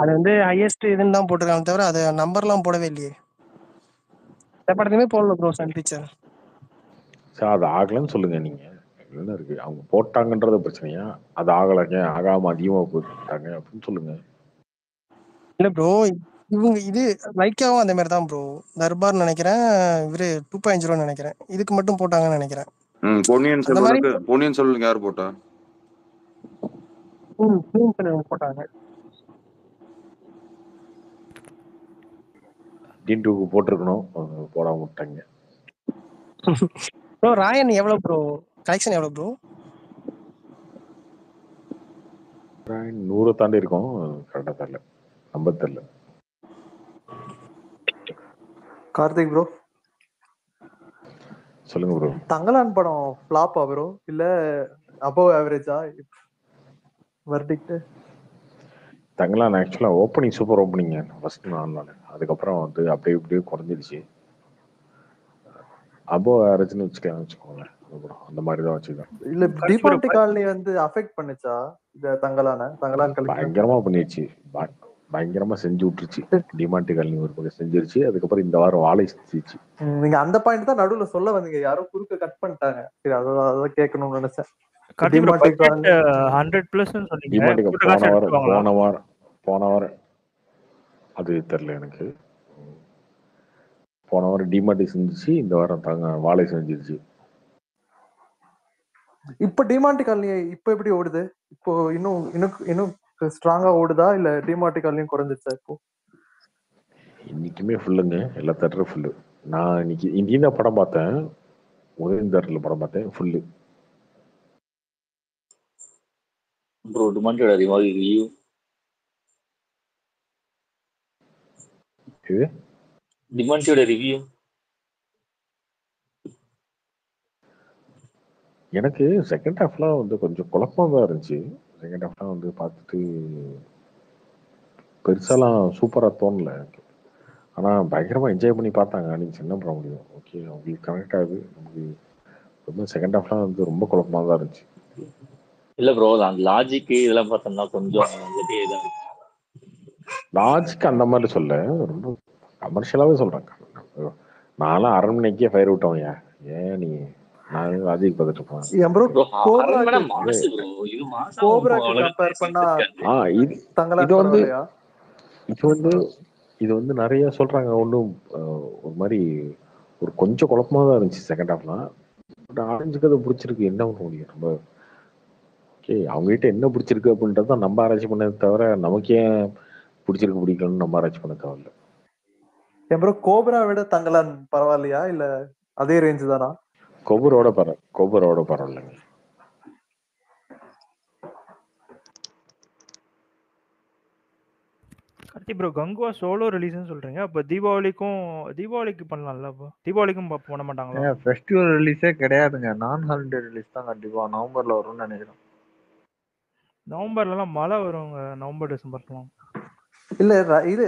அது வந்து ஹையஸ்ட் இதுன்னு தான் போட்டிருக்காங்க தவிர அது நம்பர்லாம் போடவே இல்லையே. எந்த படத்துக்குமே போடல ப்ரோ சன் பிக்சர். சார் அது ஆகலன்னு சொல்லுங்க நீங்க, என்ன இருக்கு? அவங்க போட்டாங்கன்றது பிரச்சனையா, அது ஆகலைங்க, ஆகாம அதிகமா போட்டாங்க அப்படின்னு சொல்லுங்க. இல்ல ப்ரோ, இவங்க இது லைக்காவும் அந்த மாதிரி தான் ப்ரோ. தர்பார் நினைக்கிறேன், இவரு 2.0 நினைக்கிறேன், இதுக்கு மட்டும் போட்டாங்கன்னு நினைக்கிறேன். பொன்னியின் செல்வனுக்கு யார் போட்டா? போட்டாங்க. டீன்டூக்கு போட்டிருக்கணும், போடாம விட்டாங்க. ப்ரோ ராயன் எவ்வளவு ப்ரோ கலெக்ஷன், எவ்வளவு ப்ரோ? ராயன் 100 தாண்டி இருக்கும், கரெக்டா தெரியல, நம்ப தெரியல. கார்த்திக் ப்ரோ சொல்லுங்க ப்ரோ. தங்கலான் படம் ஃப்ளாப்பா ப்ரோ இல்ல அபவ் ஆவரேஜா வெர்டிக்ட்? தங்கலான் ஆக்சுவலா ஓப்பனிங் சூப்பர் ஓப்பனிங் ஃபர்ஸ்ட் நான், அதுக்கப்புறம் வந்து அப்படியே இப்படியே குறைஞ்சிருச்சு. அபவ் ஆவரேஜ்னு வச்சுக்கோங்களேன், அந்த மாதிரி தான் வச்சுக்கேன். இல்ல டிபாண்டி காலனி வந்து அஃபெக்ட் பண்ணுச்சா இந்த தங்கலான் கலெக்ஷன்? பயங்கரமா பண்ணிடுச்சு, பயங்கரமா செஞ்சு விட்டுருச்சு. டிமாண்டி காலனி ஒரு பக்கம் செஞ்சிருச்சு, அதுக்கப்புறம் இந்த வாரம் வாழை செஞ்சிருச்சு. நீங்க அந்த பாயிண்ட் தான் நடுவுல சொல்ல வந்தீங்க, யாரோ குறுக்க கட் பண்ணிட்டாங்க. சரி அதான் கேட்கணும்னு நினைச்சேன். போன வாரம் அது தெரியல எனக்கு. போன வாரம் டிமாண்டி செஞ்சிச்சு, இந்த வாரம் வாழை செஞ்சிருச்சு. இப்ப டிமாண்டி காலனி இப்ப எப்படி ஓடுது? இப்போ இன்னும் ஸ்ட்ராங்கா ஓடுதா இல்ல டிமாண்டி காலனியும் குறைஞ்சிருச்சா? இப்போ இன்னைக்குமே ஃபுல்லுங்க, எல்லா தேட்டரும் ஃபுல்லு. நான் இன்னைக்கு தான் படம் பார்த்தேன், உதயம் தேட்டர்ல படம் பார்த்தேன், ஃபுல்லு. ப்ரோ டிமாண்டியோட ரிவ்யூ இது டிமாண்டியோட ரிவ்யூ எனக்கு செகண்ட் ஹாஃப்லாம் வந்து கொஞ்சம் குழப்பமா தான் இருந்துச்சு. செகண்ட் ஹாஃப்லாம் வந்து பார்த்துட்டு பெருசாலாம் சூப்பரா தோணல எனக்கு. ஆனா பயங்கரமா என்ஜாய் பண்ணி பார்த்தாங்க. நீங்க என்ன பண்ண முடியும்? ஓகே, அவங்களுக்கு கனெக்ட் ஆகுது. நமக்கு ரொம்ப செகண்ட் ஹாஃப்லாம் வந்து ரொம்ப குழப்பமா தான் இருந்துச்சு. இல்ல ப்ரோ, அந்த லாஜிக் இதெல்லாம் பார்த்தோம்னா கொஞ்சம் லாஜிக் அந்த மாதிரி சொல்ல, ரொம்ப கமர்ஷியலாவே சொல்றாங்க. நான்லாம் அரண்மனைக்கே ஃபயர் விட்டவங்க, ஏன் நீ நான் லாஜிக் பார்த்துட்டு இருப்பேன். இது வந்து நிறைய சொல்றாங்க. ஒன்றும் ஒரு மாதிரி ஒரு கொஞ்சம் குழப்பமா தான் இருந்துச்சு செகண்ட் ஹாஃப்லாம். பட் ஆரஞ்சுக்கு அது பிடிச்சிருக்கு, என்ன பண்ண முடியும்? ரொம்ப அவங்ககிட்ட என்ன பிடிச்சிருக்கு அப்படின்றத நம்ம ஆராய்ச்சி பண்ணதை தவிர நமக்கு ஏன் பிடிச்சிருக்கு பிடிக்கணும்னு நம்ம ஆராய்ச்சி பண்ண தேவையில்ல. என் ப்ரோ கோப்ரா விட தங்கலான் பரவாயில்லையா இல்ல அதே ரேஞ்ச் தானா? கொபரோட பரவாயில்லைங்க. கார்த்தி ப்ரோ கங்குவா சோலோ ரிலீஸ்னு சொல்றீங்க. அப்ப தீபாவளிக்கு பண்ணலாம்ல? அப்போ தீபாவளிக்கும் பண்ண மாட்டாங்களா? ஃபெஸ்டிவல் ரிலீஸே கிடையாதுங்க. நான் ஹாலிடே ரிலீஸ் தான் கண்டிப்பா நவம்பர்ல வரும்னு நினைக்கிறேன். நவம்பர்லாம் மழை வருங்க, நவம்பர் டிசம்பர்லாம். இல்ல இது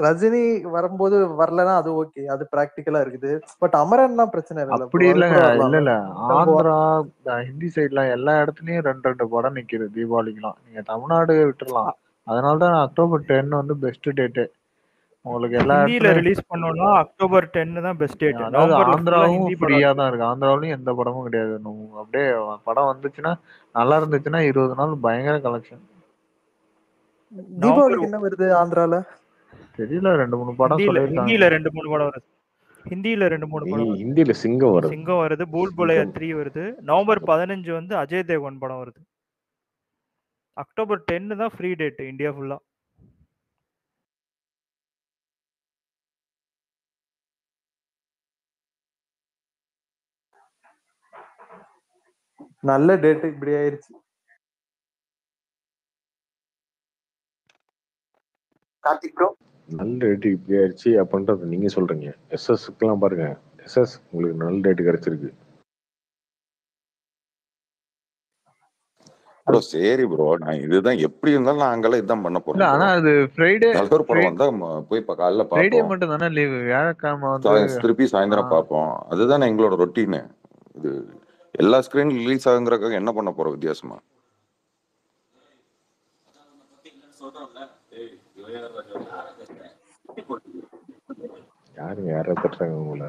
ரஜினி வரும்போது வரலன்னா அது ஓகே, அது பிராக்டிக்கலா இருக்குது. பட் அமரன்னா பிரச்சனை இல்ல. அப்படி இல்லங்க, இல்ல ஆந்திரா ஹிந்தி சைட்லாம் எல்லா இடத்துலயும் 2 படம் நிக்குது தீபாவளிக்குலாம். நீங்க தமிழ்நாடு விட்டுறலாம். அதனாலதான் அக்டோபர் 10 வந்து பெஸ்ட் டேட்டு உங்களுக்கு. எல்லா ஹிந்தியில இடத்துலயும் ரிலீஸ் பண்ணோம்னா அக்டோபர் 10 தான் பெஸ்ட் டேட். அதாவது நவம்பர்ல ஃபுல்லா ஆந்திராவும் ஹிந்தி ஃப்ரீயா படம். தான் இருக்கு. ஆந்திராவிலயும் எந்த படமும் கிடையாது. அப்படியே படம் வந்துச்சுன்னா நல்லா இருந்துச்சுன்னா 20 நாள் பயங்கர கலெக்ஷன். தீபாவளிக்கு என்ன வருது ஆந்திரால தெரியல, 2-3 படம் ஹிந்தியில சொல்லிருக்காங்க. 2-3 படம் வருது. ஹிந்தியில 2-3 படம் வருது. ஹிந்தியில சிங்கம் வருது, பூல் புலையா 3 வருது. நவம்பர் 15 வந்து அஜய் தேவ்கன் படம் வருது. அக்டோபர் 10 தான் ஃப்ரீ டேட் இந்தியா ஃபுல்லா. நல்ல டேட் இப்படி ஆயிருச்சு. கார்த்திக் ப்ரோ நல்ல டேட் இப்படி ஆயிடுச்சு அப்படின்றத நீங்க சொல்றீங்க. எஸ்எஸ்க்குலாம் பாருங்க, எஸ்எஸ் உங்களுக்கு நல்ல டேட் கிடைச்சிருக்கு ப்ரோ. சரி ப்ரோ, நான் இதுதான் எப்படி இருந்தாலும் நாங்களே இதான் பண்ண போறோம். ஆனா அது ஃப்ரைடே தலைவர் படம் வந்தா போய் காலைல ஃப்ரைடே பார்ப்போம், மட்டும் தானே லீவு. வியாழக்கிழமை வந்து திருப்பி சாயந்தரம் பார்ப்போம். அதுதானே எங்களோட ரொட்டீனு. இது எல்லா ஸ்கிரீன் ரிலீஸ் ஆகுங்கிறதுக்காக என்ன பண்ண போறோம் வித்தியாசமா?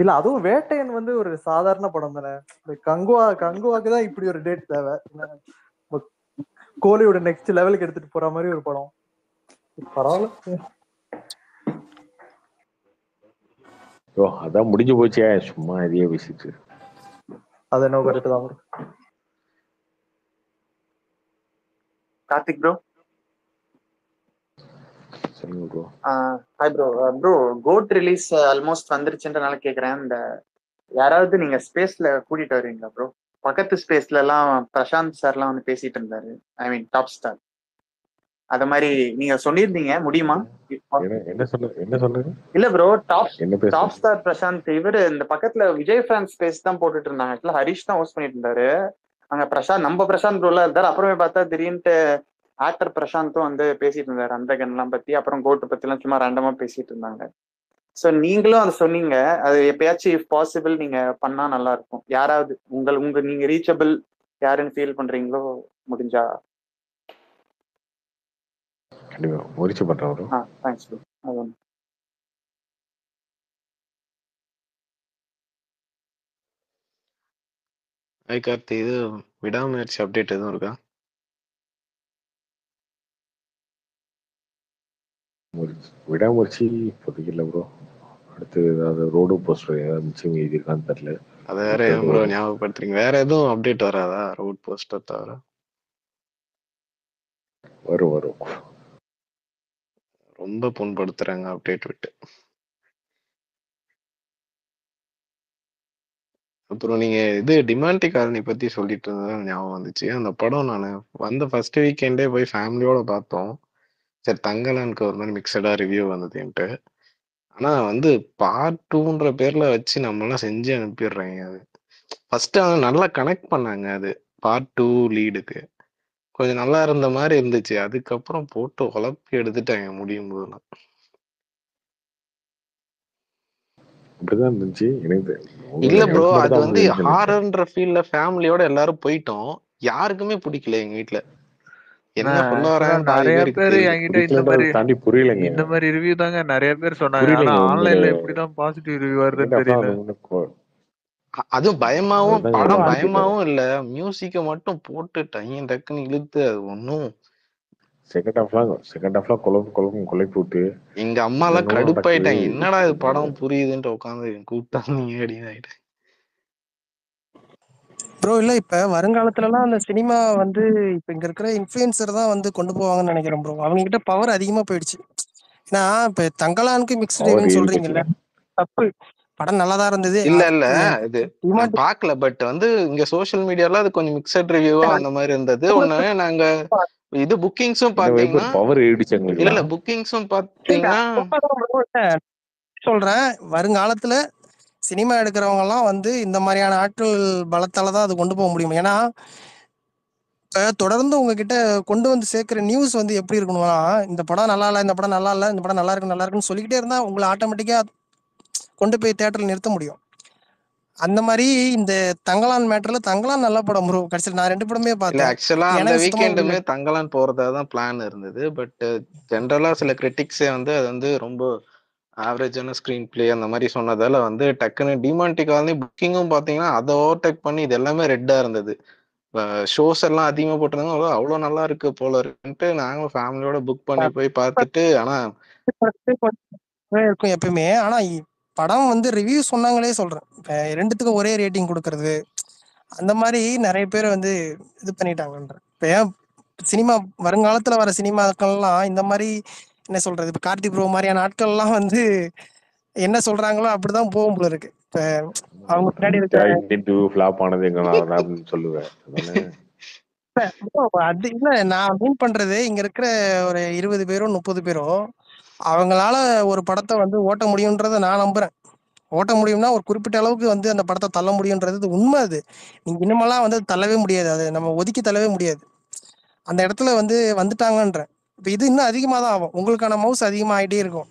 இல்ல அதுவும் வேட்டையன் வந்து ஒரு சாதாரண படம் தானே. கங்குவாக்கு தான் இப்படி ஒரு டேட் தேவை. கோலியோட நெக்ஸ்ட் லெவலுக்கு எடுத்துட்டு போற மாதிரி ஒரு படம். பரவாயில்ல, அதான் முடிஞ்சு போச்சே, சும்மா இதையே பேசிட்டு. அது என்ன கரெக்ட் தான். கார்த்திக் ப்ரோ சொல்லுங்க bro. Hi bro. Bro GOAT release almost வந்துருச்சுன்றனால கேக்குறேன். இந்த யாராவது நீங்க ஸ்பேஸ்ல கூட்டிட்டு வருவீங்களா ப்ரோ? பக்கத்து ஸ்பேஸ்ல எல்லாம் பிரசாந்த் சார்லாம் வந்து பேசிட்டு இருந்தாரு. ஐ மீன் டாப் ஸ்டார். அத மாதிரி நீங்க சொல்லியிருந்தீங்க, முடியுமா? என்ன சொல்லுங்க? இல்ல ப்ரோ, டாப் ஸ்டார் பிரசாந்த் இவரு இந்த பக்கத்துல விஜய் ஃபேன் ஸ்பேஸ் தான் போட்டுட்டு இருந்தாங்க. ஆக்சுவலா ஹரிஷ் தான் ஹோஸ்ட் பண்ணிட்டு இருந்தாரு. அங்க நம்ம பிரசாந்த் ப்ரோலாம் இருந்தாரு. அப்புறமே பார்த்தா திடீர்னு ஆக்டர் பிரசாந்தும் வந்து பேசிட்டு இருந்தாரு அந்த கன்லாம் பத்தி, அப்புறம் கோட்டு பத்தி எல்லாம் சும்மா ரேண்டமா பேசிட்டு இருந்தாங்க. சோ நீங்களும் அதை சொன்னீங்க. அது எப்பயாச்சும் இஃப் பாசிபிள் நீங்க பண்ணா நல்லா இருக்கும். யாராவது உங்க நீங்க ரீச்சபிள் யாருன்னு ஃபீல் பண்றீங்களோ முடிஞ்சா. கண்டிப்பா முயற்சி பண்றோம். Thanks bro. அது கார்த்தி, இது விடாமுயற்சி அப்டேட் எதுவும் இருக்கா? விடாமுயற்சி இப்போதைக்கு இல்லை ப்ரோ. அடுத்து ஏதாவது ரோடு போஸ்டர் ஏதாவது மிச்சம் எழுதியிருக்கான்னு தெரியல. அதை வேற ஏன் ப்ரோ ஞாபகப்படுத்துறீங்க? வேற எதுவும் அப்டேட் வராதா ரோட் போஸ்டர் தவிர? வரும். ரொம்ப புண்படுத்துறாங்க அப்டேட் விட்டு. அப்புறம் நீங்க இது டிமாண்டி காலனி பத்தி சொல்லிட்டு இருந்தது ஞாபகம் வந்துச்சு. அந்த படம் நான் வந்த ஃபர்ஸ்ட் வீக்கெண்டே போய் ஃபேமிலியோட பார்த்தோம். சரி, தங்கலானுக்கு ஒரு மாதிரி மிக்சடா ரிவ்யூ வந்ததுன்ட்டு. ஆனா வந்து பார்ட் 2ன்ற பேர்ல வச்சு நம்மளாம் செஞ்சு அனுப்பிடுறாங்க. அது ஃபர்ஸ்ட் நல்லா கனெக்ட் பண்ணாங்க. அது பார்ட் 2 லீடுக்கு கொஞ்சம் நல்லா இருந்த மாதிரி இருந்துச்சு. அதுக்கப்புறம் போட்டு உழப்பி எடுத்துட்டாங்க முடியும் போதெல்லாம். அப்படிதான் இருந்துச்சு எனக்கு. இல்ல ப்ரோ, அது வந்து ஹாரர்ன்ற ஃபீல்ல ஃபேமிலியோட எல்லாரும் போயிட்டோம். யாருக்குமே பிடிக்கல எங்க வீட்டுல. என்ன சொல்ல வராங்க நிறைய பேர் என்கிட்ட இந்த மாதிரி ரிவ்யூ தாங்க நிறைய பேர் சொன்னாங்க. ஆனா ஆன்லைன்ல எப்படிதான் பாசிட்டிவ் ரிவ்யூ வருதுன்னு தெரியல. அதுவும் பயமாவும் இல்ல, மியூசிக்க மட்டும் போட்டு டக்குன்னு இழுத்து அது ஒன்னும். செகண்ட் ஹாஃப்லாம் கொலை போட்டு எங்க அம்மா எல்லாம் கடுப்பாயிட்டாங்க. என்னடா இது படம் புரியுதுன்ட்டு உட்காந்து கூப்பிட்டா நீ அடிதான். ப்ரோ இல்ல இப்ப வருங்காலத்துலலாம் அந்த சினிமா வந்து இப்ப இங்க இருக்கிற இன்ஃப்ளூயன்சர் தான் வந்து கொண்டு போவாங்கன்னு நினைக்கிறேன் ப்ரோ. அவங்க கிட்ட பவர் அதிகமா போயிடுச்சு. ஏன்னா இப்ப தங்கலானுக்கு மிக்ஸ்டு பவர் ரிவ்யூன்னு ஏறி சொல்றீங்கல்ல, போச்சுங்க. தப்பு. படம் நல்லா தான் இருந்தது. இல்ல இல்ல இது நான் டிமாண்டி பார்க்கல. பட் வந்து இங்க சோஷியல் மீடியால அது கொஞ்சம் மிக்சட் ரிவ்யூவா அந்த மாதிரி இருந்தது. ஒண்ணு நாங்க இது புக்கிங்ஸும் இந்த பாத்தீங்கன்னா வைப்பர் பவர் ஏறிடுச்சு இல்ல இல்ல எங்களுக்குலாம். புக்கிங்ஸும் பாத்தீங்கன்னா சொல்றேன் வருங்காலத்துல சினிமா எடுக்கிறவங்க எல்லாம் வந்து இந்த மாதிரியான ஆட்கள் பலத்தால தான் அது கொண்டு போக முடியும். ஏன்னா இப்ப தொடர்ந்து உங்ககிட்ட கொண்டு வந்து சேர்க்கிற நியூஸ் வந்து எப்படி இருக்கணும்னா, இந்த படம் நல்லா இல்ல, இந்த படம் நல்லா இல்ல, இந்த படம் நல்லா இருக்கு நல்லா இருக்குன்னு சொல்லிக்கிட்டே இருந்தா உங்களை ஆட்டோமேட்டிக்கா கொண்டு போய் தியேட்டர்ல நிறுத்த முடியும். அந்த மாதிரி இந்த தங்கலான் மேட்டர்ல தங்கலான் நல்ல படம் ப்ரோ. கடைசியில் நான் 2 படமே இல்ல பார்த்தேன். ஆக்சுவலா அந்த எனக்கு சுத்தமா வீக்கெண்டுமே தங்கலான் போறதா தான் பிளான் இருந்தது. பட் ஜென்ரலா சில கிரிட்டிக்ஸே வந்து அது வந்து ரொம்ப ஆவரேஜான ஸ்கிரீன் பிளே அந்த மாதிரி சொன்னதால வந்து டக்குன்னு டிமாண்டி காலனி புக்கிங்கும் பாத்தீங்கன்னா அதை ஓவர்டேக் பண்ணி இது எல்லாமே ரெட்டா இருந்தது. ஷோஸ் எல்லாம் அதிகமா போட்டிருந்தாங்க. அவ்வளோ நல்லா இருக்கு போல இருக்குன்ட்டு நாங்களும் ஃபேமிலியோட புக் பண்ணி போய் பார்த்துட்டு ஆனா இருக்கும் எப்பயுமே. ஆனா படம் வந்து ரிவ்யூ சொன்னாங்களே சொல்றேன். இப்ப 2த்துக்கும் ஒரே ரேட்டிங் கொடுக்கறது அந்த மாதிரி நிறைய பேர் வந்து இது பண்ணிட்டாங்கன்ற. இப்ப ஏன் சினிமா வருங்காலத்துல வர சினிமாக்கள்லாம் இந்த மாதிரி என்ன சொல்றது, இப்ப கார்த்தி ப்ரோ மாதிரியான ஆட்கள்லாம் வந்து என்ன சொல்றாங்களோ அப்படிதான் போகும் போல இருக்கு. இப்ப அவங்க பின்னாடி இருக்க ஃபிளாப் ஆனது எங்கனால தான் அப்படின்னு சொல்லுவேன். அது இல்ல, நான் மீன் பண்றது இங்க இருக்கிற ஒரு 20 பேரோ 30 பேரோ அவங்களால ஒரு படத்தை வந்து ஓட்ட முடியும்ன்றத நான் நம்புறேன். ஓட்ட முடியும்னா ஒரு குறிப்பிட்ட அளவுக்கு வந்து அந்த படத்தை தள்ள முடியும்ன்றது உண்மை. அது நீங்க இனிமேலாம் வந்து தள்ளவே முடியாது. அது நம்ம ஒதுக்கி தள்ளவே முடியாது. அந்த இடத்துல வந்து வந்துட்டாங்கன்ற. இப்ப இது இன்னும் அதிகமா தான் ஆகும். உங்களுக்கான மவுஸ் அதிகமா ஆயிட்டே இருக்கும்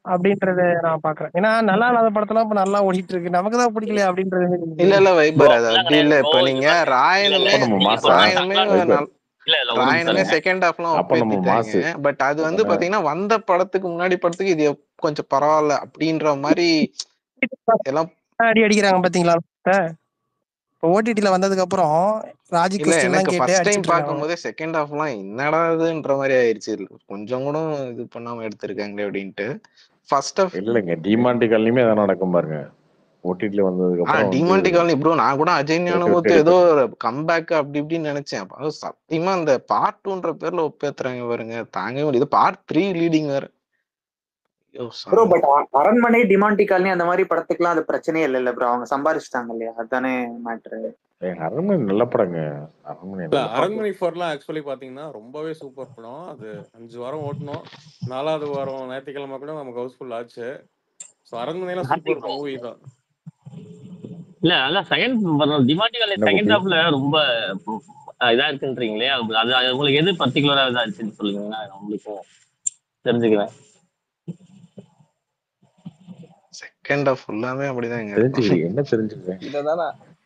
அப்படின்றத நான் பாக்குறேன். ஏன்னா நல்லா இல்லாத படத்தெல்லாம் இப்ப நல்லா ஓடிட்டு இருக்கு, நமக்கு தான் பிடிக்கல அப்படின்றது. இல்ல இல்ல ப்ரோ வைபர் அது அப்படிலாம் அப்படி கிடையாது இல்ல. ப்ரோ. இப்ப இது நீங்க பாருங்க, இல்ல இல்ல ராயனுமே நம்ம நீங்க மாசா ராயனுமே வைப்பர் இல்ல இல்ல ஒரு நிமிஷம் ராயனுமே இருங்க. செகண்ட் ஹாஃப்லாம் அப்ப நம்ம ஒப்பேத்திட்டாங்க. மாசு பட் அது வந்து பாத்தீங்கன்னா வந்த படத்துக்கு முன்னாடி படத்துக்கு இது கொஞ்சம் பரவாயில்ல அப்படின்ற மாதிரி எல்லாம் அடி அடிக்கிறாங்க பாத்தீங்களா. இப்போ ஓடிடில வந்ததுக்கு அப்புறம் ராஜி இல்ல கொஸ்டின் எல்லாம் எனக்கு கேட்டு ஃபர்ஸ்ட் டைம் அடிச்சிட்டு இருக்காங்க. பார்க்கும்போதே செகண்ட் ஹாஃப்லாம் என்னடா இதுன்ற மாதிரி ஆயிடுச்சு. கொஞ்சம் கூட இது பண்ணாம எடுத்திருக்காங்களே அப்படின்ட்டு ஃபர்ஸ்ட் ஹாஃப் இல்லைங்க டிமாண்டி காலனியுமே அதான் நடக்கும் பாருங்க. ஓடிடில வந்ததுக்கு அப்புறம் வந்து டிமாண்டி காலனி ப்ரோ நான் கூட அஜய் விட்டு விட்டு ஞானமுத்து ஏதோ எடுப்பாங்க. ஒரு கம்பேக் அப்படி இப்படின்னு நினைச்சேன். அப்ப சத்தியமா அந்த பார்ட் 2ன்ற பேர்ல ஒப்பேத்துறாங்க பாருங்க, தாங்கவே முடியாது. பார்ட் 3 லீடிங் வேற. ஐயோ ப்ரோ சாமி. பட் அரண்மனை டிமாண்டி காலனி அந்த மாதிரி படத்துக்குலாம் அது பிரச்சனையே இல்ல ப்ரோ. அவங்க சம்பாரிச்சிட்டாங்க இல்லையா, அதுதானே மேட்ரு. அரண்மனை நல்ல படங்க. அரண்மனை இல்ல நல்ல படம். அரண்மனை 4லாம் ஆக்சுவலி பாத்தீங்கன்னா ரொம்பவே சூப்பர் படம். அது 5 வாரம் ஓட்டணும். 4வது வாரம் ஞாயிற்றுக்கிழமை கூட நமக்கு ஹவுஸ்ஃபுல் ஆச்சு. ஸோ அரண்மனைலாம் சூப்பர் மூவி தான். இல்ல அதான் செகண்ட் டிமாண்டி காலனி என்ன செகண்ட் கோபி? ஹாஃப்ல ரொம்ப இதா இருக்குன்றீங்களே, அது அது உங்களுக்கு எது பர்டிகுலரா இதாச்சுன்னு சொல்லுங்கன்னா உங்களுக்கும் தெரிஞ்சுக்கிறேன். செகண்ட் ஹாஃப் ஃபுல்லாமே அப்படிதான் இங்க தெரிஞ்சுக்கிறீங்க இருக்கும். என்ன தெரிஞ்சுக்கிறேன். இததானே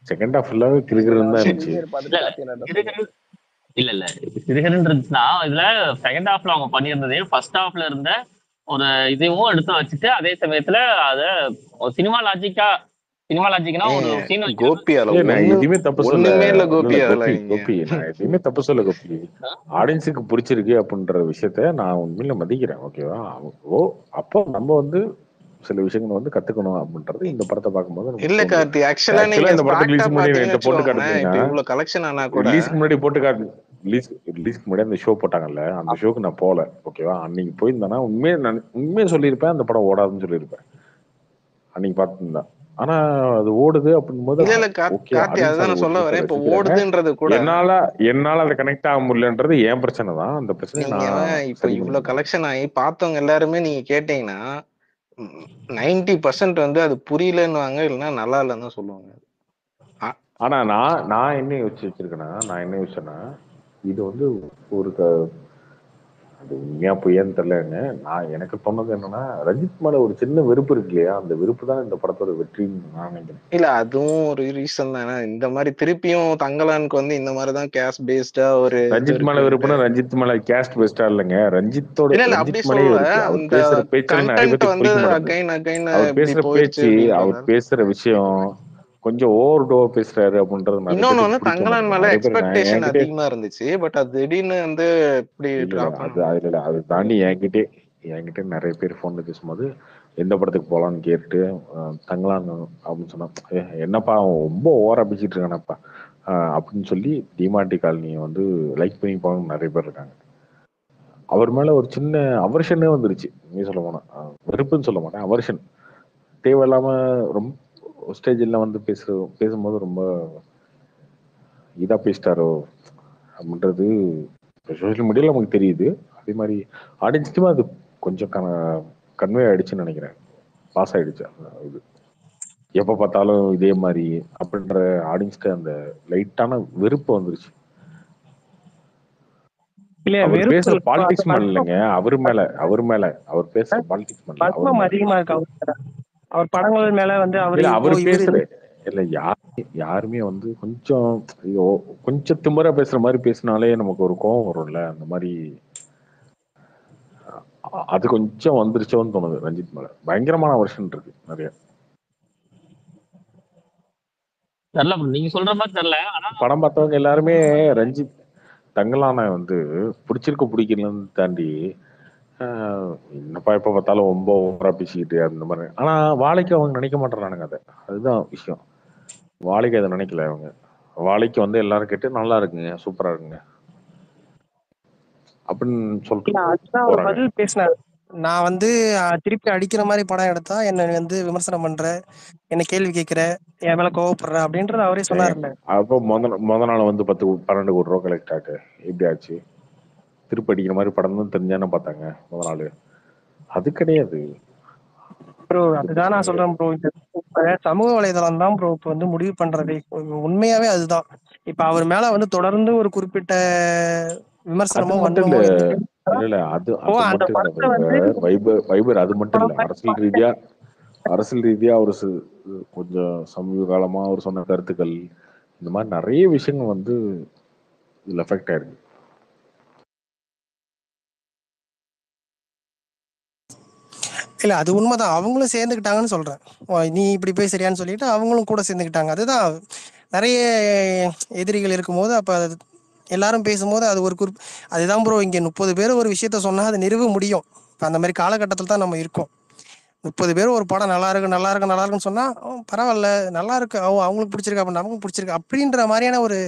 செகண்ட் ஹாஃப் ஃபுல்லாவே கிறுகிறுன்னு தான் இருந்துச்சு. விஜய் பார்த்துட்டு கார்த்திகேயன் சொல்லுங்க. இல்ல இல்ல சிறுகன்னு இருந்துச்சுன்னா இதுல செகண்ட் ஹாஃப்ல அவங்க பண்ணியிருந்ததே ஃபர்ஸ்ட் ஹாஃப்ல இருந்த ஒரு இதையும் எடுத்து வச்சுட்டு அதே சமயத்துல அத சினிமா லாஜிக்னா ஒரு சீன் கோபி அதுல நான் எதுவுமே தப்பு சொல்ல. ஒண்ணுமே இல்ல கோபி இல்ல அதுல கோபி நீங்க கோபி நான் எதுவுமே தப்பு சொல்ல கோபி. ஆடியன்ஸுக்கு பிடிச்சிருக்கு அப்படின்ற விஷயத்த நான் உண்மையில மதிக்கிறேன். ஓகேவா? ஓ அப்போ நம்ம வந்து சில விஷயங்கள் வந்து கத்துக்கணும் அப்படின்றது இந்த படத்தை பார்க்கும்போது நமக்கு இல்ல தோணுது. கார்த்தி ஆக்சுவலா நீங்க இந்த படத்துக்கு ஸ்பாட்டா ரிலீஸ்க்கு முன்னாடி பாத்தீங்கன்னு என்கிட்ட போட்டு வச்சுக்கோங்களேன். இப்ப காட்டுனீங்கன்னா இவ்வளவு கலெக்ஷன் ஆனா கூட ரிலீஸ்க்கு முன்னாடி போட்டு காட்டு ரிலீஸ்க்கு முன்னாடி அந்த ஷோ போட்டாங்கல்ல, அந்த ஷோக்கு நான் போகல. ஓகேவா? அன்னைக்கு போயிருந்தேன்னா உண்மையை சொல்லியிருப்பேன், அந்த படம் ஓடாதுன்னு சொல்லியிருப்பேன் அன்னைக்கு பார்த்துருந்தா. ஆனா அது ஓடுது அப்படிங்கும்போது இல்ல இல்ல ஓகே கார்த்தி அதுதான் நான் சொல்ல வரேன். இப்ப ஓடுதுன்றது கூட என்னால அதை கனெக்ட் ஆக முடியலன்றது என் பிரச்சனை தான். அந்த பிரச்சனை நீங்க நான் இப்ப இவ்வளவு கலெக்ஷன் ஆகி பார்த்தவங்க எல்லாருமே நீங்க கேட்டீங்கன்னா 90% வந்து அது புரியலன்னுவாங்க, இல்லைன்னா நல்லா இல்லைன்னு தான் சொல்லுவாங்க. ஆனா நான் என்ன யோசிச்சு வச்சிருக்கேன்னா இது வந்து ஒரு அது உண்மையா பொய்யான்னு தெரியலங்க. நான் எனக்கு சொன்னது என்னன்னா ரஞ்சித் மேல ஒரு சின்ன வெறுப்பு இருக்கு இல்லையா, அந்த வெறுப்பு தான் இந்த படத்தோட வெற்றின்னு நான் நினைக்கிறேன். இல்ல அதுவும் ஒரு ரீசன் தானே. இந்த மாதிரி திருப்பியும் தங்கலானுக்கு வந்து இந்த மாதிரிதான் கேஷ் பேஸ்டா ஒரு ரஞ்சித் மேல வெறுப்புனா ரஞ்சித் மேல கேஸ்ட் பேஸ்டா இல்லைங்க. ரஞ்சித்தோட இல்ல அப்படி ரஞ்சித் மேலே சொல்லல. அவர் அந்த பேசுற பேச்சு நிறைய கண்டென்ட் பேருக்கு வந்து பிடிக்க அகைன் மாட்டேங்குது. அவர் பேசுற பேச்சு, அவர் அப்படின்ற பேசுற விஷயம் கொஞ்சம் ஓவர் பேசுறாரு அப்படின்றது நிறைய இன்னொன்னு பேருக்கு வந்து பிடிக்க தங்கலான் மாட்டேங்குது. மேல நிறைய பேர் எக்ஸ்பெக்டேஷன் என்கிட்ட அதிகமா இருந்துச்சு. பட் அது திடீர்னு வந்து இப்படி இல்ல டிராப் அது தாண்டி என்கிட்ட நிறைய பேர் போன்ல பேசும்போது எந்த படத்துக்கு போகலான்னு கேட்டு தங்கலான்னு அப்படின்னு சொன்னா என்னப்பா அவன் ரொம்ப ஓவரா பேசிட்டு இருக்கானப்பா அப்படின்னு சொல்லி டிமாண்டி காலனியை வந்து லைக் பண்ணி போவாங்க நிறைய பேர் இருக்காங்க. அவர் மேல ஒரு சின்ன அவர்ஷனே வந்துருச்சு. நீ சொல்ல போனா வெறுப்புன்னு சொல்ல மாட்டேன், அவர்ஷன். தேவையில்லாம ரொம்ப ஸ்டேஜில் வந்து பேசும்போது ரொம்ப இதா பேசிட்டாரோ அப்படின்றது சோஷியல் மீடியாவில் நமக்கு தெரியுது. அதே மாதிரி ஆடியன்ஸ்க்குமே அது கொஞ்சம் கன்வே ஆயிடுச்சுன்னு நினைக்கிறேன். பாஸ் ஆயிடுச்சு இது. எப்போ பார்த்தாலும் இதே மாதிரி அப்படின்ற ஆடியன்ஸ்க்கு அந்த லைட்டான வெறுப்பு வந்துருச்சு. அவர் பேசுற பாலிடிக்ஸ் மேல இல்லைங்க, அவர் பேசுற பாலிடிக்ஸ் மேல அதிகமா இருக்கு அவர் படங்கள் மேல வந்து அவர் பேசுற இல்ல யாருமே வந்து கொஞ்சம் திமிரா பேசுற மாதிரி பேசினாலே நமக்கு ஒரு கோவம் வரும்ல. அந்த மாதிரி அது கொஞ்சம் வந்துருச்சோன்னு தோணுது ரஞ்சித் மேல. பயங்கரமான வருஷன் இருக்கு நிறைய. தெரியல நீங்க சொல்ற மாதிரி தெரியல. ஆனா படம் பார்த்தவங்க எல்லாருமே ரஞ்சித் தங்கலான வந்து பிடிக்கலன்னு தாண்டி என்னப்பா எப்ப பார்த்தாலும் ரொம்ப ஓவரா பேசிக்கிட்டு அந்த மாதிரி. ஆனா வாழைக்கு அவங்க நினைக்க மாட்டேறானுங்க அதை. அதுதான் விஷயம். வாழைக்கு அதை நினைக்கல அவங்க. வாழைக்கு வந்து எல்லாரும் கேட்டு நல்லா இருக்குங்க, சூப்பரா இருக்குங்க அப்படின்னு சொல்லிட்டு பதில் பேசினாரு. நான் வந்து திருப்பி அடிக்கிற மாதிரி படம் எடுத்தா என்ன வந்து விமர்சனம் பண்ற, என்ன கேள்வி கேட்கிற, என் மேல கோவப்படுற அப்படின்றது அவரே சொன்னாருல்ல. அப்போ முத நாள் வந்து 10-12 கோடி ரூபா கலெக்ட் ஆட்டு எப்படி ஆச்சு? திருப்பி அடிக்கிற மாதிரி படம் தான் தெரிஞ்சானே பார்த்தாங்க முத நாள். அது கிடையாது ப்ரோ. அதுதான் நான் சொல்றேன் ப்ரோ. சமூக வலைதளம் தான் ப்ரோ இப்ப வந்து முடிவு பண்றது. உண்மையாவே அதுதான். இப்ப அவர் மேல வந்து தொடர்ந்து ஒரு குறிப்பிட்ட விமர்சனமோ வன்மமோ இல்ல அது மட்டும் இல்ல வைபர். அது மட்டும் இல்ல, அரசியல் ரீதியா ஒரு கொஞ்சம் சமீப காலமா அவர் சொன்ன கருத்துக்கள், இந்த மாதிரி நிறைய விஷயங்கள் வந்து இதுல எஃபெக்ட் ஆயிருக்கு. இல்ல அது உண்மைதான். அவங்களும் சேர்ந்துக்கிட்டாங்கன்னு சொல்றேன். நீ இப்படி போய் சரியான்னு சொல்லிட்டு அவங்களும் கூட சேர்ந்துக்கிட்டாங்க. அதுதான் நிறைய எதிரிகள் இருக்கும்போது அப்ப எல்லாரும் பேசும்போது அது ஒரு அதுதான் ப்ரோ. இங்க 30 பேர் ஒரு விஷயத்த சொன்னா அது நிறுவ முடியும். அந்த மாதிரி காலகட்டத்தில் தான் நம்ம இருக்கோம். 30 பேர் ஒரு படம் நல்லா இருக்குன்னு சொன்னா பரவாயில்ல, நல்லா இருக்கு, அவங்களுக்கு பிடிச்சிருக்கு, அப்ப நமக்கு பிடிச்சிருக்கு அப்படின்ற மாதிரியான ஒரு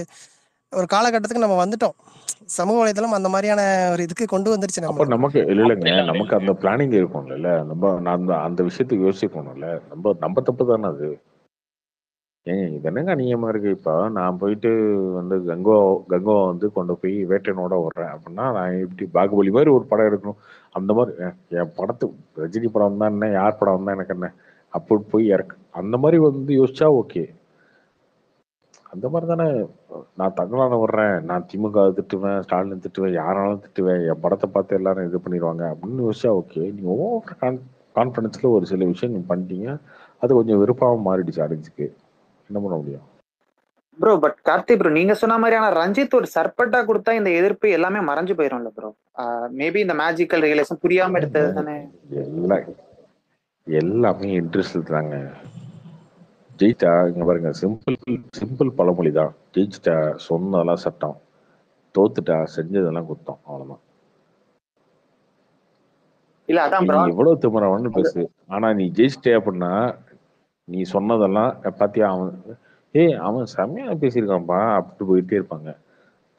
காலகட்டத்துக்கு நம்ம வந்துட்டோம். சமூக வலைதளம் அந்த மாதிரியான ஒரு இதுக்கு கொண்டு வந்துருச்சு. அப்ப நமக்கு இல்லைங்க, நமக்கு அந்த பிளானிங் இருக்கும்ல. நம்ம அந்த விஷயத்துக்கு யோசிக்கணும்ல. நம்ம தப்பு தானே அது. ஏங்க இது என்னங்க அநியாயமா இருக்கு? இப்போ நான் போயிட்டு வந்து கங்கோவை வந்து கொண்டு போய் வேட்டையனோட விடுறேன் அப்படின்னா நான் இப்படி பாகுபலி மாதிரி ஒரு படம் எடுக்கணும். அந்த மாதிரி என் படத்து ரஜினி படம் தான் என்ன, யார் படம் தான் எனக்கு என்ன, அப்படி போய் அந்த மாதிரி வந்து யோசிச்சா ஓகே. அந்த மாதிரி தானே நான் தங்கலான விடுறேன், நான் திமுக திட்டுவேன், ஸ்டாலின் திட்டுவேன், யாராலும் திட்டுவேன், என் படத்தை பார்த்து எல்லாரும் இது பண்ணிடுவாங்க அப்படின்னு யோசிச்சா ஓகே. நீங்க ஓவர் கான்ஃபிடன்ஸ்ல ஒரு சில விஷயம் நீங்க பண்ணிட்டீங்க, அது கொஞ்சம் விருப்பமாக மாறிடுச்சு ஆடியன்ஸுக்கு. என்ன பண்ண முடியும் ப்ரோ? பட் கார்த்தி ப்ரோ, நீங்க சொன்ன மாதிரியான ரஞ்சித் ஒரு சர்பட்டா கொடுத்தா இந்த எதிர்ப்பு எல்லாமே மறைஞ்சு போயிரும்ல ப்ரோ. மேபி இந்த மேஜிக்கல் ரியலேஷன் புரியாம எடுத்தது தானே. எல்லாமே இன்ட்ரெஸ்ட் தாங்க. ஜெயிச்சா இங்க பாருங்க, சிம்பிள் பழமொழி தான். ஜெயிச்சிட்டா சொன்னதெல்லாம் சட்டம், தோத்துட்டா செஞ்சதெல்லாம் குத்தம், அவ்வளவுதான். இல்ல அதான் ப்ரோ, எவ்வளவு திமிரவன்னு பேசு, ஆனா நீ ஜெயிச்சிட்டே அப்படின்னா நீ சொன்னதெல்லாம் பாத்தியா அவன் செம்மையா பேசியிருக்கான்ப்பா அப்படி போயிட்டே இருப்பாங்க.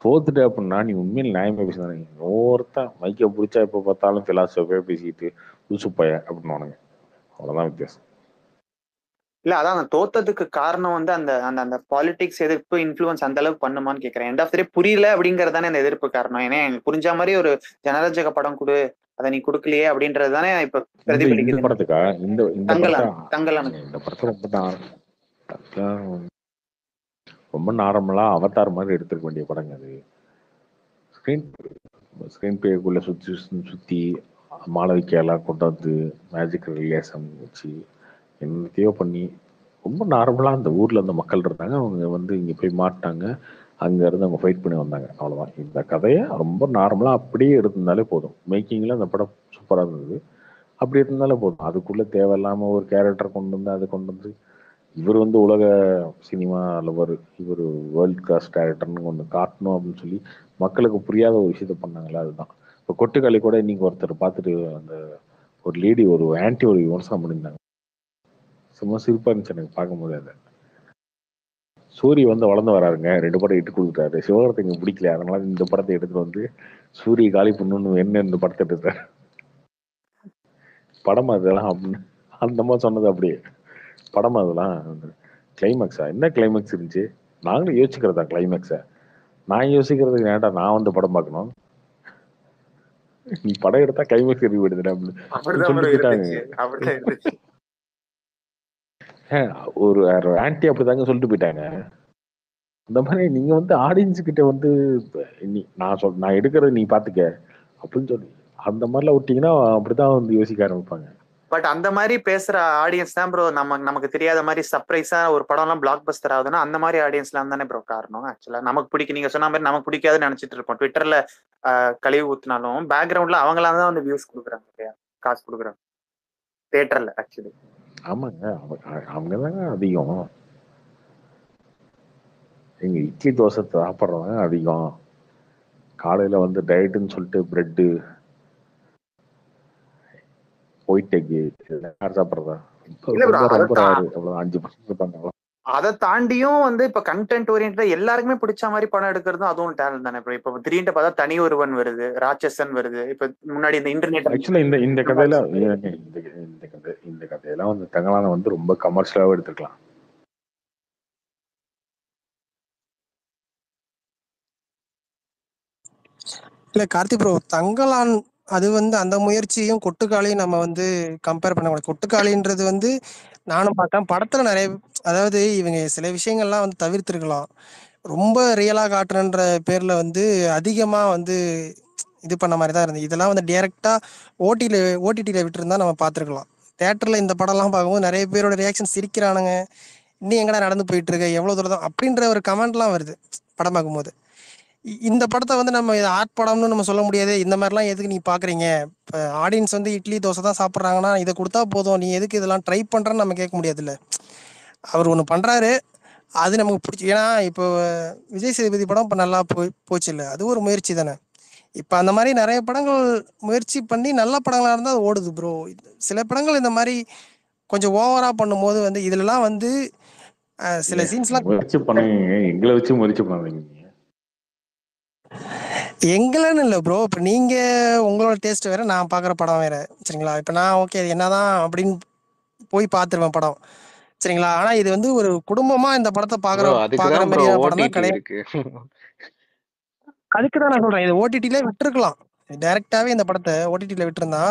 தோத்துட்ட அப்படின்னா நீ உண்மையில் நியாயமா பேசுறாங்க. ஒருத்தன் மைக்க பிடிச்சா எப்ப பார்த்தாலும் பிலாசபியா பேசிக்கிட்டு புதுசுப்பைய அப்படின்னு அவ்வளவுதான் வித்தியாசம். இல்ல அதான் தோத்ததுக்கு காரணம் வந்து அந்த அந்த அந்த பாலிடிக்ஸ் எதிர்ப்பு இன்ஃபுளுன்ஸ் அந்த அளவுக்கு பண்ணுமான்னு கேட்கறேன். எண்ட் ஆஃப் தி டே புரியல அப்படிங்கறதானே இந்த எதிர்ப்பு காரணம். ஏன்னா எனக்கு புரிஞ்ச மாதிரி ஒரு ஜனரஞ்சக படம் கொடு, அதை நீ கொடுக்கலையே அப்படின்றது தானே இப்ப பிரதிபலிக்குது. படத்துக்கா இந்த படத்தை ரொம்ப நார்மலா அவதார் மாதிரி எடுத்துக்க வேண்டிய படங்க அது. ஸ்கிரீன் பிளேக்குள்ள சுத்தி மாளவிக்கையெல்லாம் கொண்டு வந்து மேஜிக் ரிலேஷன் வச்சு என்னத்தையோ பண்ணி ரொம்ப நார்மலா அந்த ஊர்ல இருந்த மக்கள் இருந்தாங்க, அவங்க வந்து இங்க போய் மாட்டாங்க, அங்க இருந்து அவங்க ஃபைட் பண்ணி வந்தாங்க, அவ்வளவுதான். இந்த கதையை ரொம்ப நார்மலா அப்படியே எடுத்திருந்தாலே போதும். மேக்கிங்ல அந்த படம் சூப்பரா இருந்தது, அப்படி இருந்தாலே போதும். அதுக்குள்ள தேவையில்லாம ஒரு கேரக்டர் கொண்டு வந்து அதை கொண்டு வந்து இவர் வந்து உலக சினிமா லவர், இவர் வேர்ல்ட் கிளாஸ் டேரக்டர்னு ஒன்று காட்டணும் அப்படின்னு சொல்லி மக்களுக்கு புரியாத ஒரு விஷயத்த பண்ணாங்களே, அதுதான். இப்போ கொட்டுக்காளி கூட இன்னைக்கு ஒருத்தர் பார்த்துட்டு அந்த ஒரு லேடி ஒரு ஆன்டி ஒரு விமர்சனம் பண்ணியிருந்தாங்க. சும்மா சிரிப்பா இருந்துச்சு எனக்கு பார்க்க முடியாது. சூரிய வந்து வளர்ந்து வராருங்க, 2 படம் இட்டு கொடுத்துட்டாரு. சிவகார்த்திகேயன் பிடிக்கல, அதனால இந்த படத்தை எடுத்துட்டு வந்து சூரிய காலி பண்ணணும்னு என்ன இந்த படத்தை எடுத்தாரு. படம் அதெல்லாம் அப்படின்னு அந்த மாதிரி சொன்னது அப்படியே. படம் அதெல்லாம் கிளைமேக்ஸா? என்ன கிளைமேக்ஸ் இருந்துச்சு? நாங்களும் யோசிக்கிறதா கிளைமேக்ஸை? நான் யோசிக்கிறதுக்கு ஏன்டா நான் வந்து படம் பார்க்கணும்? நீ படம் எடுத்தா கிளைமேக்ஸ் ரிவ்யூ எடுத்துட அப்படின்னு சொல்லிட்டு போயிட்டாங்க. ஒரு ஆன்டி அப்படிதாங்க சொல்லிட்டு போயிட்டாங்க. அந்த மாதிரி நீங்க வந்து ஆடியன்ஸ் கிட்ட வந்து நான் எடுக்கிறத நீ பாத்துக்க அப்படின்னு சொல்லி அந்த மாதிரிலாம் விட்டீங்கன்னா அப்படிதான் வந்து யோசிக்க ஆரம்பிப்பாங்க. பட் அந்த மாதிரி பேசுற ஆடியன்ஸ் தான் ப்ரோ நமக்கு தெரியாத மாதிரி சர்ப்ரைஸா ஒரு படம் எல்லாம் பிளாக் பஸ்டர் ஆகுதுன்னா அந்த மாதிரி ஆடியன்ஸ்லாம் தானே ப்ரோ காரணம். ஆக்சுவலா நமக்கு பிடிக்கும், நீங்க சொன்ன மாதிரி நமக்கு பிடிக்காதுன்னு நினைச்சிட்டு இருப்போம். ட்விட்டர்ல கழிவு ஊத்தினாலும் பேக்ரவுண்ட்ல அவங்களாம் தான் வந்து வியூஸ் கொடுக்குறாங்க இல்லையா, காசு கொடுக்குறாங்க தியேட்டர்ல. ஆக்சுவலி ஆமாங்க, அவங்க தாங்க அதிகம். எங்க இட்லி தோசை சாப்பிட்றவங்க அதிகம். காலையில வந்து டயட்டுன்னு சொல்லிட்டு பிரெட்டு ஒயிட் எக் யார் சாப்பிட்றதா? ரொம்ப ரேரு. அவ்வளோ 5% இருப்பாங்க. அதை தாண்டியும் வந்து இப்ப கண்டென்ட் ஓரியன்டா எல்லாருக்குமே பிடிச்ச மாதிரி படம் எடுக்கிறதும் அதுவும் டேலண்ட் தானே. இப்ப திடீர்னு பார்த்தா தனி ஒருவன் வருது, ராட்சசன் வருது. இப்ப முன்னாடி இந்த இன்டர்நெட் ஆக்சுவலா இந்த கதையெல்லாம் வந்து தங்களான வந்து ரொம்ப கமர்ஷியலாவே எடுத்துக்கலாம். இல்ல கார்த்தி ப்ரோ, தங்கலான் அது வந்து அந்த முயற்சியும் கொட்டுக்காளியும் நம்ம வந்து கம்பேர் பண்ண முடியாது. கொட்டுக்காளின்றது வந்து நானும் பார்த்தேன் படத்துல நிறைய, அதாவது இவங்க சில விஷயங்கள்லாம் வந்து தவிர்த்திருக்கலாம். ரொம்ப ரியலா காட்டுறன்ற பேர்ல வந்து அதிகமா வந்து இது பண்ண மாதிரி தான் இருந்தது. இதெல்லாம் வந்து டைரக்டா ஓடிடியில விட்டுருந்தா நம்ம பார்த்துருக்கலாம். தேட்டர்ல இந்த படம்லாம் பார்க்கும்போது நிறைய பேரோட ரியாக்ஷன் சிரிக்கிறானுங்க, இன்னும் எங்கடா நடந்து போயிட்டு இருக்க, எவ்வளவு தூரம் தான் அப்படின்ற ஒரு கமெண்ட்லாம் வருது படம் பார்க்கும்போது. இந்த படத்தை வந்து நம்ம ஆர்ட் படம்னு நம்ம சொல்ல முடியாது. இந்த மாதிரிலாம் எதுக்கு நீ பாக்குறீங்க? இப்போ ஆடியன்ஸ் வந்து இட்லி தோசை தான் சாப்பிட்றாங்கன்னா இதை கொடுத்தா போதும், நீ எதுக்கு இதெல்லாம் ட்ரை பண்றன்னு நம்ம கேட்க முடியாதுல்ல. அவர் ஒன்று பண்றாரு, அது நமக்கு பிடிச்சி. ஏன்னா இப்போ விஜய் சேதுபதி படம் இப்போ நல்லா போச்சு இல்லை, அது ஒரு முயற்சி தானே. இப்போ அந்த மாதிரி நிறைய படங்கள் முயற்சி பண்ணி நல்ல படங்களாக இருந்தால் அது ஓடுது ப்ரோ. சில படங்கள் இந்த மாதிரி கொஞ்சம் ஓவரா பண்ணும்போது வந்து இதுலலாம் வந்து சில சீன்ஸ்லாம் முயற்சி பண்ணுவீங்க, எங்களை வச்சு முயற்சி பண்ணுவீங்க. எங்களன்னு இல்லை ப்ரோ, இப்போ நீங்க உங்களோட டேஸ்ட் வேற, நான் பார்க்குற படம் வேற, சரிங்களா? இப்போ நான் ஓகே என்னதான் அப்படின்னு போய் பார்த்துருவேன் படம், சரிங்களா? ஆனா இது வந்து ஒரு குடும்பமா இந்த படத்தை பார்க்குற மாதிரியான படம் தான் கிடையாது. அதுக்கு தான் நான் சொல்றேன், இது ஓடிடிலே விட்டுருக்கலாம். டைரக்டாவே இந்த படத்தை ஓடிடில விட்டுருந்தா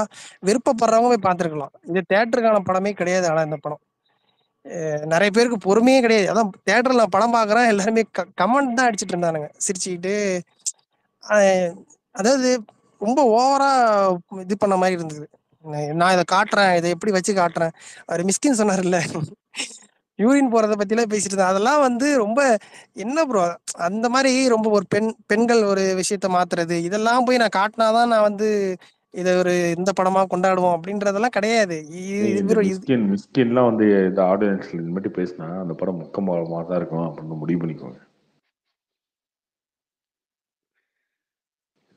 விருப்பப்படுறவங்க போய் பார்த்துருக்கலாம். இது தேட்டருக்கான படமே கிடையாது. ஆனா இந்த படம் நிறைய பேருக்கு பொறுமையே கிடையாது. அதான் தேட்டர்ல நான் படம் பார்க்குறேன், எல்லாருமே கமெண்ட் தான் அடிச்சிட்டு இருந்தானுங்க சிரிச்சுக்கிட்டு. அதாவது ரொம்ப ஓவரா இது பண்ண மாதிரி இருந்தது. நான் இதை காட்டுறேன், இதை எப்படி வச்சு காட்டுறேன். அவர் மிஸ்கின் சொன்னார்ல, யூரின் போறதை பத்திலாம் பேசிட்டு இருந்தேன். அதெல்லாம் வந்து ரொம்ப என்ன ப்ரோ, அந்த மாதிரி ரொம்ப ஒரு பெண்கள் ஒரு விஷயத்த மாத்துறது, இதெல்லாம் போய் நான் காட்டினாதான் நான் வந்து இதை ஒரு இந்த படமா கொண்டாடுவோம் அப்படின்றதெல்லாம் கிடையாது. மிஸ்கின்லாம் வந்து இந்த ஆடியன்ஸ்ல இந்த மாதிரி பேசினா அந்த படம் முக்கமாக தான் இருக்கும் அப்படின்னு முடிவு பண்ணிக்கோங்க.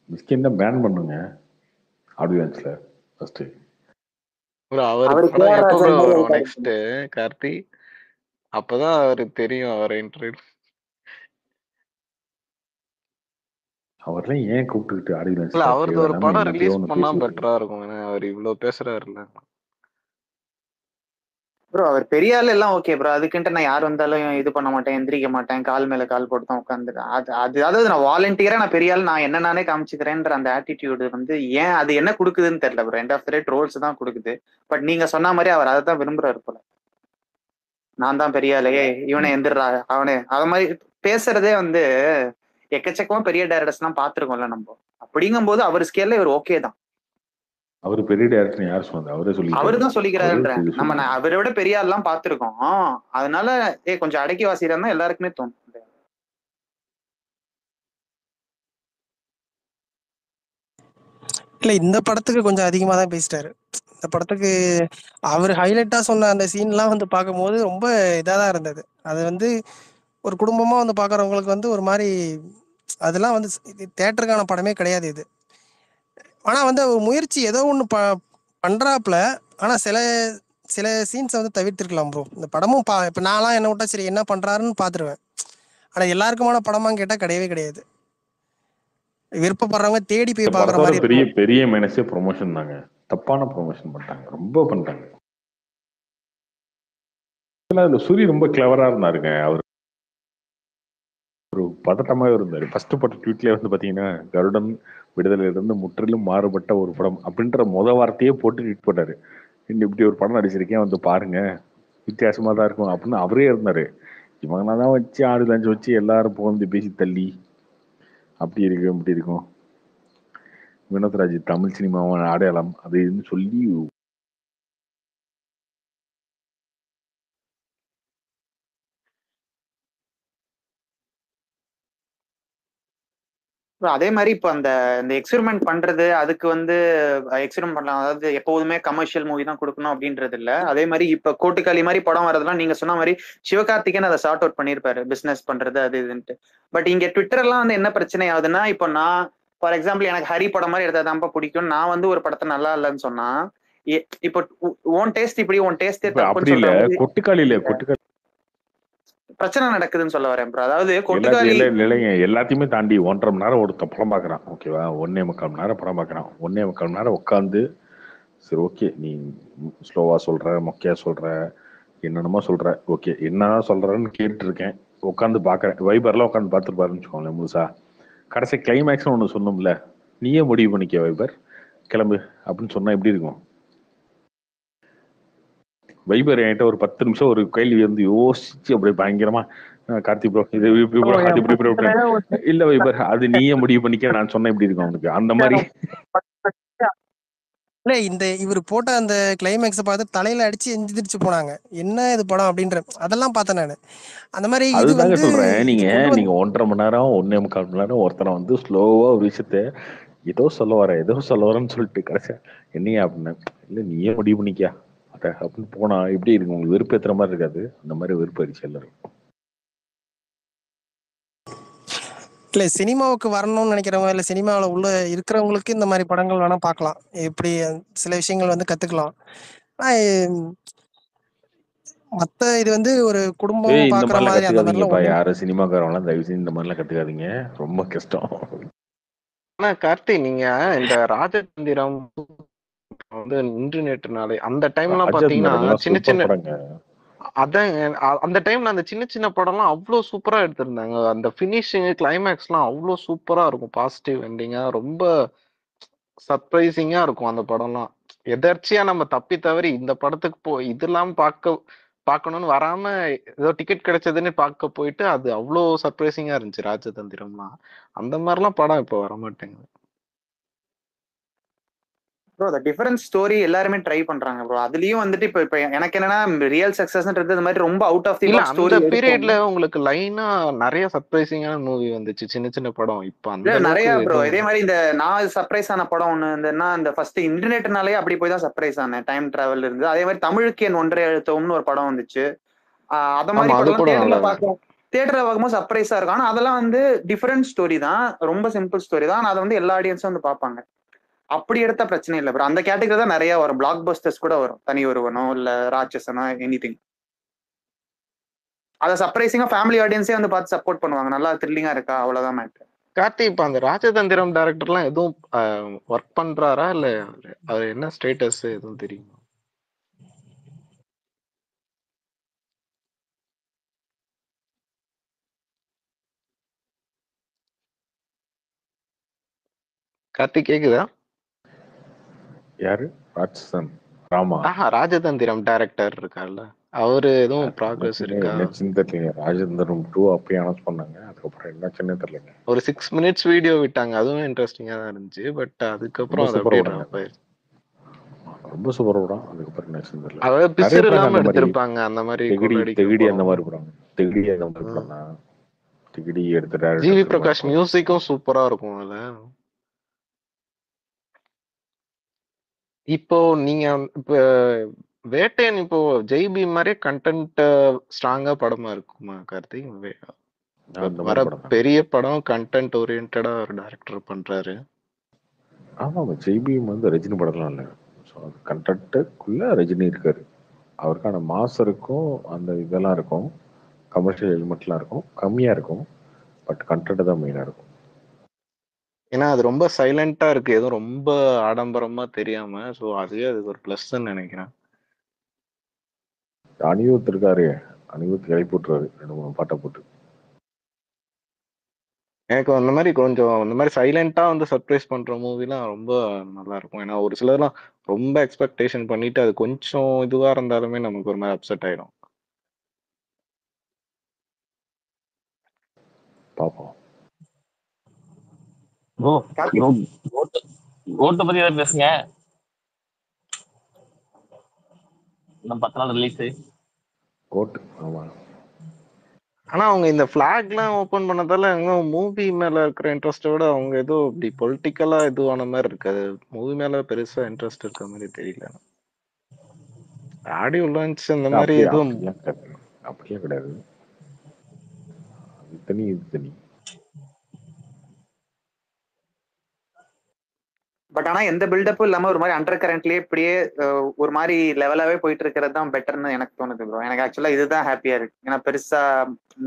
மிஸ்கின் தான் பேன் பண்ணுங்க ஆடியன்ஸ்ல ஃபர்ஸ்ட். அவர் படம் எப்போ ப்ரோ வரும் நெக்ஸ்ட் கார்த்தி? அப்பதான் அவருக்கு தெரியும் அவர் இன்டர்வியூ. அவர்லாம் ஏன் கூப்பிட்டுக்கிட்டு ஆடியன்ஸ்? இல்ல அவருக்கு ஒரு படம் ரிலீஸ் பண்ணா பெட்டரா இருக்கும். ஏன்னா அவர் இவ்வளவு பேசுறாருல்ல ப்ரோ. அவர் பெரிய ஆள் எல்லாம் ஓகே ப்ரோ, அதுக்குன்ட்டு நான் யார் வந்தாலும் இது பண்ண மாட்டேன், எந்திரிக்க மாட்டேன், கால் மேல கால் போட்டு தான் உட்காந்துருக்கேன். அதாவது நான் வாலண்டியரா நான் பெரிய ஆள், நான் என்ன நானே காமிச்சுக்கிறேன்ற அந்த ஆட்டிடியூடு வந்து ஏன் அது என்ன கொடுக்குதுன்னு தெரியல bro. End of the day trolls தான் கொடுக்குது. பட் நீங்க சொன்ன மாதிரி அவர் அதை தான் விரும்புறாரு போல. நான் தான் பெரிய ஆளே, இவனை எந்திரா அவனே, அது மாதிரி பேசுறதே வந்து எக்கச்சக்கமா பெரிய டைரக்டர்ஸ் எல்லாம் பாத்துருக்கோம்ல நம்ம. அப்படிங்கும் போது அவர் ஸ்கேல்ல இவர் ஓகே தான். அவர் பெரிய டைரக்டர் யார் சொன்னது? அவரு தான் சொல்லிக்கிறாருன்ற. நம்ம அவரை விட பெரிய ஆள் எல்லாம் பாத்துருக்கோம். அதனால கொஞ்சம் அடக்கி வாசிக்கிறா எல்லாருக்குமே தோணும். இல்ல இந்த படத்துக்கு கொஞ்சம் அதிகமா தான் பேசிட்டாரு. இந்த படத்துக்கு அவர் ஹைலைட்டா சொன்ன அந்த சீன்லாம் வந்து பார்க்கும்போது ரொம்ப இதா தான் இருந்தது. அது வந்து ஒரு குடும்பமா வந்து பார்க்குறவங்களுக்கு வந்து ஒரு மாதிரி அதெல்லாம் வந்து தேட்டருக்கான படமே கிடையாது இது. ஆனா வந்து ஒரு முயற்சி ஏதோ ஒன்று பண்றாப்ல. ஆனா சில சில சீன்ஸை வந்து தவிர்த்திருக்கலாம் ப்ரோ. இந்த படமும் இப்போ நான்லாம் என்ன விட்டா சரி என்ன பண்றாருன்னு பார்த்துருவேன். ஆனா எல்லாருக்குமான படமான்னு கேட்டா கிடையவே கிடையாது. விருப்பப்படுறவங்க தேடி போய் பார்க்குற படத்தோட மாதிரி பெரிய இருக்கும். பெரிய மைனஸே ப்ரொமோஷன் தாங்க. தப்பான ப்ரொமோஷன் பண்ணிட்டாங்க, ரொம்ப பண்ணிட்டாங்க. அதுல சூரி ரொம்ப கிளவரா இருந்தாருங்க. அவர் ஒரு பதட்டமாவே இருந்தாரு. ஃபர்ஸ்ட் போட்ட ட்வீட்லயே வந்து பாத்தீங்கன்னா, கருடன் விடுதலையிலிருந்து முற்றிலும் மாறுபட்ட ஒரு படம் அப்படின்ற வார்த்தையே போட்டு ட்வீட் போட்டாரு. இப்படி ஒரு படம் நடிச்சிருக்கேன், வந்து பாருங்க, வித்தியாசமா தான் இருக்கும் அப்படின்னு அவரே இருந்தாரு. இவங்க தான் வச்சு ஆடு லஞ்சு வச்சு எல்லாரும் புகழ்ந்து பேசி தள்ளி அப்படி இருக்கும் இப்படி இருக்கும், வினோத்ராஜ் தமிழ் சினிமாவான அடையாளம் அது இதுன்னு சொல்லி அதே மாதிரி இப்போ அந்த எக்ஸ்பெரிமெண்ட் பண்றது, அதுக்கு வந்து எக்ஸ்பெரிமெண்ட் பண்ணலாம். அதாவது எப்போதுமே கமர்ஷியல் மூவி தான் கொடுக்கணும் அப்படின்றது இல்ல. அதே மாதிரி இப்ப கோட்டுக்காளி மாதிரி படம் வரதெல்லாம் நீங்க சொன்ன மாதிரி சிவகார்த்திகேயன் அதை சார்ட் அவுட் பண்ணிருப்பாரு, பிசினஸ் பண்றது அது இதுன்ட்டு. பட் இங்க ட்விட்டர் எல்லாம் வந்து என்ன பிரச்சனை ஆகுதுன்னா, இப்போ நான் ஃபார் எக்ஸாம்பிள் எனக்கு ஹரி படம் மாதிரி எடுத்தாதான்ப்பா பிடிக்கும், நான் வந்து ஒரு படத்தை நல்லா இல்லைன்னு சொன்னா, இப்போ ஓன் டேஸ்ட் இப்படி ஓன் டேஸ்டே தப்புன்னு சொல்ற மாதிரி கொட்டுக்காளி பிரச்சனை நடக்குதுன்னு சொல்ல வரேன் ப்ரோ. அதாவது கொட்டுக்காளி எல்லாத்தையுமே தாண்டி 1.5 மணி நேரம் ஒருத்த படம் பார்க்கறான், ஓகேவா? 1.25 மணி நேரம் படம் பார்க்கறான். 1.25 மணி நேரம் உட்காந்து சரி ஓகே நீ ஸ்லோவா சொல்ற, மொக்கையா சொல்ற, என்னென்னமோ சொல்ற, ஓகே என்ன சொல்றன்னு கேட்டு இருக்கேன், உட்காந்து பாக்குறேன். வைபர்லாம் உட்காந்து பார்த்துருப்பாருன்னு வச்சுக்கோங்களேன் முழுசா. கடைசி கிளைமேக்ஸ் ஒன்று சொன்னோம்ல, நீயே முடிவு பண்ணிக்க வைபர், கிளம்பு அப்படின்னு சொன்னா எப்படி இருக்கும்? வைபர் என்கிட்ட ஒரு 10 நிமிஷம் ஒரு கேள்வி வந்து யோசிச்சு அப்படியே பயங்கரமா, கார்த்தி ப்ரோ இது இப்படி ப்ரோ இல்ல வைபர் அது நீயே முடிவு பண்ணிக்க நான் சொன்ன எப்படி இருக்கும் அவனுக்கு, அந்த மாதிரி. இல்ல இந்த இவர் போட்ட அந்த கிளைமேக்ஸை பார்த்து தலையில அடிச்சு எந்திரிச்சு போனாங்க, என்ன இது படம் அப்படின்ற அதெல்லாம் பார்த்தேன் நான். அந்த மாதிரி இது அதுதாங்க வந்து சொல்றேன், நீங்க 1.5 மணி நேரம் 1.25 மணி நேரம் ஒருத்தனை வந்து ஸ்லோவா ஒரு விஷயத்த ஏதோ சொல்ல வரேன்னு சொல்லிட்டு கடைசியா என்னையா அப்படின்னு, இல்ல நீயே முடிவு பண்ணிக்கியா அத அப்படின்னு போனா எப்படி இருக்கு உங்களுக்கு? வெறுப்பு ஏத்துற மாதிரி இருக்காது? அந்த மாதிரி வெறுப்பு அடிச்சு எல்லாரும். இல்லை சினிமாவுக்கு வரணும்னு நினைக்கிறவங்க இல்லை சினிமாவில் உள்ள இருக்கிறவங்களுக்கு இந்த மாதிரி படங்கள் வேணா பார்க்கலாம், இப்படி சில விஷயங்கள் வந்து கத்துக்கலாம். மத்த இது வந்து ஒரு குடும்பம் இந்த பாக்குற மாதிரிலாம் மாதிரி அந்த கத்துக்காதீங்கப்பா, மாதிரிலாம் யாரும் சினிமாக்காரவங்களாம் தயவு செஞ்சு இந்த மாதிரிலாம் கத்துக்காதீங்க, ரொம்ப கஷ்டம். ஆனா கார்த்தி நீங்க இந்த ராஜதந்திரம் வந்து இன்று நேற்று நாளை அந்த டைம்லாம் பாத்தீங்கன்னா சின்ன சின்ன அதான் அந்த டைம்ல அந்த சின்ன சின்ன படம்லாம் அவ்வளவு சூப்பரா எடுத்திருந்தாங்க. அந்த பினிஷிங் கிளைமேக்ஸ் எல்லாம் அவ்வளவு சூப்பரா இருக்கும், பாசிட்டிவ் எண்டிங்கா ரொம்ப சர்ப்ரைசிங்கா இருக்கும் அந்த படம்லாம். எதர்ச்சியா நம்ம தப்பி தவறி இந்த படத்துக்கு இதெல்லாம் பார்க்கணும்னு வராம ஏதோ டிக்கெட் கிடைச்சதுன்னு பார்க்க போயிட்டு அது அவ்வளோ சர்ப்ரைசிங்கா இருந்துச்சு ராஜதந்திரம்லாம். அந்த மாதிரிலாம் படம் இப்போ வர மாட்டேங்குது ப்ரோ. அந்த டிஃபரன்ட் ஸ்டோரி எல்லாருமே ட்ரை பண்றாங்க ப்ரோ. அதுலயும் வந்துட்டு இப்ப எனக்கு என்னன்னா ரியல் சக்சஸ்ன்றது இந்த மாதிரி ரொம்ப out of the box story. அந்த பீரியட்ல உங்களுக்கு லைனா நிறைய சர்ப்ரைசிங்கான மூவி வந்துச்சு, சின்ன சின்ன படம். இப்ப அந்த நிறைய ப்ரோ. இதே மாதிரி இந்த நான் சர்ப்ரைஸ் ஆன படம் ஒண்ணு இருந்ததுன்னா, இந்த ஃபர்ஸ்ட் இன்டர்நெட்னாலே அப்படி போய் தான் சர்ப்ரைஸ் ஆனேன், டைம் டிராவல் இருந்து. அதே மாதிரி தமிழுக்கு என் ஒன்றரை எழுத்தம்னு ஒரு படம் வந்துச்சு. அத மாதிரி படம் தியேட்டர்ல பார்க்கும், தியேட்டர்ல பார்க்கும்போது சர்ப்ரைஸா இருக்கும். ஆனா அதெல்லாம் வந்து டிஃபரெண்ட் ஸ்டோரி தான், ரொம்ப சிம்பிள் ஸ்டோரி தான். அதை வந்து எல்லா ஆடியன்ஸும் வந்து பார்ப்பாங்க. அப்படி எடுத்த பிரச்சனை இல்லை ப்ரோ. அந்த கேட்டகரி தான் நிறைய வரும், பிளாக் பஸ்டர்ஸ் கூட வரும், தனி ஒருவனோ இல்ல ராட்சசனோ எனிதிங். அதை சர்ப்ரைசிங்கா ஃபேமிலி ஆடியன்ஸே வந்து பார்த்து சப்போர்ட் பண்ணுவாங்க, நல்லா த்ரில்லிங்கா இருக்கா, அவ்வளவுதான் மேட்டர். கார்த்தி இப்ப அந்த ராஜதந்திரம் டைரக்டர்லாம் எதுவும் ஒர்க் பண்றாரா இல்ல அவர் என்ன ஸ்டேட்டஸ் எதுவும் தெரியுமா? கார்த்தி கேக்குதா? யாரு? ராட்சசன் ராமா? ராஜதந்திரம் டைரக்டர் இருக்கார்ல, அவரு எதுவும் ப்ராக்ரஸ் இருக்கா? தெரியல. ராஜதந்திரம் 2 அப்பயே அனௌன்ஸ் பண்ணாங்க, அதுக்கப்புறம் என்ன சின்ன தெரியல. ஒரு 6 minutes வீடியோ விட்டாங்க, அதுவும் இன்ட்ரெஸ்டிங்கா தான் இருந்துச்சு. பட் அதுக்கப்புறம் அது அப்படியே ட்ராப் ஆயிடுச்சு. ரொம்ப சூப்பர் படம். அதுக்கப்புறம் என்ன தெரியல. அதாவது பிசர் இல்லாம எடுத்திருப்பாங்க அந்த மாதிரி. தெகிடி அந்த மாதிரி படம், தெகிடி அந்த மாதிரி படம் தான். தெகிடி எடுத்த ஜிவி பிரகாஷ் மியூசிக்கும் சூப்பரா இருக்கும் அதுல. இப்போ நீங்க இப்ப வேட்டையன் இப்போ ஜெய்பி மாதிரி கண்டென்ட் ஸ்ட்ராங்கா படமா இருக்குமா கார்த்திக்? வர பெரிய படம் கண்டென்ட் ஓரியன்டா ஒரு டைரக்டர் பண்றாரு. ஆமா, ஜெய்பி வந்து ரஜினி படம்லாம் இல்ல, ஸோ அது கண்டென்ட்டுக்குள்ள ரஜினி இருக்காரு. அவருக்கான மாஸ் இருக்கும், அந்த இதெல்லாம் இருக்கும், கமர்ஷியல் எலிமெண்ட்லாம் இருக்கும், கம்மியா இருக்கும். பட் கண்டென்ட் தான் மெயினா இருக்கும். ஏன்னா அது ரொம்ப சைலண்டா இருக்கு, எதுவும் ரொம்ப ஆடம்பரமா தெரியாம. ஸோ அதுவே அதுக்கு ஒரு ப்ளஸ்ன்னு நினைக்கிறேன். அனிருத் இருக்காரு, அனிருத் கிளப்பி விட்டுருவாரு 2-3 பாட்டை போட்டு. எனக்கு அந்த மாதிரி கொஞ்சம் இந்த மாதிரி சைலண்டா வந்து சர்ப்ரைஸ் பண்ற மூவிலாம் ரொம்ப நல்லா இருக்கும். ஏன்னா ஒரு சிலர்லாம் ரொம்ப எக்ஸ்பெக்டேஷன் பண்ணிட்டு அது கொஞ்சம் இதுவா இருந்தாலுமே நமக்கு ஒரு மாதிரி அப்செட் ஆயிடும். பார்ப்போம். ப்ரோ கோட்டை பத்தி ஏதாவது பேசுங்க. இன்னும் 10 நாள் ரிலீஸ். கோட் ஆமா. ஆனா அவங்க இந்த ஃபிளாக்லாம் ஓபன் பண்ணதால மூவி மேல இருக்கிற இன்ட்ரெஸ்ட்டை விட அவங்க ஏதோ இப்படி பொலிட்டிக்கலா இதுவான மாதிரி இருக்காது. மூவி மேல பெருசா இன்ட்ரெஸ்ட் இருக்க மாதிரி தெரியல. ஆடியோ லான்ச் அந்த மாதிரி எதுவும் அப்படியே கிடையாது. அது தனி இது தனி. பட் ஆனா எந்த பில்டப்பும் இல்லாம ஒரு மாதிரி அண்டர் கரண்ட்லயே இப்படியே ஒரு மாதிரி லெவலாவே போயிட்டு இருக்கிறது தான் பெட்டர்னு எனக்கு தோணுது ப்ரோ. எனக்கு ஆக்சுவலா இதுதான் ஹாப்பியா இருக்கு. ஏன்னா பெருசா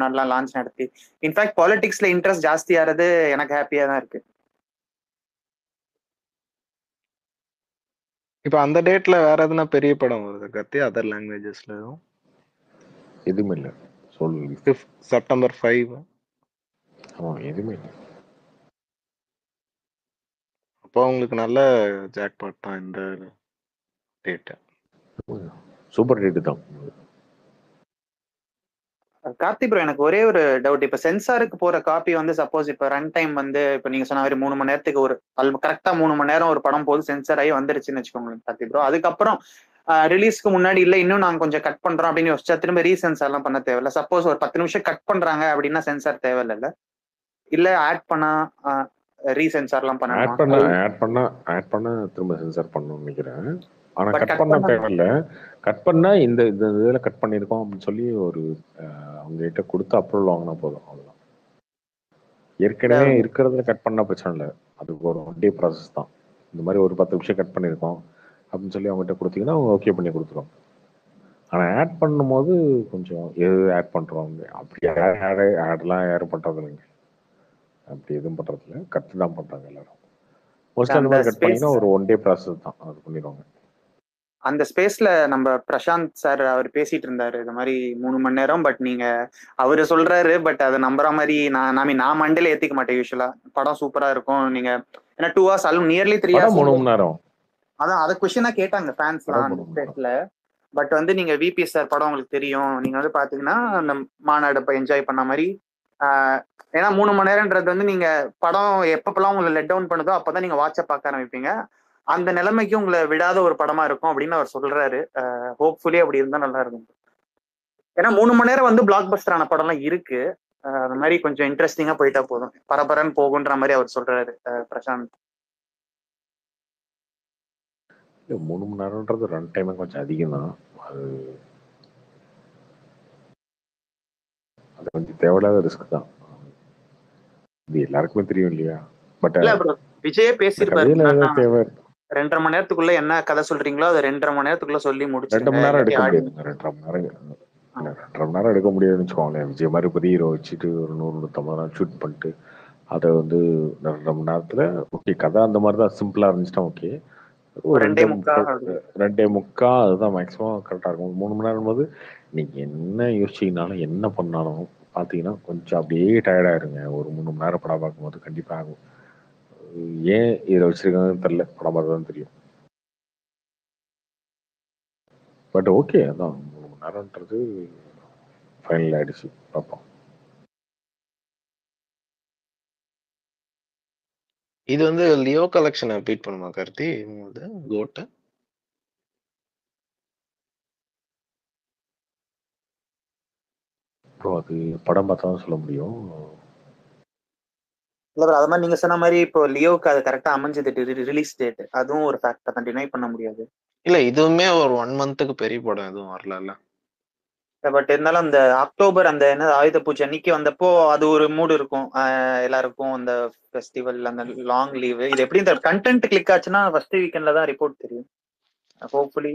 நல்லா லான்ச் நடத்தி இன்ஃபேக்ட் பாலிடிக்ஸ்ல இன்ட்ரெஸ்ட் ஜாஸ்தியாகிறது எனக்கு ஹாப்பியா தான் இருக்கு. இப்ப அந்த டேட்ல வேற எதுனா பெரிய படம் வருது கத்தி அதர் லாங்குவேஜஸ்ல? எதுவுமே இல்லை சொல்லு. செப்டம்பர் 5 எதுவுமே இல்லை. அப்போ உங்களுக்கு நல்ல ஜாக்பாட் தான் இந்த டேட். சூப்பர் டேட் தான். கார்த்தி ப்ரோ எனக்கு ஒரே ஒரு டவுட். இப்ப சென்சாருக்கு போற காப்பி வந்து சப்போஸ் இப்ப ரன் டைம் வந்து இப்ப நீங்க சொன்ன மாதிரி 3 மணி நேரத்துக்கு ஒரு கரெக்டா 3 மணி நேரம் ஒரு படம் போது சென்சார் ஆகி வந்துருச்சுன்னு வச்சுக்கோங்களேன் கார்த்தி ப்ரோ. அதுக்கப்புறம் ரிலீஸ்க்கு முன்னாடி இல்ல இன்னும் நாங்க கொஞ்சம் கட் பண்றோம் அப்படின்னு யோசிச்சா திரும்ப ரீசென்சார் எல்லாம் பண்ண தேவையில்ல. சப்போஸ் ஒரு 10 நிமிஷம் கட் பண்றாங்க அப்படின்னா சென்சார் தேவையில்ல, இல்ல ஆட் பண்ணா ரீசென்சார் எல்லாம் பண்ணணுமா? ஆட் பண்ண திரும்ப சென்சார் பண்ணணும்னு நினைக்கிறேன். ஆனா கட் பண்ண தேவையில்ல. கட் பண்ணா இந்த இதுல கட் பண்ணிருக்கோம் அப்படின்னு சொல்லி ஒரு அவங்க கிட்ட கொடுத்து அப்ரூவல் வாங்கினா போதும். அவ்வளவுதான். ஏற்கனவே இருக்கிறதுல கட் பண்ணா பிரச்சனை இல்லை. அதுக்கு ஒரு 1 day ப்ராசஸ் தான். இந்த மாதிரி ஒரு 10 நிமிஷம் கட் பண்ணிருக்கோம் அப்படின்னு சொல்லி அவங்ககிட்ட கொடுத்தீங்கன்னா அவங்க ஓகே பண்ணி கொடுத்துருவாங்க. ஆனா ஆட் பண்ணும் போது கொஞ்சம் எது ஆட் பண்றோம் அப்படி ஆட்லாம் யாரும் பண்றது இல்லைங்க. அப்படி எதுவும் பண்றது இல்லை, கட் தான் பண்றாங்க எல்லாரும். மோஸ்ட்லி அந்த மாதிரி கட் பண்ணீங்கன்னா ஒரு 1 day ப்ராசஸ் தான், அது பண்ணிடுவாங்க. அந்த ஸ்பேஸ்ல நம்ம பிரசாந்த் சார் அவர் பேசிட்டு இருந்தாரு இந்த மாதிரி 3 மணி நேரம். பட் நீங்க அவரு சொல்றாரு, பட் அதை நம்புற மாதிரி நான் மண்டேல ஏத்திக்க மாட்டேன். யூஸ்வலா படம் சூப்பரா இருக்கும். நீங்க ஏன்னா 2 hours ஆலும் நியர்லி 3 hours 3 மணி நேரம் அதான் அதை கொஸ்டினா கேட்டாங்க ஃபேன்ஸ்லாம் அந்த ஸ்பேஸ்ல. பட் வந்து நீங்க விபி சார் படம் உங்களுக்கு தெரியும், நீங்க வந்து பாத்தீங்கன்னா அந்த மாநாடு இப்ப என்ஜாய் பண்ண மாதிரி. ஏன்னா 3 மணி நேரம்ன்றது வந்து நீங்க படம் எப்பப்பெல்லாம் உங்களை லெட் டவுன் பண்ணுதோ அப்பதான் நீங்க வாட்ச பார்க்க ஆரம்பிப்பீங்க. அந்த நிலைமைக்கு உங்களை விடாத ஒரு படமா இருக்கும் அப்படின்னு அவர் சொல்றாரு. ஹோப்ஃபுல்லி அப்படி இருந்தா நல்லா இருக்கும். ஏன்னா 3 மணி நேரம் வந்து பிளாக் பஸ்டரான படம்லாம் இருக்கு. அந்த மாதிரி கொஞ்சம் இன்ட்ரெஸ்டிங்கா போயிட்டா போதும், பரபரன்னு போகுன்ற மாதிரி அவர் சொல்றாரு பிரசாந்த். 3 மணி நேரம்ன்றது ரன் டைம் கொஞ்சம் அதிகம் தான். அது கொஞ்சம் தேவையில்லாத ரிஸ்க் தான். இது எல்லாருக்குமே தெரியும் இல்லையா? பட் விஜயே பேசியிருப்பாரு, தேவை 2.5 மணி நேரத்துக்குள்ள என்ன கதை சொல்றீங்களோ அதை 2.5 மணி நேரத்துக்குள்ள சொல்லி முடிச்சு. 2 மணி நேரம் எடுக்க முடியாது. 2.5 மணி நேரம் எடுக்க முடியாதுன்னு வச்சுக்கோங்களேன். விஜய் மாதிரி பெரிய ஹீரோ வச்சுட்டு ஒரு 100-150 நேரம் ஷூட் பண்ணிட்டு அதை வந்து 2 மணி நேரத்துல ஓகே கதை அந்த மாதிரி தான் சிம்பிளா இருந்துச்சுன்னா ஓகே. ஒரு 2.25 அதுதான் மேக்ஸிமம் கரெக்டா இருக்கும். 3 மணி நேரம் போது நீங்க என்ன யோசிச்சீங்கனாலும் என்ன பண்ணாலும் பாத்தீங்கன்னா கொஞ்சம் அப்படியே டயர்டாயிருங்க. ஒரு 3 மணி நேரம் படம் பார்க்கும்போது கண்டிப்பா ஆகும். ஏன் இதை வச்சிருக்காங்கன்னு தெரியல, படம் பார்த்து தான் தெரியும். பட் ஓகே அதான் 3 மணி நேரம்ன்றது ஃபைனல் ஆயிடுச்சு. பார்ப்போம். இது வந்து லியோ கலெக்ஷனை பீட் பண்ணுமா கார்த்தி? கோட்டை அது படம் பார்த்தா தான் சொல்ல முடியும். இல்ல அது மாதிரி நீங்க சொன்ன மாதிரி இப்போ லியோக்கு அது கரெக்டா அமைஞ்சது ரிலீஸ் டேட், அதுவும் ஒரு ஃபேக்டர் தான், டினை பண்ண முடியாது. இல்ல இதுவுமே ஒரு 1 monthக்கு பெரிய படம் எதுவும் வரல. பட் இருந்தாலும் அந்த அக்டோபர் அந்த என்ன ஆயுத பூஜை அன்னைக்கு வந்தப்போ அது ஒரு மூடு இருக்கும் எல்லாருக்கும். அந்த ஃபெஸ்டிவல் அந்த லாங் லீவு இது எப்படி இந்த கண்டென்ட் கிளிக் ஆச்சுன்னா ஃபர்ஸ்ட் வீக்கெண்ட்ல தான் ரிப்போர்ட் தெரியும். ஹோப்ஃபுல்லி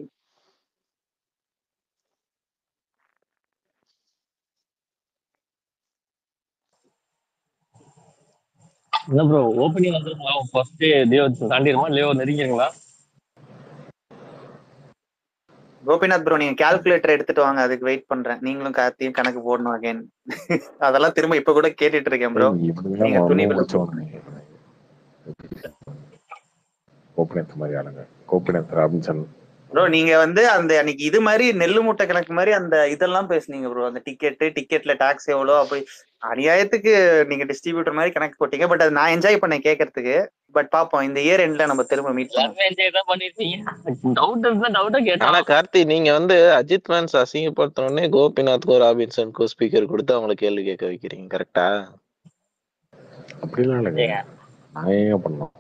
என்ன ப்ரோ ஓப்பனிங் வந்துருமா ஃபர்ஸ்ட் லியோ தாண்டிடுமா? லியோ நெருங்கிங்களா? கோபிநாத் ப்ரோ நீங்க கால்குலேட்டர் எடுத்துட்டு வாங்க, அதுக்கு வெயிட் பண்றேன். நீங்களும் கார்த்தியும் கணக்கு போடணும் அகைன். அதெல்லாம் திரும்ப இப்ப கூட கேட்டுட்டு இருக்கேன் ப்ரோ. நீங்க துணிவுல கோபிநாத் மாதிரி ஆளுங்க, கோபிநாத் ராபின்சன் ப்ரோ நீங்க வந்து அந்த அன்னைக்கு இது மாதிரி நெல்லு மூட்டை கணக்கு மாதிரி அந்த இதெல்லாம் பேசுனீங்க ப்ரோ. அந்த டிக்கெட்ல டாக்ஸ் எவ்வளோ, அப்படி அநியாயத்துக்கு நீங்க டிஸ்ட்ரிபியூட்டர் மாதிரி கணக்கு போட்டீங்க. பட் அது நான் என்ஜாய் பண்ணேன் கேட்கறதுக்கு. பட் பாப்போம் இந்த இயர் எண்ட்ல நம்ம திரும்ப மீட் ஆனா கார்த்தி நீங்க வந்து அஜித் ஃபேன்ஸ் அசிங்கப்படுத்தணுன்னே கோபிநாத்கோ ராபின்சனுக்கோ ஸ்பீக்கர் கொடுத்து அவங்களை கேள்வி கேட்க வைக்கிறீங்க, கரெக்டா? அப்படிலாம் இல்லைங்க, நான் ஏங்க பண்ணோம்.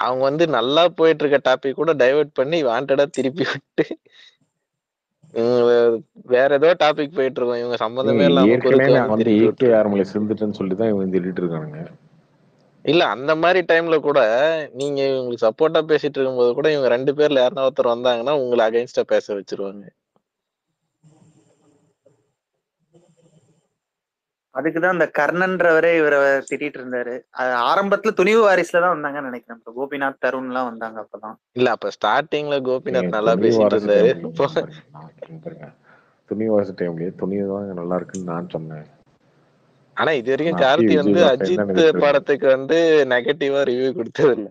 அவங்க வந்து நல்லா போயிட்டு இருக்க டாபிக் கூட டைவர்ட் பண்ணி வாண்டடா திருப்பி விட்டு வேற ஏதோ டாபிக் போயிட்டு இருக்கோம், இவங்க சம்பந்தமே இல்லாம ஏற்கனவே நான் வந்து ஏகே ஆர்மலை செஞ்சுட்டேன்னு சொல்லி தான் இவங்க திட்டிட்டு இருக்கானுங்க. இல்ல அந்த மாதிரி டைம்ல கூட நீங்க உங்களுக்கு சப்போர்ட்டா பேசிட்டு இருக்கும்போது கூட இவங்க 2 பேர்ல யாருன்னா ஒருத்தர் வந்தாங்கன்னா உங்களை அகைன்ஸ்டா பேச வச்சிருவாங்க. அதுக்குதான் அந்த கர்ணன்றவரே இவரை திட்டிட்டு இருந்தாரு. ஆரம்பத்துல துணிவு வாரிசுலதான் வந்தாங்கன்னு நினைக்கிறேன். கோபிநாத் தருண் எல்லாம் வந்தாங்க அப்பதான். இல்ல அப்ப ஸ்டார்டிங்ல கோபிநாத் நல்லா பேசிட்டு இருந்தாரு. துணிவு வாரிசு டைம்லயே துணிவு தான் நல்லா இருக்குன்னு நான் சொன்னேன். ஆனா இது வரைக்கும் கார்த்தி வந்து அஜித் படத்துக்கு வந்து நெகட்டிவா ரிவ்யூ கொடுத்தது இல்ல.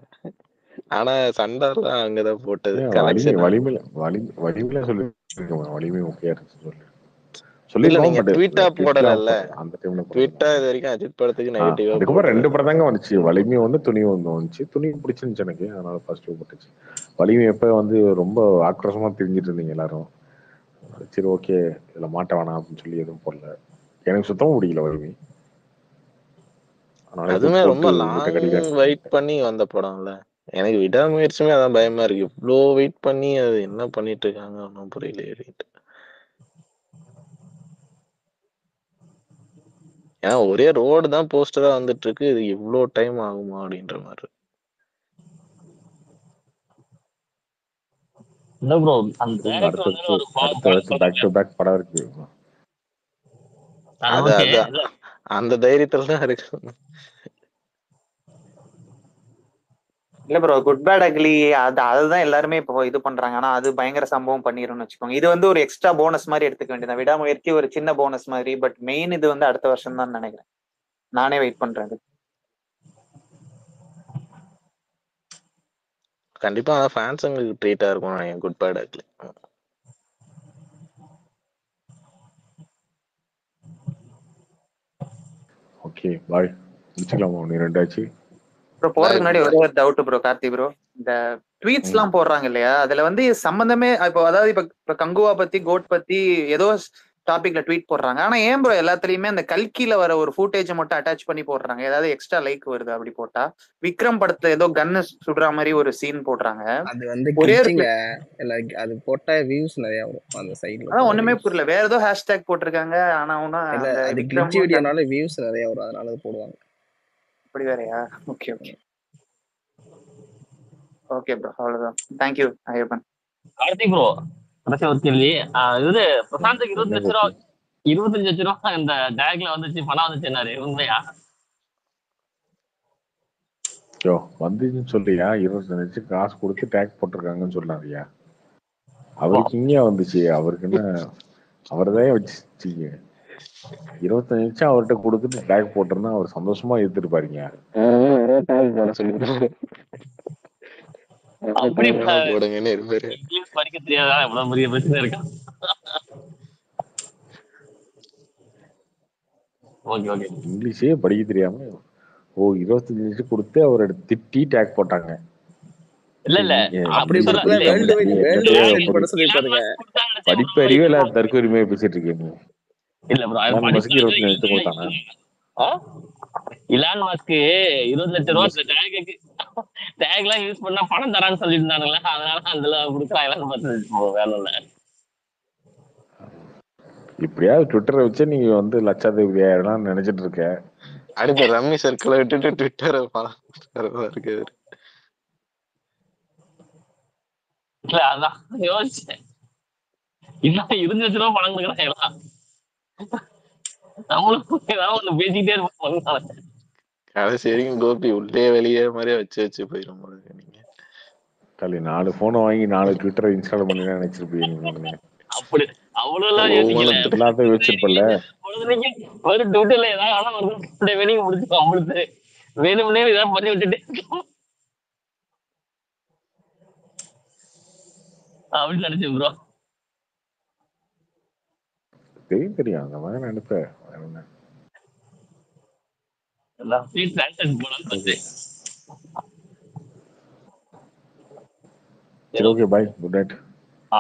ஆனா சண்டைலாம் அங்கதான் போட்டது. வலிமையில சொல்லி வலிமை ஓகே இல்ல நீங்க ட்வீட்டா போடல, அந்த டைம்ல ட்வீட்டா இது வரைக்கும் அஜித் படத்துக்கு நெகட்டிவா. அதுக்கப்புறம் 2 படம் தாங்க வந்துச்சு, வலிமை வந்து துணிவு வந்துச்சு. துணிவு பிடிச்சிருந்துச்சு எனக்கு, அதனால ஃபர்ஸ்ட் போட்டுச்சு. வலிமை எப்ப வந்து ரொம்ப ஆக்ரோஷமா தெரிஞ்சிட்டு இருந்தீங்க எல்லாரும், சரி ஓகே இதுல மாட்ட வேணாம் அப்படின்னு சொல்லி எதுவும் போடல. எனக்கு சுத்தமா பிடிக்கல வலிமை. அதுமே ரொம்ப லாங் வெயிட் பண்ணி வந்த படம்ல. எனக்கு விடாமுயற்சியுமே அதான் பயமா இருக்கு. இவ்வளோ வெயிட் பண்ணி அது என்ன பண்ணிட்டு இருக்காங்க ஒன்றும் புரியல. ஏன்னா ஒரே ரோடு தான் போஸ்டரா வந்துட்டு இருக்கு, இது இவ்வளோ டைம் ஆகுமா அப்படின்ற மாதிரி. படம் இருக்கு, அந்த தைரியத்துல தான் இருக்கு. இல்ல ப்ரோ குட் பேட் அக்லி அதுதான் எல்லாருமே இப்போ இது பண்றாங்க. ஆனா அது பயங்கர சம்பவம் பண்ணிரும்னு வச்சுக்கோங்க. இது வந்து ஒரு எக்ஸ்ட்ரா போனஸ் மாதிரி எடுத்துக்க வேண்டியது, விடாமுயற்சி ஒரு சின்ன போனஸ் மாதிரி. பட் மெயின் இது வந்து அடுத்த வருஷம் தான் நினைக்கிறேன். நானே வெயிட் பண்றேன். கண்டிப்பா ஃபேன்ஸுங்களுக்கு ட்ரீட்டா இருக்கும் good bad ugly. Okay bye, முடிச்சுக்கலாமா? 2 ஆச்சு. ப்ரோ போறதுக்கு முன்னாடி ஒரே ஒரு டவுட் ப்ரோ கார்த்தி ப்ரோ. இந்த ட்வீட்ஸ் எல்லாம் போடுறாங்க இல்லையா, அதுல வந்து சம்பந்தமே இப்போ அதாவது இப்ப கங்குவா பத்தி கோட் பத்தி ஏதோ டாபிக்ல ட்வீட் போடுறாங்க. ஆனா ஏன் ப்ரோ எல்லாத்துலயுமே அந்த கல்கில வர ஒரு ஃபுட்டேஜ் மட்டும் அட்டாச் பண்ணி போடுறாங்க? ஏதாவது எக்ஸ்ட்ரா லைக் வருது அப்படி போட்டா? விக்ரம் படத்துல ஏதோ கன்னு சுடுற மாதிரி ஒரு சீன் போடுறாங்க. அது வந்து அது போட்டா வியூஸ் நிறைய வரும் அந்த சைடுல. அதான் ஒண்ணுமே புரியல, வேற ஏதோ ஹேஷ்டேக் போட்டிருக்காங்க. ஆனா அது கிளிட்ச் வீடியோனால வியூஸ் நிறைய வரும், அதனால போடுவாங்க. அப்படி வேறயா? ஓகே ஓகே ஓகே ப்ரோ, அவ்வளவுதான். தேங்க்யூ ஐயப்பன். கார்த்தி ப்ரோ கடைசி ஒரு கேள்வி. இது பிரசாந்துக்கு 25 லட்ச ரூபா இந்த டேக்ல வந்துச்சு, பணம் வந்துச்சுன்னாரு, உண்மையா? வந்துச்சுன்னு சொல்றியா? 25 லட்சம் காசு கொடுத்து டேக் போட்டிருக்காங்கன்னு சொல்லாரியா? அவருக்கு இங்கே வந்துச்சு, அவருக்கு என்ன, அவர்தான் வச்சு 25 லட்சம் அவர்கிட்ட கொடுத்துட்டு டேக் போட்டிருந்தா அவர் சந்தோஷமா எடுத்துருப்பாருங்க. இங்கிலீஷ் படிக்க தெரியாதா? எவ்வளவு பெரிய பிரச்சனை இருக்கா? இங்கிலீஷே படிக்க தெரியாம 25 லட்சம் கொடுத்து அவரோட திட்டி டேக் போட்டாங்க. படிப்பறிவே இல்லாத தற்கொரிமையை பேசிட்டு இருக்கீங்க. இல்ல ப்ரோ, 25 லட்சம் கொடுத்தாங்க. இலான் மாஸ்க் 20 லட்சம் ரூபாய் டேக்லாம் யூஸ் பண்ணா பணம் தரான்னு சொல்லிட்டு இருந்தானுங்களா, அதனால அதுல கொடுக்குறாங்களான்னு பார்த்து வேலை இல்ல. இப்படியாவது ட்விட்டரை வச்சு நீங்க வந்து லட்சாதிபதி ஆயிடலாம் நினைச்சிட்டு இருக்க. அடுத்த ரம்மி சர்க்கிளை விட்டுட்டு ட்விட்டரை இருக்கு. இல்ல அதான் யோசிச்சேன். இன்னும் 20 லட்ச ரூபா பணம் கொடுக்குறாங்களா? நம்மளும் ஏதாவது ஒண்ணு பேசிக்கிட்டே இருப்போம். கடைசி வரைக்கும் கோபி உள்ளே வெளியே மாதிரியே வச்சு போயிடும் போல இருக்கு நீங்க. தள்ளி 4 போனை வாங்கி 4 ட்விட்டரை இன்ஸ்டால் பண்ணி நினைச்சிருப்பீங்க நீங்க ஒண்ணு. அப்படி அவ்வளவுலாம் யோசிக்கல. எல்லாத்தையும் யோசிச்சிருப்பல. ஒரு ட்விட்டர்ல ஏதாவது ஆனா ஒரு வெளியே முடிச்சு அமிழ்த்து வேணும்னே ஏதாவது பண்ணி விட்டுட்டு அப்படின்னு நினைச்சேன் ப்ரோ. தெரியும் அந்த மாதிரி நினைப்பேன். Okay bye, good night. ஆ